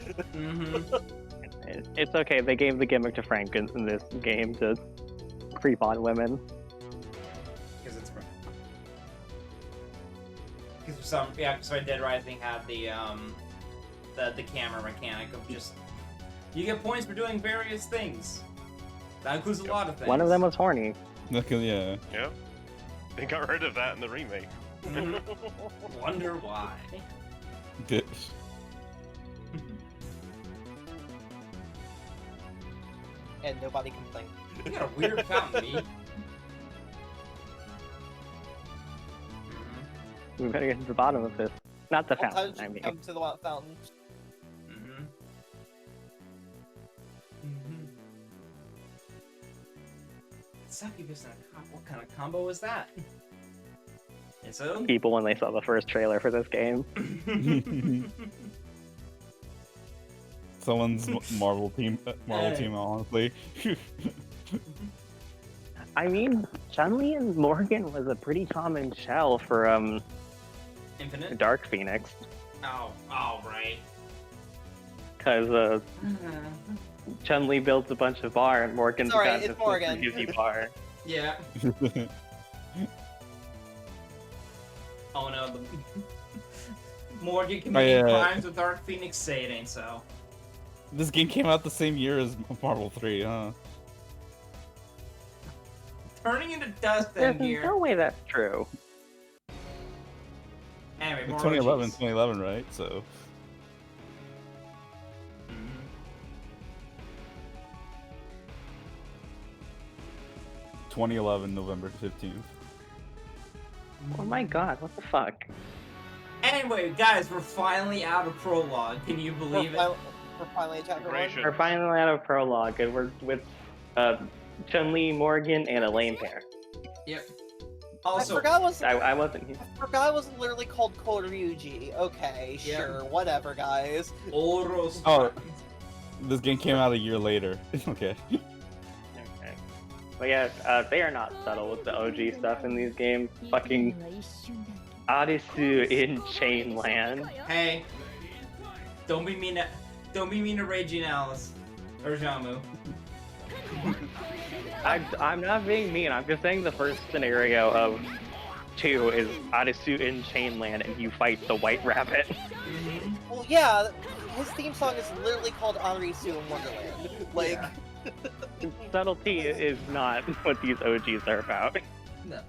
It's okay. They gave the gimmick to Frank in this game to creep on women. Because it's because some so Dead Rising had the camera mechanic of just you get points for doing various things. That includes a lot of things. One of them was horny. Yeah. Yeah. They got rid of that in the remake. Wonder why. Ditch. And nobody complained. You got a weird fountain, me. We better get to the bottom of this. Not the Well, fountain, time I to mean. come to the fountain. Succubus and a cop. What kind of combo is that? It's a People when they saw the first trailer for this game. Someone's Marvel team, honestly. I mean, Chun-Li and Morgan was a pretty common shell for Infinite. Dark Phoenix, Oh, right. because Chun-Li builds a bunch of bar and Morgan's It's alright, got it's this Morgan. gives you bar. Yeah. Oh no. Morgan committing crimes with Dark Phoenix. Say it ain't so. This game came out the same year as Marvel 3, huh? Turning into dust There's in here. no way that's true. Anyway, more 2011, OGs. 2011, right? So. Mhm. 2011, November 15th. Oh my god, what the fuck? Anyway, guys, we're finally out of prologue. Can you believe it? We're finally at chapter 1. Congratulations. We're finally out of prologue, and we're with Chun-Li, Morgan, and a lame pair. Yep. I Also, forgot it was I wasn't here. I forgot it was literally called Koryuji. Okay, Yeah. sure, whatever, guys. Oros. Oh. This game came out a year later. Okay. Okay. But yeah, they are not subtle with the OG stuff in these games. Fucking Arisu in Chainland. Hey, don't be mean to Raging Alice or Jamu. I'm not being mean. I'm just saying the first scenario of 2 is Arisu in Chainland, and you fight the White Rabbit. Well, yeah, his theme song is literally called Arisu in Wonderland. Like, Subtlety is not what these OGs are about. No.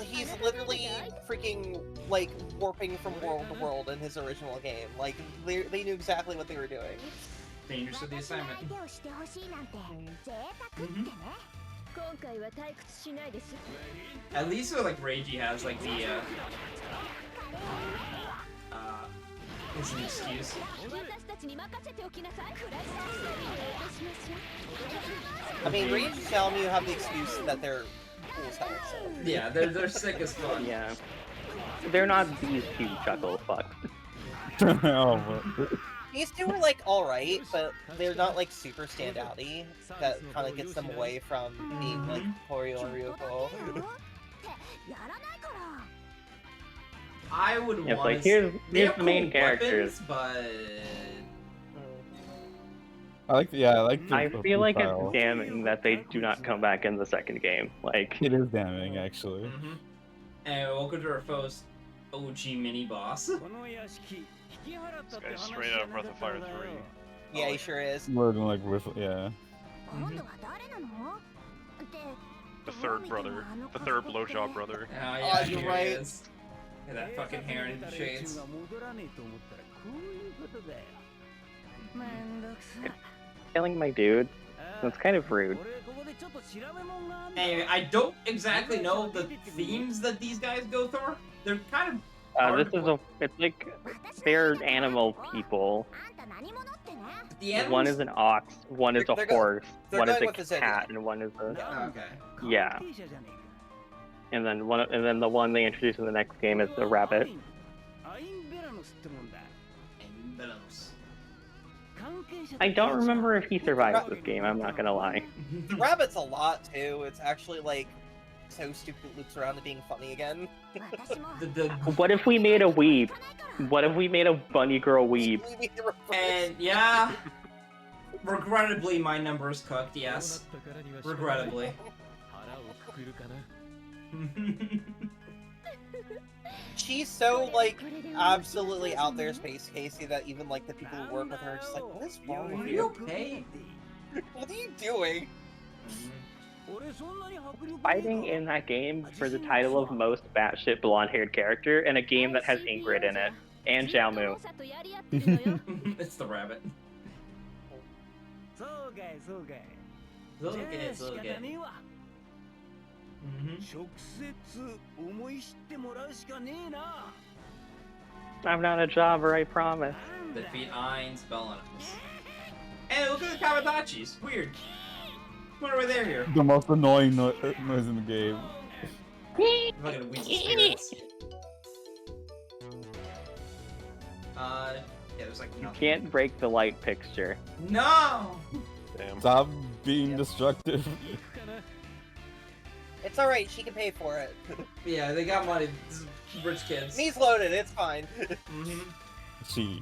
he's literally freaking, like, warping from world to world in his original game. Like, they knew exactly what they were doing. Dangerous with the assignment. At least with like Reiji has like the is an excuse. I mean, Rage and Xiaomu have the excuse that they're cool as hell, so. Yeah, they're sick as fuck. Yeah. They're not these two chuckle fucks. Oh, These two are, like, alright, but they're not, like, super standouty. That kind of gets them away from being, like, Koryo and Ryuko. I would It's want like, to. here's They have the main cool characters. weapons, but I like the I feel like style. it's damning that they do not come back in the second game. Like, It is damning, actually. And welcome to our first OG mini boss. This guy's straight out of Breath of Fire 3. Yeah, he sure is. More than like with, yeah. The third brother. The third blowjob brother. Oh yeah, Oh, you're here right. he is. Look at that fucking hair in the shades. killing my dude. That's kind of rude. Anyway, I don't exactly know the themes that these guys go through. They're kind of It's like, they're animal people. the animals. One is an ox, one is a horse, one is going a with the Zen. cat, and one is a... Okay. Yeah. And then the one they introduce in the next game is the rabbit. I don't remember if he survives this game, I'm not gonna lie. The rabbit's a lot too. It's actually like so stupid loops around to being funny again. What if we made a weeb? What if we made a bunny girl weeb? And yeah, regrettably my number is cooked. Yes, regrettably. She's so like absolutely out there, Space Casey, that even like the people who work with her are just like, what is wrong with Are you? you okay? What are you doing? Fighting in that game for the title of most batshit blonde-haired character in a game that has Ingrid in it, and Xiaomu. It's the rabbit. I'm not a jobber, I promise. Defeat Ain's Bellanos. Hey, look at the Kamatachis. Weird. What are they're here? The most annoying noise in the game. Fucking weasel spirits. Yeah, there's like You nothing. can't break the light picture. No! Damn. Stop being destructive. It's alright, she can pay for it. Yeah, they got money. This is rich kids. Knees loaded, it's fine. She's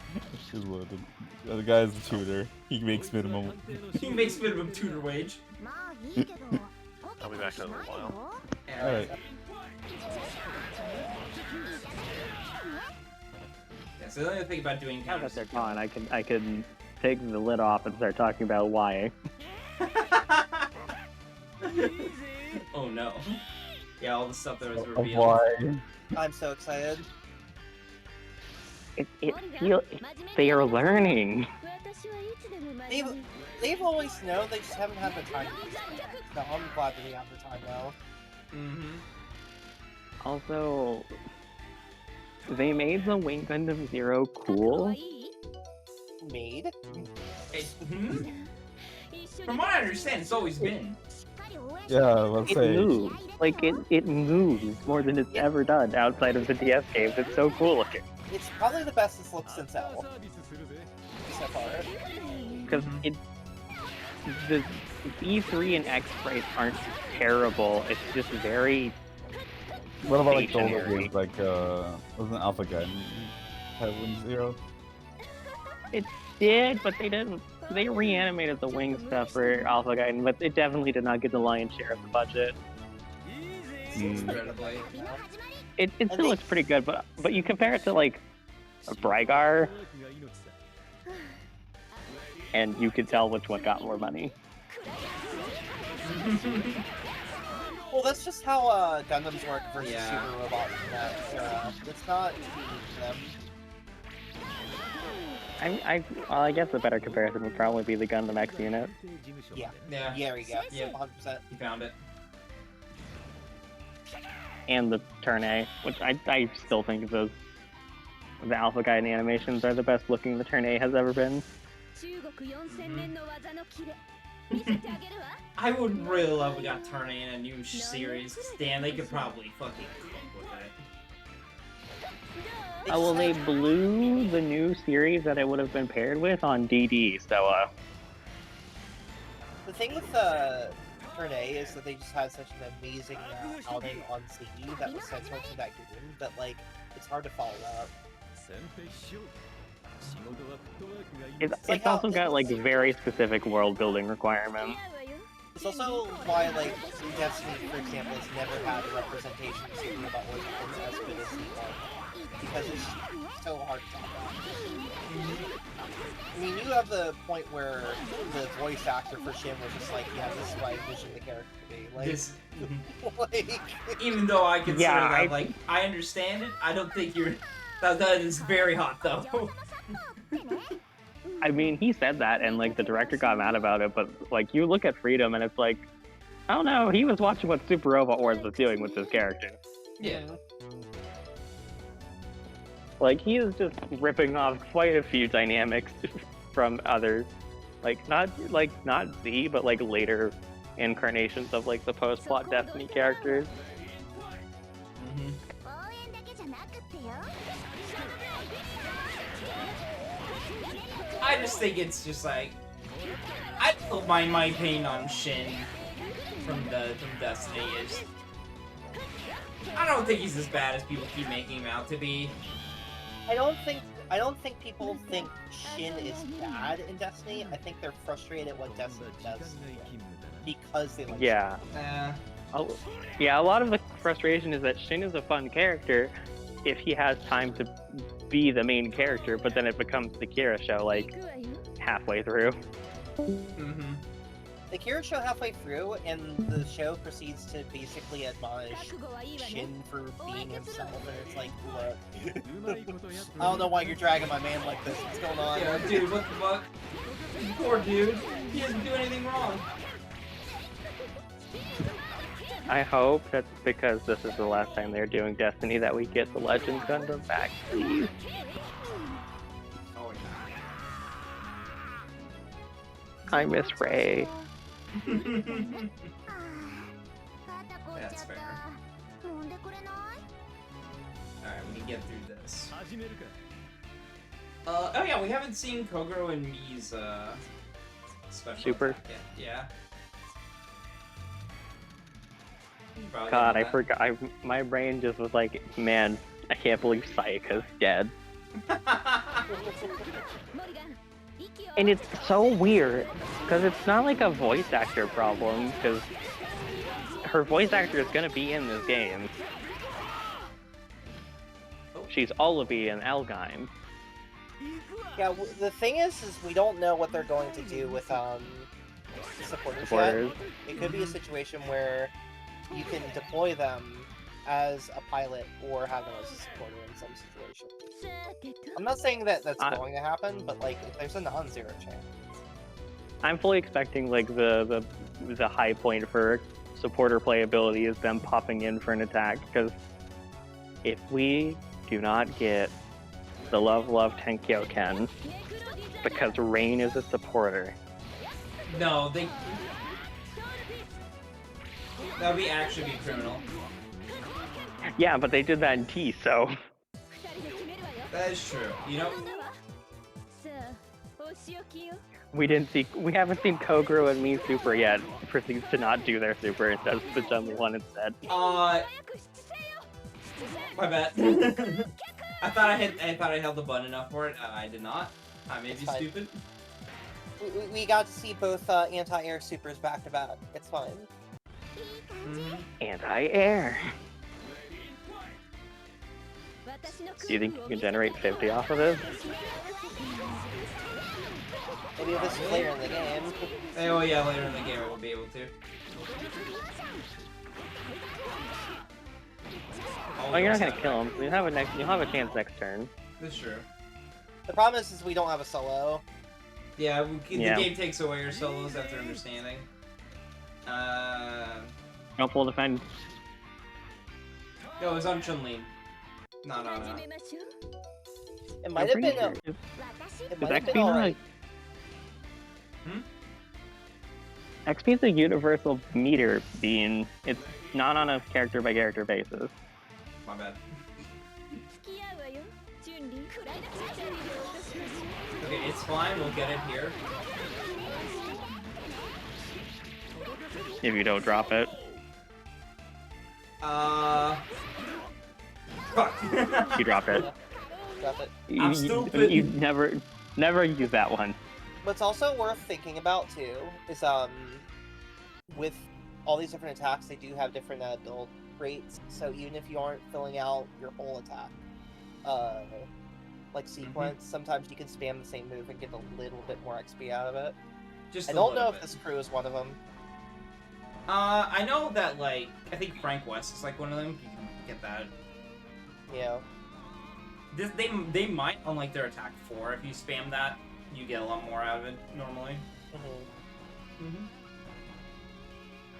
loaded. The other guy's the tutor. He makes minimum. He makes minimum tutor wage. I'll be back in a little while. Alright. Yeah, so the only thing about doing Now that counters. they're gone, I can take the lid off and start talking about why. Oh no. Yeah, all the stuff that was Of revealed. why? I'm so excited. They are learning. They've always known, they just haven't had the time. So I'm glad that we have the time now. Also, they made the Wing Gundam Zero cool. Made? From what I understand, it's always been. Yeah, let's It say. moves. Like, it moves more than it's ever done outside of the DS games. It's so cool looking. It's probably the best it's looked since L. So far. Because the E3 and X sprites aren't terrible. It's just very What about like the older stationary. games, like wasn't Alpha Gun Heaven Zero? It did, but they didn't. They reanimated the wing stuff for Alpha Gaiden, but it definitely did not get the lion's share of the budget. Incredibly. It still looks pretty good, but you compare it to like a Brygar, and you could tell which one got more money. Well, that's just how Gundams work versus Yeah. Super Robots in that era. It's not unique to them. I guess a better comparison would probably be the Gundam X unit. Yeah. Yeah. Yeah, there you go. Yeah. 100%. You found it. And the Turn A, which I still think the Alpha Gaiden animations are the best looking the Turn A has ever been. I would really love if we got Turn A in a new series. Dan, they could probably fucking cook with it. Well, they blew the new series that it would have been paired with on DD, so The thing with Turn A is that they just had such an amazing outing on CD that was central to that game that, like, it's hard to follow up. it's also got like very specific world building requirements. It's also why, like, Destiny, for example, has never had a representation of Super Robot Wars as good as C1, because it's so hard to talk about. I mean, you have the point where the voice actor for Shin was just like, yeah, this is what I envision the character to be. Like, This, like even though I consider Yeah, that, like, I understand it, I don't think you're. That is very hot, though. I mean, he said that, and like the director got mad about it. But like, you look at Freedom, and it's like, I don't know. He was watching what Super Robot Wars was doing with this character. Yeah. Like, he is just ripping off quite a few dynamics from others. Not Z, but like later incarnations of like the post-plot Destiny characters. I just think it's just like, I don't mind my opinion on Shin from Destiny is, I don't think he's as bad as people keep making him out to be. I don't think people think Shin is bad in Destiny. I think they're frustrated at what Destiny does because they like Yeah. Yeah, a lot of the frustration is that Shin is a fun character if he has time to be the main character, but then it becomes the Kira show like halfway through. The Kira show halfway through, and the show proceeds to basically admonish Shin for being himself, and it's like, look, I don't know why you're dragging my man like this. What's going on? Yeah, dude, what the fuck? Poor dude. He doesn't do anything wrong. I hope that's because this is the last time they're doing Destiny that we get the Legends Gundam back, please. Oh, yeah. I miss Ray. That's fair. Alright, we can get through this. Oh yeah, we haven't seen Kogoro and Mii's special Super. attack yet. Yeah. God, I forgot. My brain just was like, man, I can't believe Sayaka's dead. And it's so weird, because it's not like a voice actor problem, because her voice actor is going to be in this game. She's Olabi in Elgheim. Yeah, the thing is we don't know what they're going to do with supporters yet. It could be a situation where you can deploy them as a pilot or have them as a supporter in some situation. I'm not saying that that's going to happen, but like there's a non-zero chance. I'm fully expecting like the high point for supporter playability is them popping in for an attack, because if we do not get the Love Tenkyo Ken because Rain is a supporter. No, that would actually be criminal. Yeah, but they did that in T, so... That is true. You know... We haven't seen Kogoro and Mii Super yet. Proceeds to not do their super and does the Chun-Li one instead. My bad. I thought I held the button enough for it. I did not. I may be stupid. We got to see both anti-air supers back to back. It's fine. Anti-air. Do you think you can generate 50 off of this? Maybe this is later in the game. Oh yeah, later in the game we'll be able to. Oh, you're not gonna kill him. You'll have a chance next turn. That's true. The problem is we don't have a solo. Yeah, the game takes away your solos after understanding. No, full defend. No, it was on Chun-Li. No. It might have been a... It might have been alright. XP is a universal meter beam. It's not on a character-by-character basis. My bad. Okay, it's fine. We'll get it here. If you don't drop it. Fuck. You drop it. Drop it. I'm stupid. You never use that one. What's also worth thinking about too is with all these different attacks, they do have different build rates. So even if you aren't filling out your whole attack, like sequence, sometimes you can spam the same move and get a little bit more XP out of it. I don't know if this crew is one of them. I know that I think Frank West is like one of them. You can get that. Yeah. They might unlike their attack 4 if you spam that. you get a lot more out of it normally.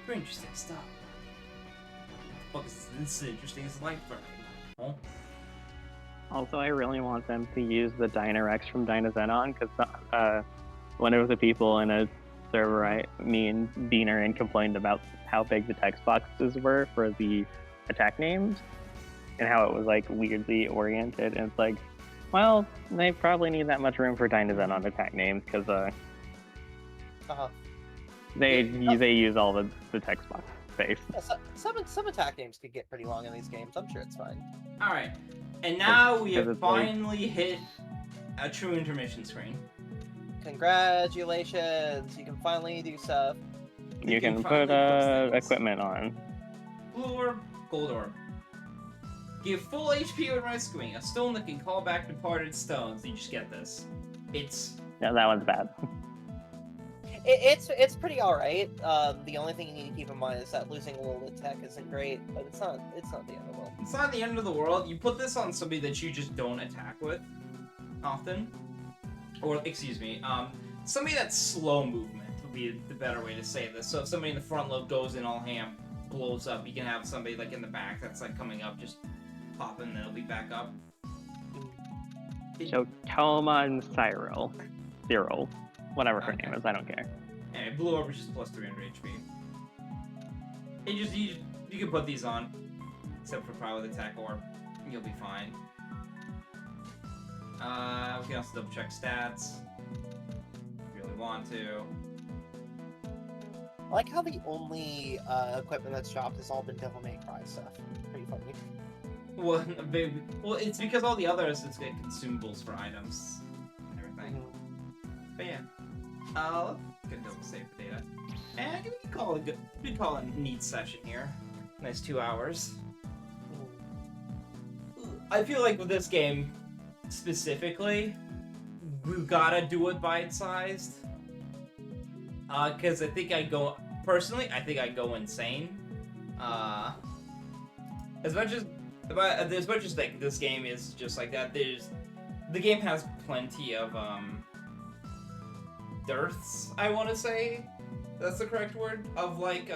Very interesting stuff. What the fuck is this interesting as life for? Oh. Also, I really want them to use the Dynarex from Dynazenon, because one of the people in a server, me and Beanerin complained about how big the text boxes were for the attack names, and how it was like weirdly oriented, and it's like, well, they probably need that much room for Dynazenon attack names, because they use all the text box space. Some attack names could get pretty long in these games. I'm sure it's fine. Alright, and now we have finally hit a true intermission screen. Congratulations! You can finally do stuff. You can put equipment on. Blue orb, gold orb. Give full HP when rescuing a stone that can call back departed stones. You just get this. Yeah, that one's bad. It's pretty alright. The only thing you need to keep in mind is that losing a little bit of tech isn't great, but it's not the end of the world. It's not the end of the world. You put this on somebody that you just don't attack with often. Or, excuse me, somebody that's slow movement would be the better way to say this. So if somebody in the front lobe goes in all ham, blows up, you can have somebody like in the back that's like coming up, just pop and then it'll be back up. So Toman Cyril. Whatever her name is, I don't care. Anyway, blue orb is just plus 300 HP. You can put these on, except for probably the attack orb. You'll be fine. We can also double check stats if you really want to. I like how the only equipment that's dropped has all been Devil May Cry stuff. Pretty funny. Well, it's because all the others it's get consumables for items and everything. But yeah, good double save for data. And we can call it a neat session here. Nice 2 hours. I feel like with this game specifically, we've gotta do it bite-sized. Cause I think I go insane. As much as like this game is just like that, the game has plenty of dearths, I want to say. That's the correct word, of like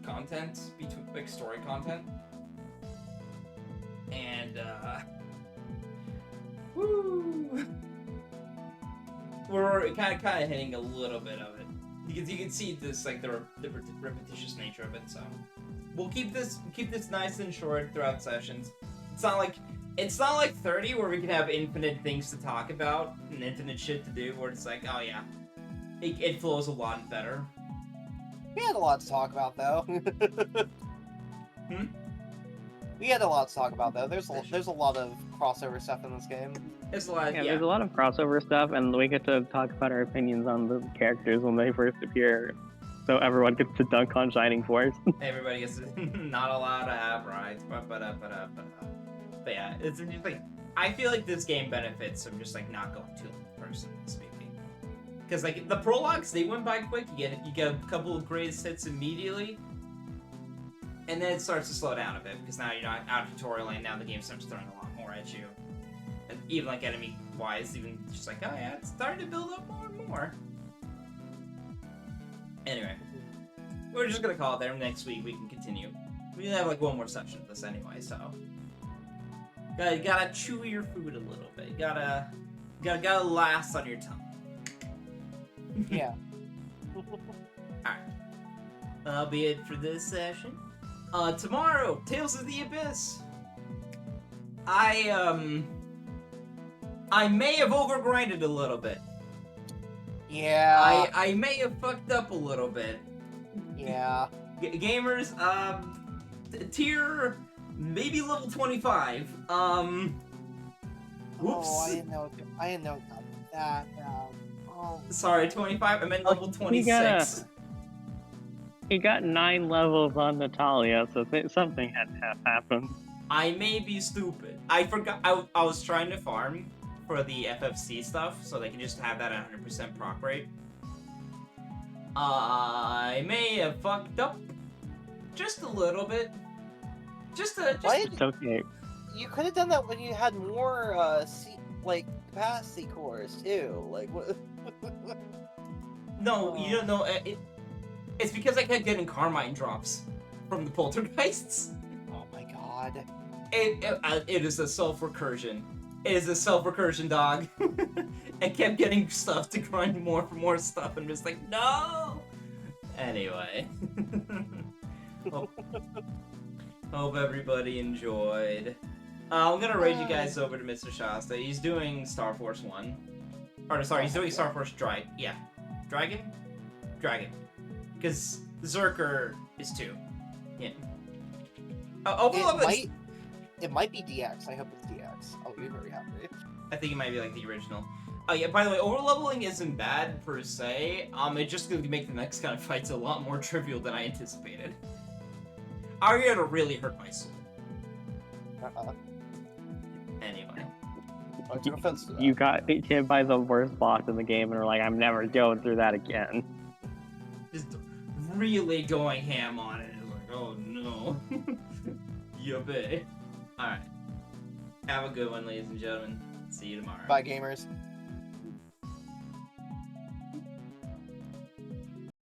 content, between like story content. And woo! We're kind of hitting a little bit of it. You can see this like the repetitious nature of it. So we'll keep this nice and short throughout sessions. It's not like 30 where we can have infinite things to talk about and infinite shit to do. Where it's like, oh yeah, it flows a lot better. We had a lot to talk about though. We had a lot to talk about though. There's a lot of crossover stuff in this game. There's a lot. There's a lot of crossover stuff, and we get to talk about our opinions on the characters when they first appear. So everyone gets to dunk on Shining Force. Everybody gets to, not allowed to have rights. But yeah, it's like I feel like this game benefits from just like not going too long, personally speaking. Because like the prologues, they went by quick. You get a couple of greatest hits immediately. And then it starts to slow down a bit, because now you're not out of tutorial land, now the game starts throwing a lot more at you. And even like enemy-wise, even just like, oh yeah, it's starting to build up more and more. Anyway, we're just gonna call it there. Next week we can continue. We have like one more session of this anyway, so. Gotta chew your food a little bit. You gotta last on your tongue. Yeah. Alright. That'll be it for this session. Tomorrow, Tales of the Abyss. I may have overgrinded a little bit. Yeah. I may have fucked up a little bit. Yeah. Gamers, tier maybe level 25. Whoops. Oh, I didn't know that. Oh. Sorry, 25. I meant level 26. He got 9 levels on Natalia, so something had to happen. I may be stupid. I forgot. I was trying to farm for the FFC stuff, so they can just have that at 100% proc rate. I may have fucked up just a little bit. It's okay. You could have done that when you had more like capacity cores too. Like what? No, you don't know. It's because I kept getting Carmine drops from the poltergeists. Oh my god. It is a self-recursion. It is a self-recursion, dog. I kept getting stuff to grind more for more stuff, and just like, no! Anyway. Hope everybody enjoyed. I'm gonna raid you guys over to Mr. Shasta. He's doing Star Force 1. Or, sorry, he's doing Star Force Dragon. Dragon. Because Zerker is 2. Yeah. It might be DX. I hope it's DX. I'll be very happy. I think it might be like the original. Oh yeah, by the way, overleveling isn't bad per se. It's just gonna make the next kind of fights a lot more trivial than I anticipated. Ariana really hurt my soul. Anyway. You got hit by the worst boss in the game and were like, I'm never going through that again. Just really going ham on it. Like, oh no. Yuppie. Alright. Have a good one, ladies and gentlemen. See you tomorrow. Bye, gamers.